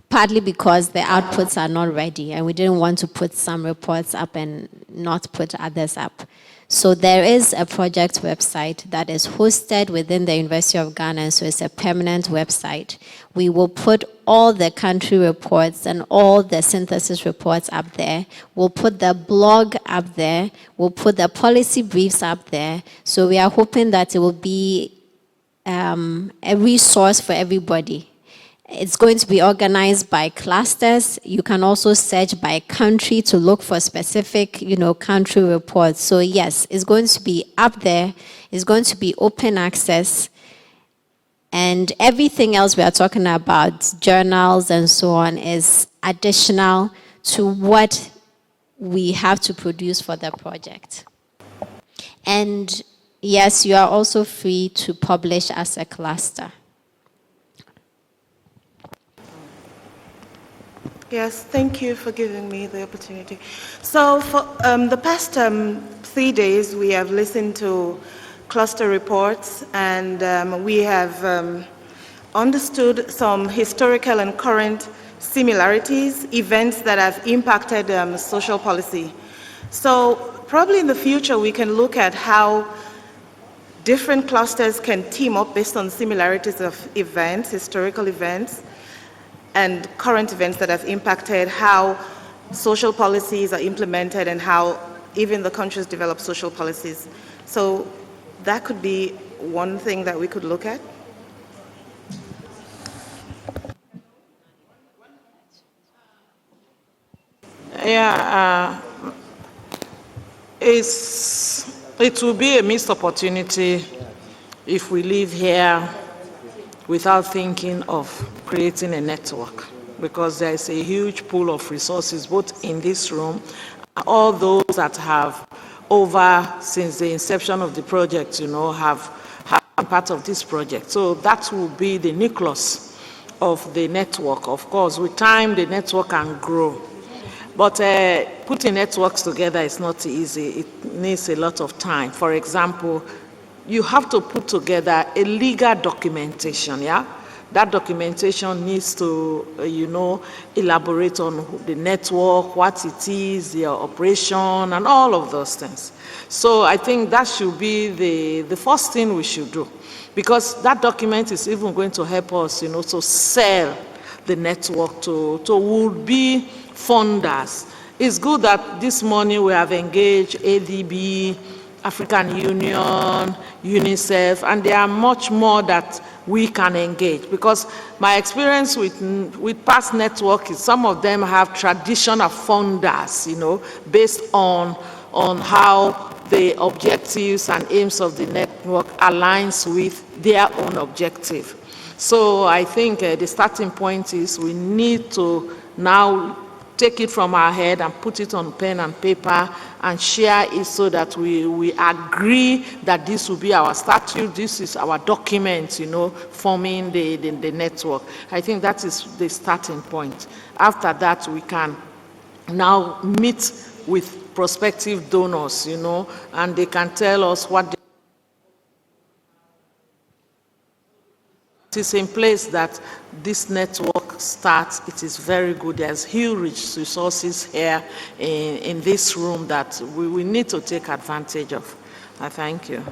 Partly because the outputs are not ready and we didn't want to put some reports up and not put others up. So there is a project website that is hosted within the University of Ghana, so it's a permanent website. We will put all the country reports and all the synthesis reports up there. We'll put the blog up there. We'll put the policy briefs up there. So we are hoping that it will be a resource for everybody. It's going to be organized by clusters. You can also search by country to look for specific, country reports. So yes, it's going to be up there. It's going to be open access. And everything else we are talking about, journals and so on, is additional to what we have to produce for the project. And yes, you are also free to publish as a cluster. Yes, thank you for giving me the opportunity. So for the past 3 days, we have listened to cluster reports, and we have understood some historical and current similarities, events that have impacted social policy. So probably in the future, we can look at how different clusters can team up based on similarities of events, historical events, and current events that have impacted how social policies are implemented and how even the countries develop social policies. So that could be one thing that we could look at. Yeah, it will be a missed opportunity if we live here without thinking of creating a network, because there is a huge pool of resources both in this room and all those that have since the inception of the project, have been part of this project. So that will be the nucleus of the network. Of course, with time, the network can grow. But putting networks together is not easy. It needs a lot of time. For example, you have to put together a legal documentation, yeah? That documentation needs to, elaborate on the network, what it is, the operation, and all of those things. So I think that should be the first thing we should do, because that document is even going to help us, to sell the network to would-be funders. It's good that this morning we have engaged ADB, African Union, UNICEF, and there are much more that we can engage, because my experience with past network is some of them have traditional funders, based on how the objectives and aims of the network aligns with their own objective. So I think the starting point is we need to now take it from our head and put it on pen and paper and share it so that we agree that this will be our statute, this is our document, forming the network. I think that is the starting point. After that, we can now meet with prospective donors, and they can tell us what it is in place that this network starts. It is very good. There's huge resources here in this room that we need to take advantage of. I thank you.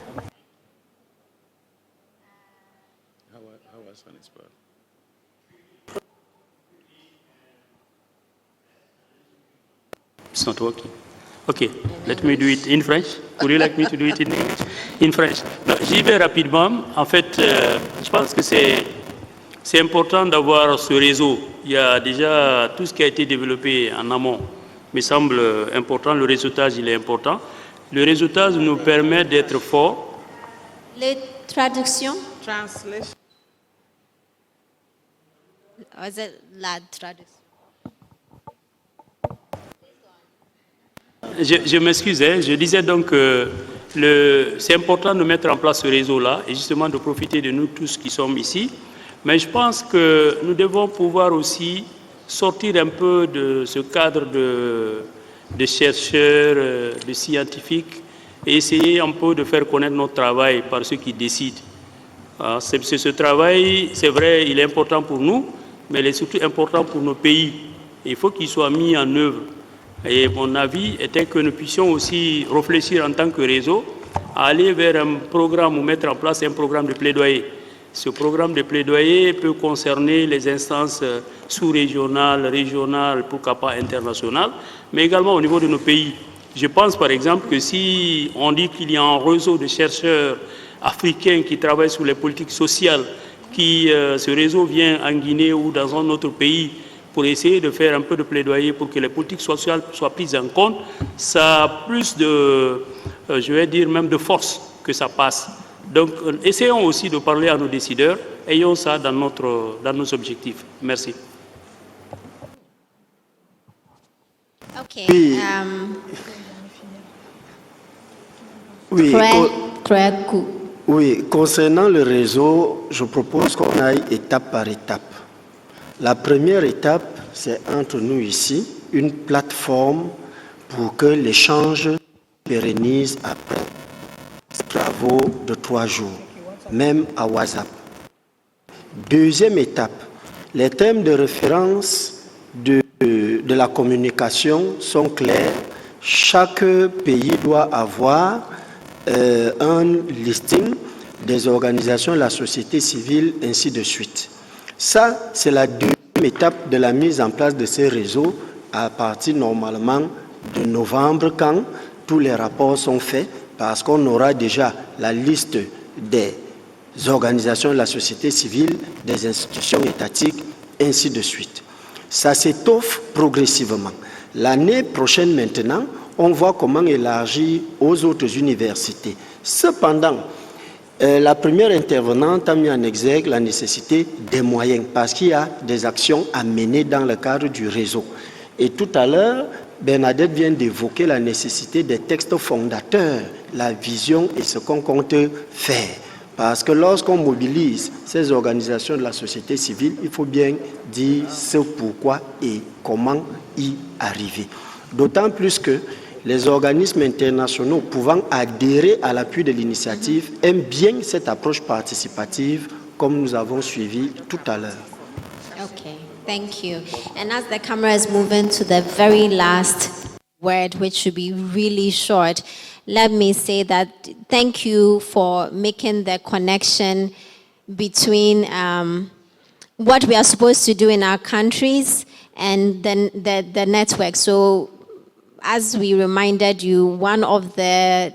It's not working. Okay, let me do it in French. Would you like me to do it in English? In French. J'y vais rapidement. En fait, je pense que c'est important d'avoir ce réseau. Il y a déjà tout ce qui a été développé en amont, me semble important. Le réseautage, il est important. Le réseautage nous permet d'être forts. Les traductions. Translation. La traduction. Je m'excuse, je disais donc que c'est important de mettre en place ce réseau-là et justement de profiter de nous tous qui sommes ici. Mais je pense que nous devons pouvoir aussi sortir un peu de ce cadre de chercheurs, de scientifiques et essayer un peu de faire connaître notre travail par ceux qui décident. Ce travail, c'est vrai, il est important pour nous, mais il est surtout important pour nos pays. Il faut qu'il soit mis en œuvre. Et mon avis était que nous puissions aussi réfléchir en tant que réseau à aller vers un programme ou mettre en place un programme de plaidoyer. Ce programme de plaidoyer peut concerner les instances sous-régionales, régionales, pourquoi pas internationales, mais également au niveau de nos pays. Je pense par exemple que si on dit qu'il y a un réseau de chercheurs africains qui travaillent sur les politiques sociales, ce réseau vient en Guinée ou dans un autre pays, pour essayer de faire un peu de plaidoyer pour que les politiques sociales soient prises en compte, ça a plus de, je vais dire même de force que ça passe. Donc, essayons aussi de parler à nos décideurs, ayons ça dans nos objectifs. Merci. Ok. Oui, très cool. Oui, concernant le réseau, je propose qu'on aille étape par étape. La première étape, c'est entre nous ici, une plateforme pour que l'échange pérennise après ces travaux de 3 jours, même à WhatsApp. Deuxième étape, les thèmes de référence de la communication sont clairs. Chaque pays doit avoir un listing des organisations de la société civile, ainsi de suite. Ça, c'est la deuxième étape de la mise en place de ces réseaux à partir normalement de novembre, quand tous les rapports sont faits, parce qu'on aura déjà la liste des organisations de la société civile, des institutions étatiques, ainsi de suite. Ça s'étoffe progressivement. L'année prochaine maintenant, on voit comment élargir aux autres universités. Cependant, la première intervenante a mis en exergue la nécessité des moyens, parce qu'il y a des actions à mener dans le cadre du réseau. Et tout à l'heure, Bernadette vient d'évoquer la nécessité des textes fondateurs, la vision et ce qu'on compte faire. Parce que lorsqu'on mobilise ces organisations de la société civile, il faut bien dire ce pourquoi et comment y arriver. D'autant plus que les organismes internationaux pouvant adhérer à l'appui de l'initiative aiment bien cette approche participative, comme nous avons suivi tout à l'heure. Okay, thank you. And as the camera is moving to the very last word, which should be really short, let me say that thank you for making the connection between what we are supposed to do in our countries and then the network. So as we reminded you, one of the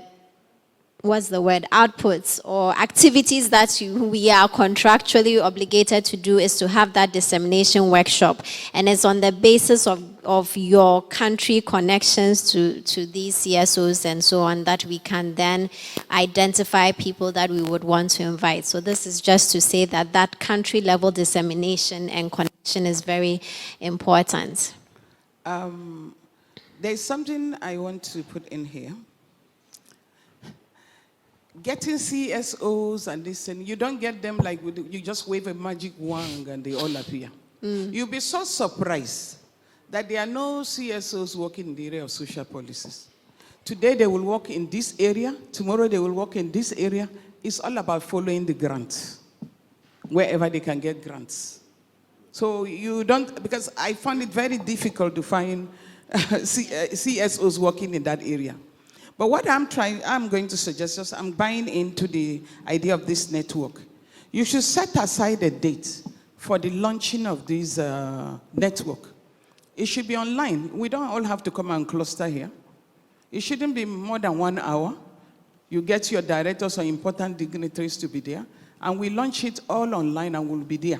outputs or activities that we are contractually obligated to do is to have that dissemination workshop. And it's on the basis of your country connections to these CSOs and so on that we can then identify people that we would want to invite. So this is just to say that country level dissemination and connection is very important. There's something I want to put in here. Getting CSOs and this, and you don't get them like you just wave a magic wand and they all appear. You'll be so surprised that there are no CSOs working in the area of social policies. Today they will work in this area, tomorrow they will work in this area. It's all about following the grants, wherever they can get grants. So you don't, because I found it very difficult to find CSOs working in that area. But what I'm going to suggest is I'm buying into the idea of this network. You should set aside a date for the launching of this network. It should be online. We don't all have to come and cluster here. It shouldn't be more than 1 hour. You get your directors or important dignitaries to be there, and we launch it all online and we'll be there.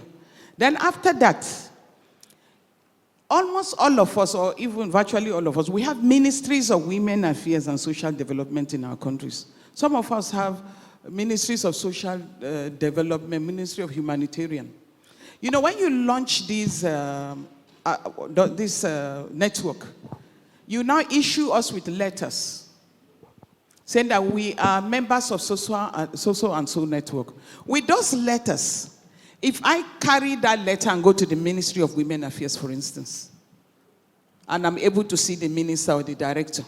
Then after that, almost all of us, or even virtually all of us, we have ministries of women affairs and social development in our countries. Some of us have ministries of social development, ministry of humanitarian. You know, when you launch this network, you now issue us with letters saying that we are members of so and so network. With those letters, if I carry that letter and go to the Ministry of Women Affairs, for instance, and I'm able to see the minister or the director,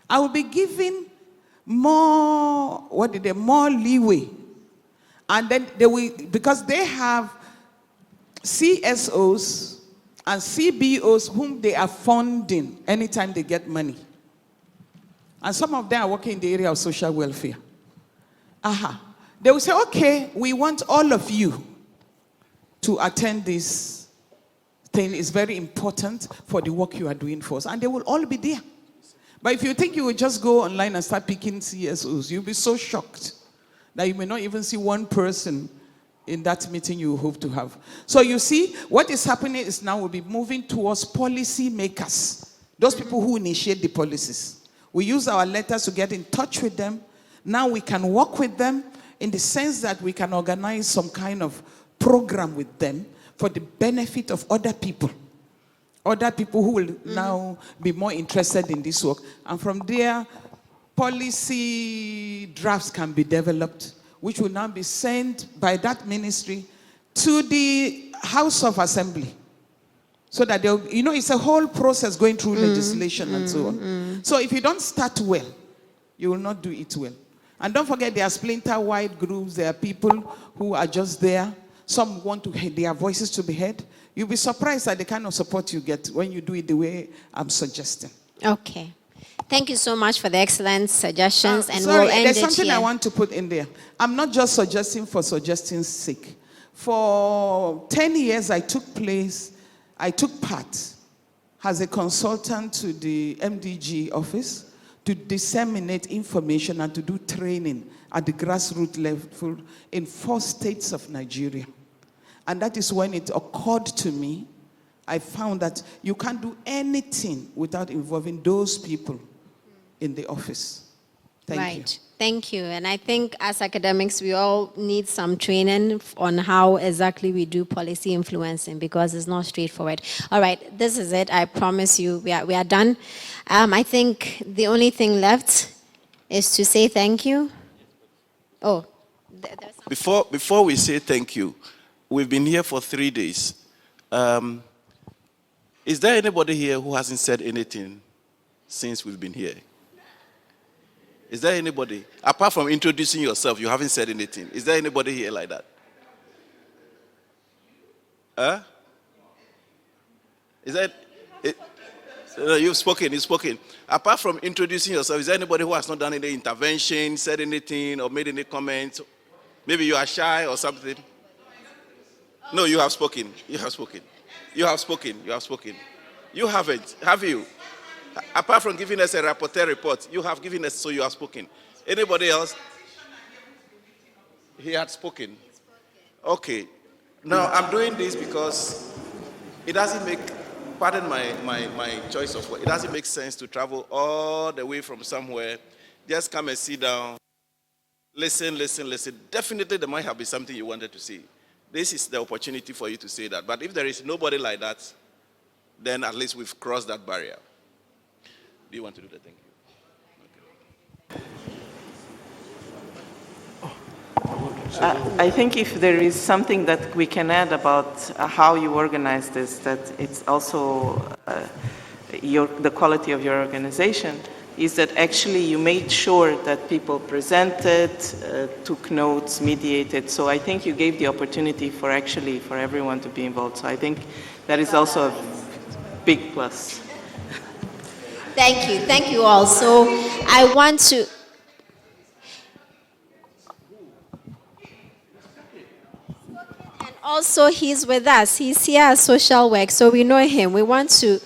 I will be given more leeway. And then they will, because they have CSOs and CBOs whom they are funding anytime they get money. And some of them are working in the area of social welfare. They will say, okay, we want all of you to attend this thing. It's very important for the work you are doing for us. And they will all be there. But if you think you will just go online and start picking CSOs, you'll be so shocked that you may not even see one person in that meeting you hope to have. So you see, what is happening is now we'll be moving towards policy makers, those people who initiate the policies. We use our letters to get in touch with them. Now we can work with them in the sense that we can organize some kind of program with them for the benefit of other people who will now be more interested in this work. And from there, policy drafts can be developed, which will now be sent by that ministry to the House of Assembly, So that it's a whole process going through legislation and so on. So if you don't start well, you will not do it well. And don't forget, there are splinter-wide groups. There are people who are just there. Some want their voices to be heard. You'll be surprised at the kind of support you get when you do it the way I'm suggesting. Okay. Thank you so much for the excellent suggestions. And Sorry, we'll end there's it something here. I want to put in there. I'm not just suggesting for suggesting's sake. For 10 years, I took part as a consultant to the MDG office to disseminate information and to do training at the grassroots level in 4 states of Nigeria. And that is when it occurred to me, I found that you can't do anything without involving those people in the office. Thank you. Thank you. And I think as academics, we all need some training on how exactly we do policy influencing, because it's not straightforward. All right, this is it. I promise you, we are done. I think the only thing left is to say thank you. Oh. Before we say thank you, we've been here for 3 days. Is there anybody here who hasn't said anything since we've been here? Is there anybody? Apart from introducing yourself, you haven't said anything. Is there anybody here like that? Huh? Is that it? You've spoken. Apart from introducing yourself, is there anybody who has not done any intervention, said anything, or made any comments? Maybe you are shy or something? No, you have spoken. You have spoken. You have spoken. You have spoken. You haven't, have you? Apart from giving us a rapporteur report, you have given us, so you have spoken. Anybody else? He had spoken. Okay. Now, I'm doing this because it doesn't make, pardon my choice of word, it doesn't make sense to travel all the way from somewhere, just come and sit down, listen. Definitely there might have been something you wanted to say. This is the opportunity for you to say that. But if there is nobody like that, then at least we've crossed that barrier. Do you want to do the thank you? I think if there is something that we can add about how you organize this, that it's also the quality of your organization, is that actually you made sure that people presented, took notes, mediated. So I think you gave the opportunity for everyone to be involved. So I think that is also a big plus. Thank you all. So I want to... And also he's with us. He's here at social work, so we know him. We want to...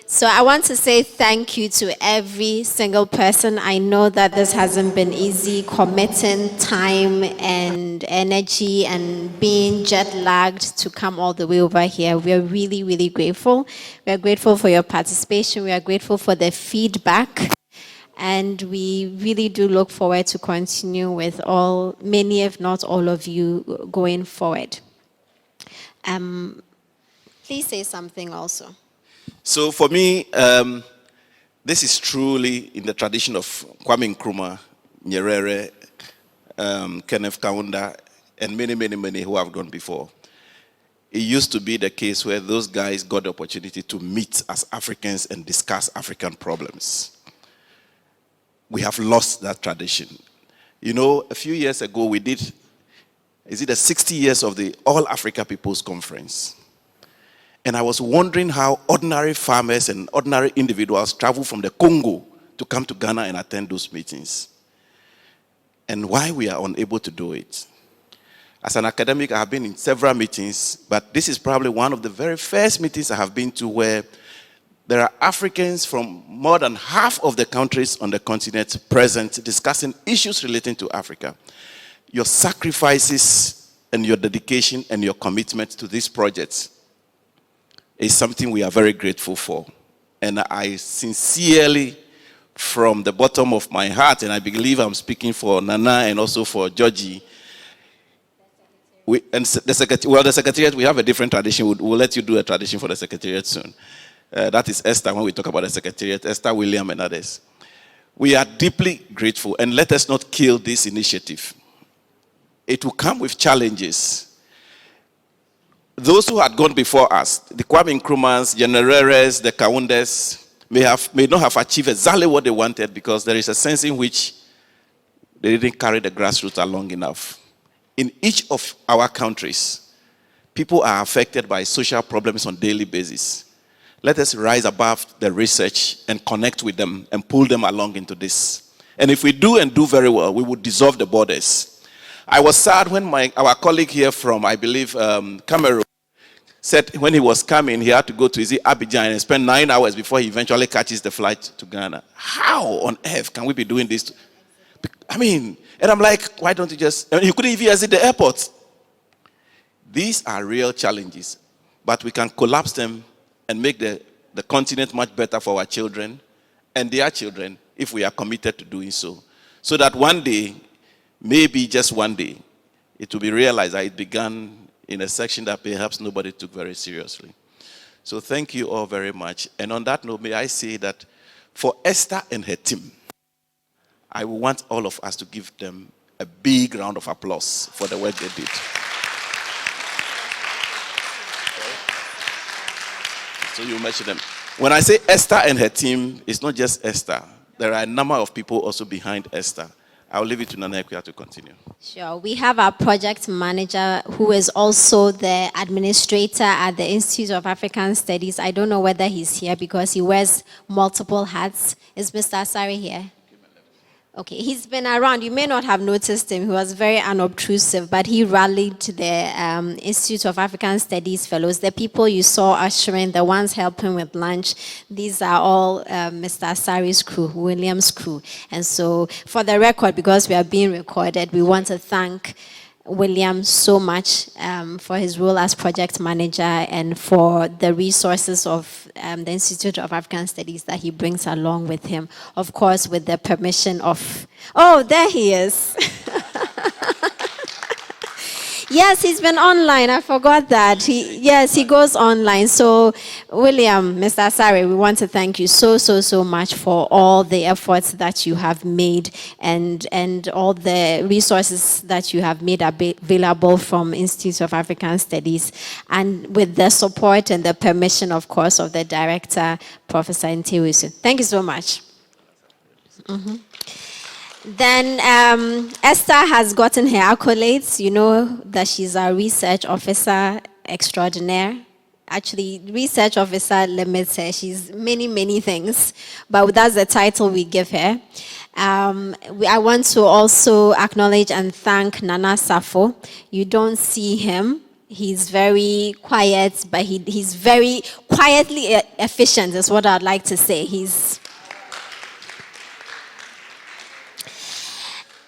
So I want to say thank you to every single person. I know that this hasn't been easy, committing time and energy and being jet-lagged to come all the way over here. We are really, really grateful. We are grateful for your participation. We are grateful for the feedback. And we really do look forward to continue with many, if not all of you going forward. Please say something also. So for me, this is truly in the tradition of Kwame Nkrumah, Nyerere, Kenneth Kaunda, and many who have gone before. It used to be the case where those guys got the opportunity to meet as Africans and discuss African problems. We have lost that tradition. You know, a few years ago we did, the 60 years of the All Africa People's Conference. And I was wondering how ordinary farmers and ordinary individuals travel from the Congo to come to Ghana and attend those meetings. And why we are unable to do it. As an academic, I have been in several meetings, but this is probably one of the very first meetings I have been to where there are Africans from more than half of the countries on the continent present discussing issues relating to Africa. Your sacrifices and your dedication and your commitment to these projects is something we are very grateful for. And I sincerely, from the bottom of my heart, and I believe I'm speaking for Nana and also for Georgie, the Secretariat, we have a different tradition. We'll let you do a tradition for the Secretariat soon. That is Esther, when we talk about the Secretariat, Esther, William, and others. We are deeply grateful, and let us not kill this initiative. It will come with challenges. those who had gone before us, the Kwame Nkrumahs, Genereres, the Kaundes, may not have achieved exactly what they wanted because there is a sense in which they didn't carry the grassroots along enough. In each of our countries, people are affected by social problems on a daily basis. Let us rise above the research and connect with them and pull them along into this. And if we do and do very well, we would dissolve the borders. I was sad when our colleague here from, I believe, Cameroon, said when he was coming, he had to go to Abidjan and spend 9 hours before he eventually catches the flight to Ghana. How on earth can we be doing this? I mean, and I'm like, why don't you just, I mean, you couldn't even visit the airport. These are real challenges, but we can collapse them and make the continent much better for our children and their children if we are committed to doing so. So that one day, maybe just one day, it will be realized that it began in a section that perhaps nobody took very seriously. So thank you all very much. And on that note, may I say that for Esther and her team, I want all of us to give them a big round of applause for the work they did. So you mentioned them. When I say Esther and her team, it's not just Esther. There are a number of people also behind Esther. I'll leave it to Nana Akua to continue. Sure. We have our project manager who is also the administrator at the Institute of African Studies. I don't know whether he's here because he wears multiple hats. Is Mr. Asari here? Okay, he's been around. You may not have noticed him. He was very unobtrusive, but he rallied to the Institute of African Studies fellows. The people you saw ushering, the ones helping with lunch, these are all Mr. Asari's crew, William's crew. And so, for the record, because we are being recorded, we want to thank William so much for his role as project manager and for the resources of the Institute of African Studies that he brings along with him. Of course, with the permission of... Oh, there he is. Yes, he's been online. I forgot that. He goes online. So, William, Mr. Asari, we want to thank you so much for all the efforts that you have made and all the resources that you have made available from Institute of African Studies, and with the support and the permission, of course, of the director, Professor Ntewisu. Thank you so much. Mm-hmm. Then Esther has gotten her accolades. You know that she's a research officer extraordinaire. Actually, research officer limits her. She's many things, but that's the title we give her. I want to also acknowledge and thank Nana Safo. You don't see him. He's very quiet, but he's very quietly efficient is what I'd like to say.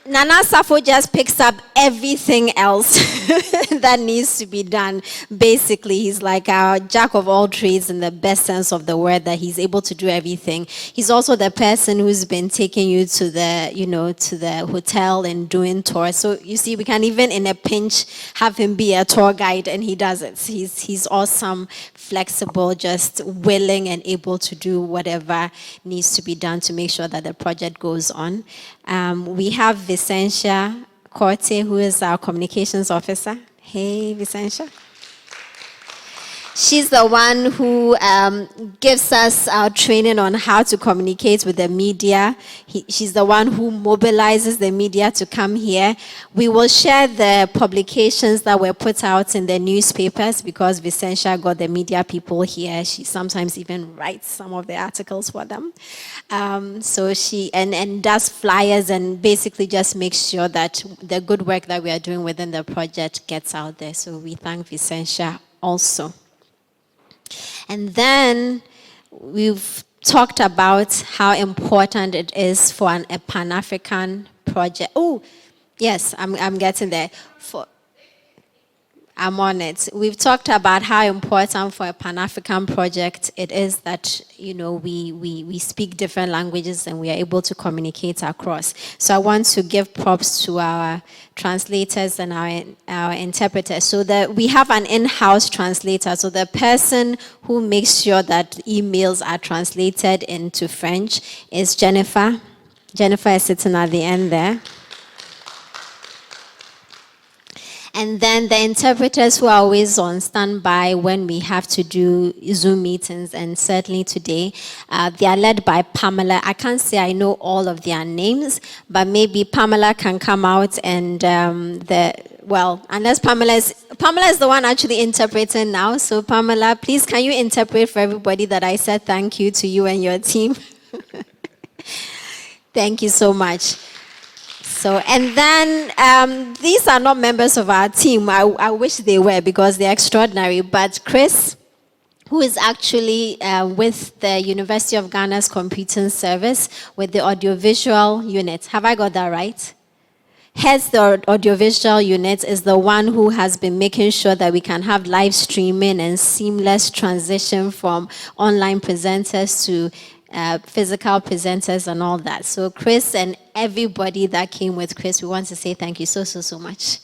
Nana Safo just picks up everything else that needs to be done. Basically, he's like a jack of all trades in the best sense of the word, that he's able to do everything. He's also the person who's been taking you to the hotel and doing tours. So you see, we can even in a pinch have him be a tour guide, and he does it. He's awesome, flexible, just willing and able to do whatever needs to be done to make sure that the project goes on. We have Vicentia Korte, who is our communications officer. Hey, Vicentia. She's the one who gives us our training on how to communicate with the media. She's the one who mobilizes the media to come here. We will share the publications that were put out in the newspapers because Vicentia got the media people here. She sometimes even writes some of the articles for them. So she and does flyers and basically just makes sure that the good work that we are doing within the project gets out there. So we thank Vicentia also. And then we've talked about how important it is for a Pan-African project. Oh, yes, I'm getting there. I'm on it. We've talked about how important for a Pan-African project it is that, we speak different languages and we are able to communicate across. So I want to give props to our translators and our interpreters. So that we have an in-house translator. So the person who makes sure that emails are translated into French is Jennifer. Jennifer is sitting at the end there. And then the interpreters who are always on standby when we have to do Zoom meetings, and certainly today, they are led by Pamela. I can't say I know all of their names, but maybe Pamela can come out and unless Pamela is the one actually interpreting now. So Pamela, please can you interpret for everybody that I said thank you to you and your team? Thank you so much. So, and then these are not members of our team. I wish they were because they're extraordinary. But Chris, who is actually with the University of Ghana's Computing Service with the audiovisual unit. Have I got that right? Heads the audiovisual unit is the one who has been making sure that we can have live streaming and seamless transition from online presenters to physical presenters and all that. So Chris and everybody that came with Chris, we want to say thank you so much.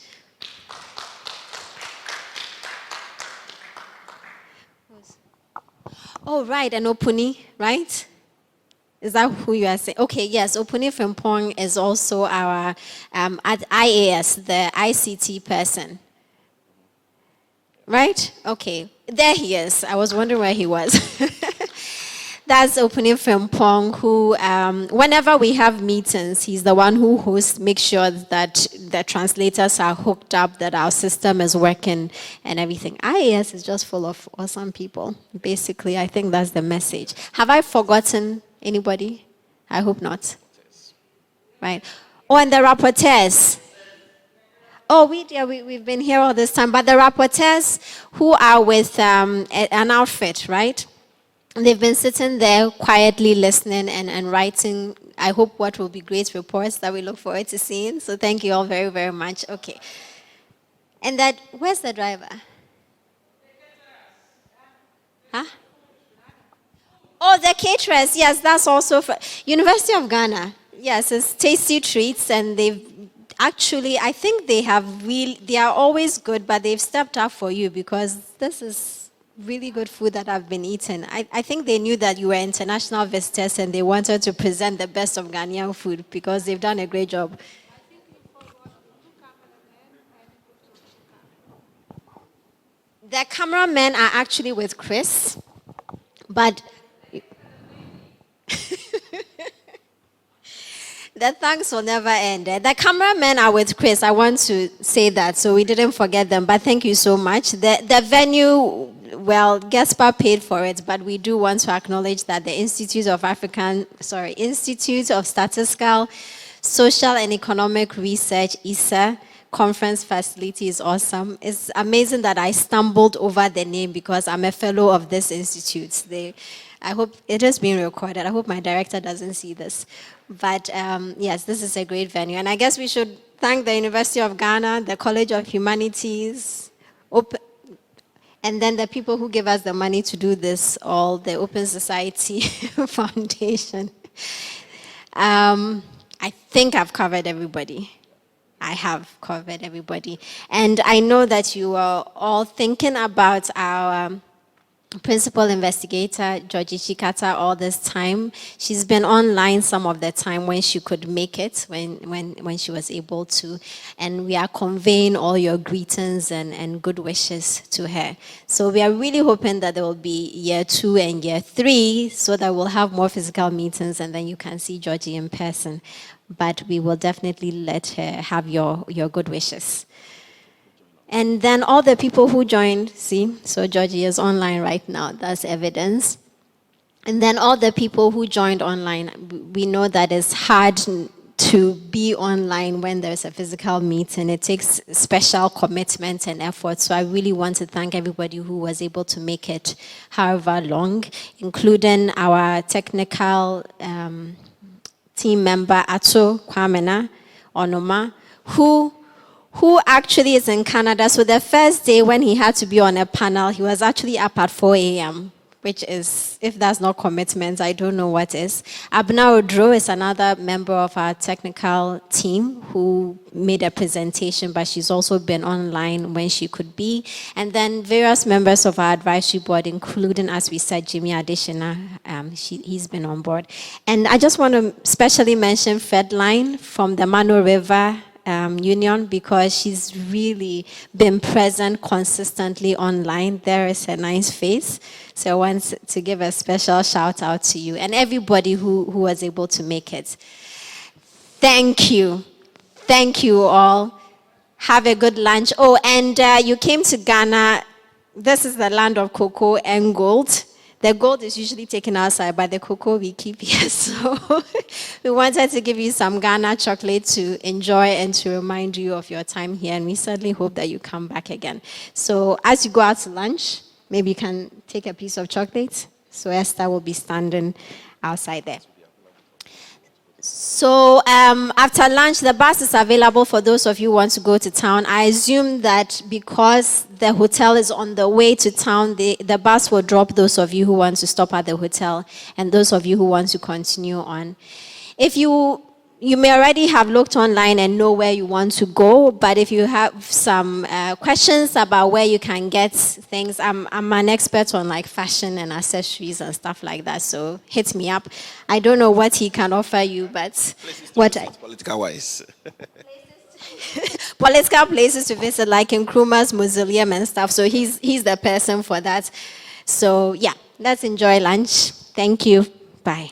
Oh, right, and Opuni, right? Is that who you are saying? Okay, yes, Opuni Frimpong is also our, at IAS, the ICT person. Right? Okay, there he is. I was wondering where he was. That's Opuni Frimpong, who, whenever we have meetings, he's the one who hosts, makes sure that the translators are hooked up, that our system is working and everything. IAS is just full of awesome people. Basically, I think that's the message. Have I forgotten anybody? I hope not. Right. Oh, and the rapporteurs. Oh, we've been here all this time, but the rapporteurs who are with an outfit, right? They've been sitting there quietly listening and writing, I hope, what will be great reports that we look forward to seeing. So thank you all very, very much. Okay. And where's the driver? Huh? Oh, the caterers. Yes, that's also for University of Ghana. Yes, it's tasty treats, and they've actually, I think they are always good, but they've stepped up for you because this is really good food that I've been eating. I think they knew that you were international visitors and they wanted to present the best of Ghanaian food because they've done a great job. The cameramen are actually with Chris, but the thanks will never end. The cameramen are with Chris. I want to say that, so we didn't forget them, but thank you so much. The venue, well, GETSPA paid for it, but we do want to acknowledge that the Institute of Statistical, Social and Economic Research, ISA, conference facility is awesome. It's amazing that I stumbled over the name because I'm a fellow of this institute. I hope it is being recorded. I hope my director doesn't see this. But yes, this is a great venue. And I guess we should thank the University of Ghana, the College of Humanities, and then the people who give us the money to do this, all the Open Society Foundation. I think I've covered everybody. I have covered everybody. And I know that you are all thinking about our principal investigator, Georgie Chikata, all this time. She's been online some of the time when she could make it, when she was able to. And we are conveying all your greetings and good wishes to her. So we are really hoping that there will be year 2 and year 3 so that we'll have more physical meetings and then you can see Georgie in person. But we will definitely let her have your good wishes. And then all the people who joined, see, so Georgie is online right now, that's evidence. And then all the people who joined online, we know that it's hard to be online when there's a physical meeting. It takes special commitment and effort. So I really want to thank everybody who was able to make it however long, including our technical team member, Ato Kwamena Onoma, who actually is in Canada. So the first day when he had to be on a panel, he was actually up at 4 a.m., which is, if that's not commitment, I don't know what is. Abna Odro is another member of our technical team who made a presentation, but she's also been online when she could be. And then various members of our advisory board, including, as we said, Jimi Adesina, he's been on board. And I just want to specially mention Fedline from the Mano River Union because she's really been present consistently online. There is a nice face. So I want to give a special shout out to you and everybody who was able to make it. Thank you. Thank you all. Have a good lunch. Oh, and you came to Ghana. This is the land of cocoa and gold. The gold is usually taken outside, but the cocoa we keep here. So we wanted to give you some Ghana chocolate to enjoy and to remind you of your time here. And we certainly hope that you come back again. So as you go out to lunch, maybe you can take a piece of chocolate. So Esther will be standing outside there. So after lunch, the bus is available for those of you who want to go to town. I assume that because the hotel is on the way to town, the bus will drop those of you who want to stop at the hotel and those of you who want to continue on. If you may already have looked online and know where you want to go, but if you have some questions about where you can get things, I'm an expert on like fashion and accessories and stuff like that, so hit me up. I don't know what he can offer you, but Political wise. Political places to visit, like in Nkrumah's mausoleum and stuff, so he's the person for that. So yeah, let's enjoy lunch. Thank you. Bye.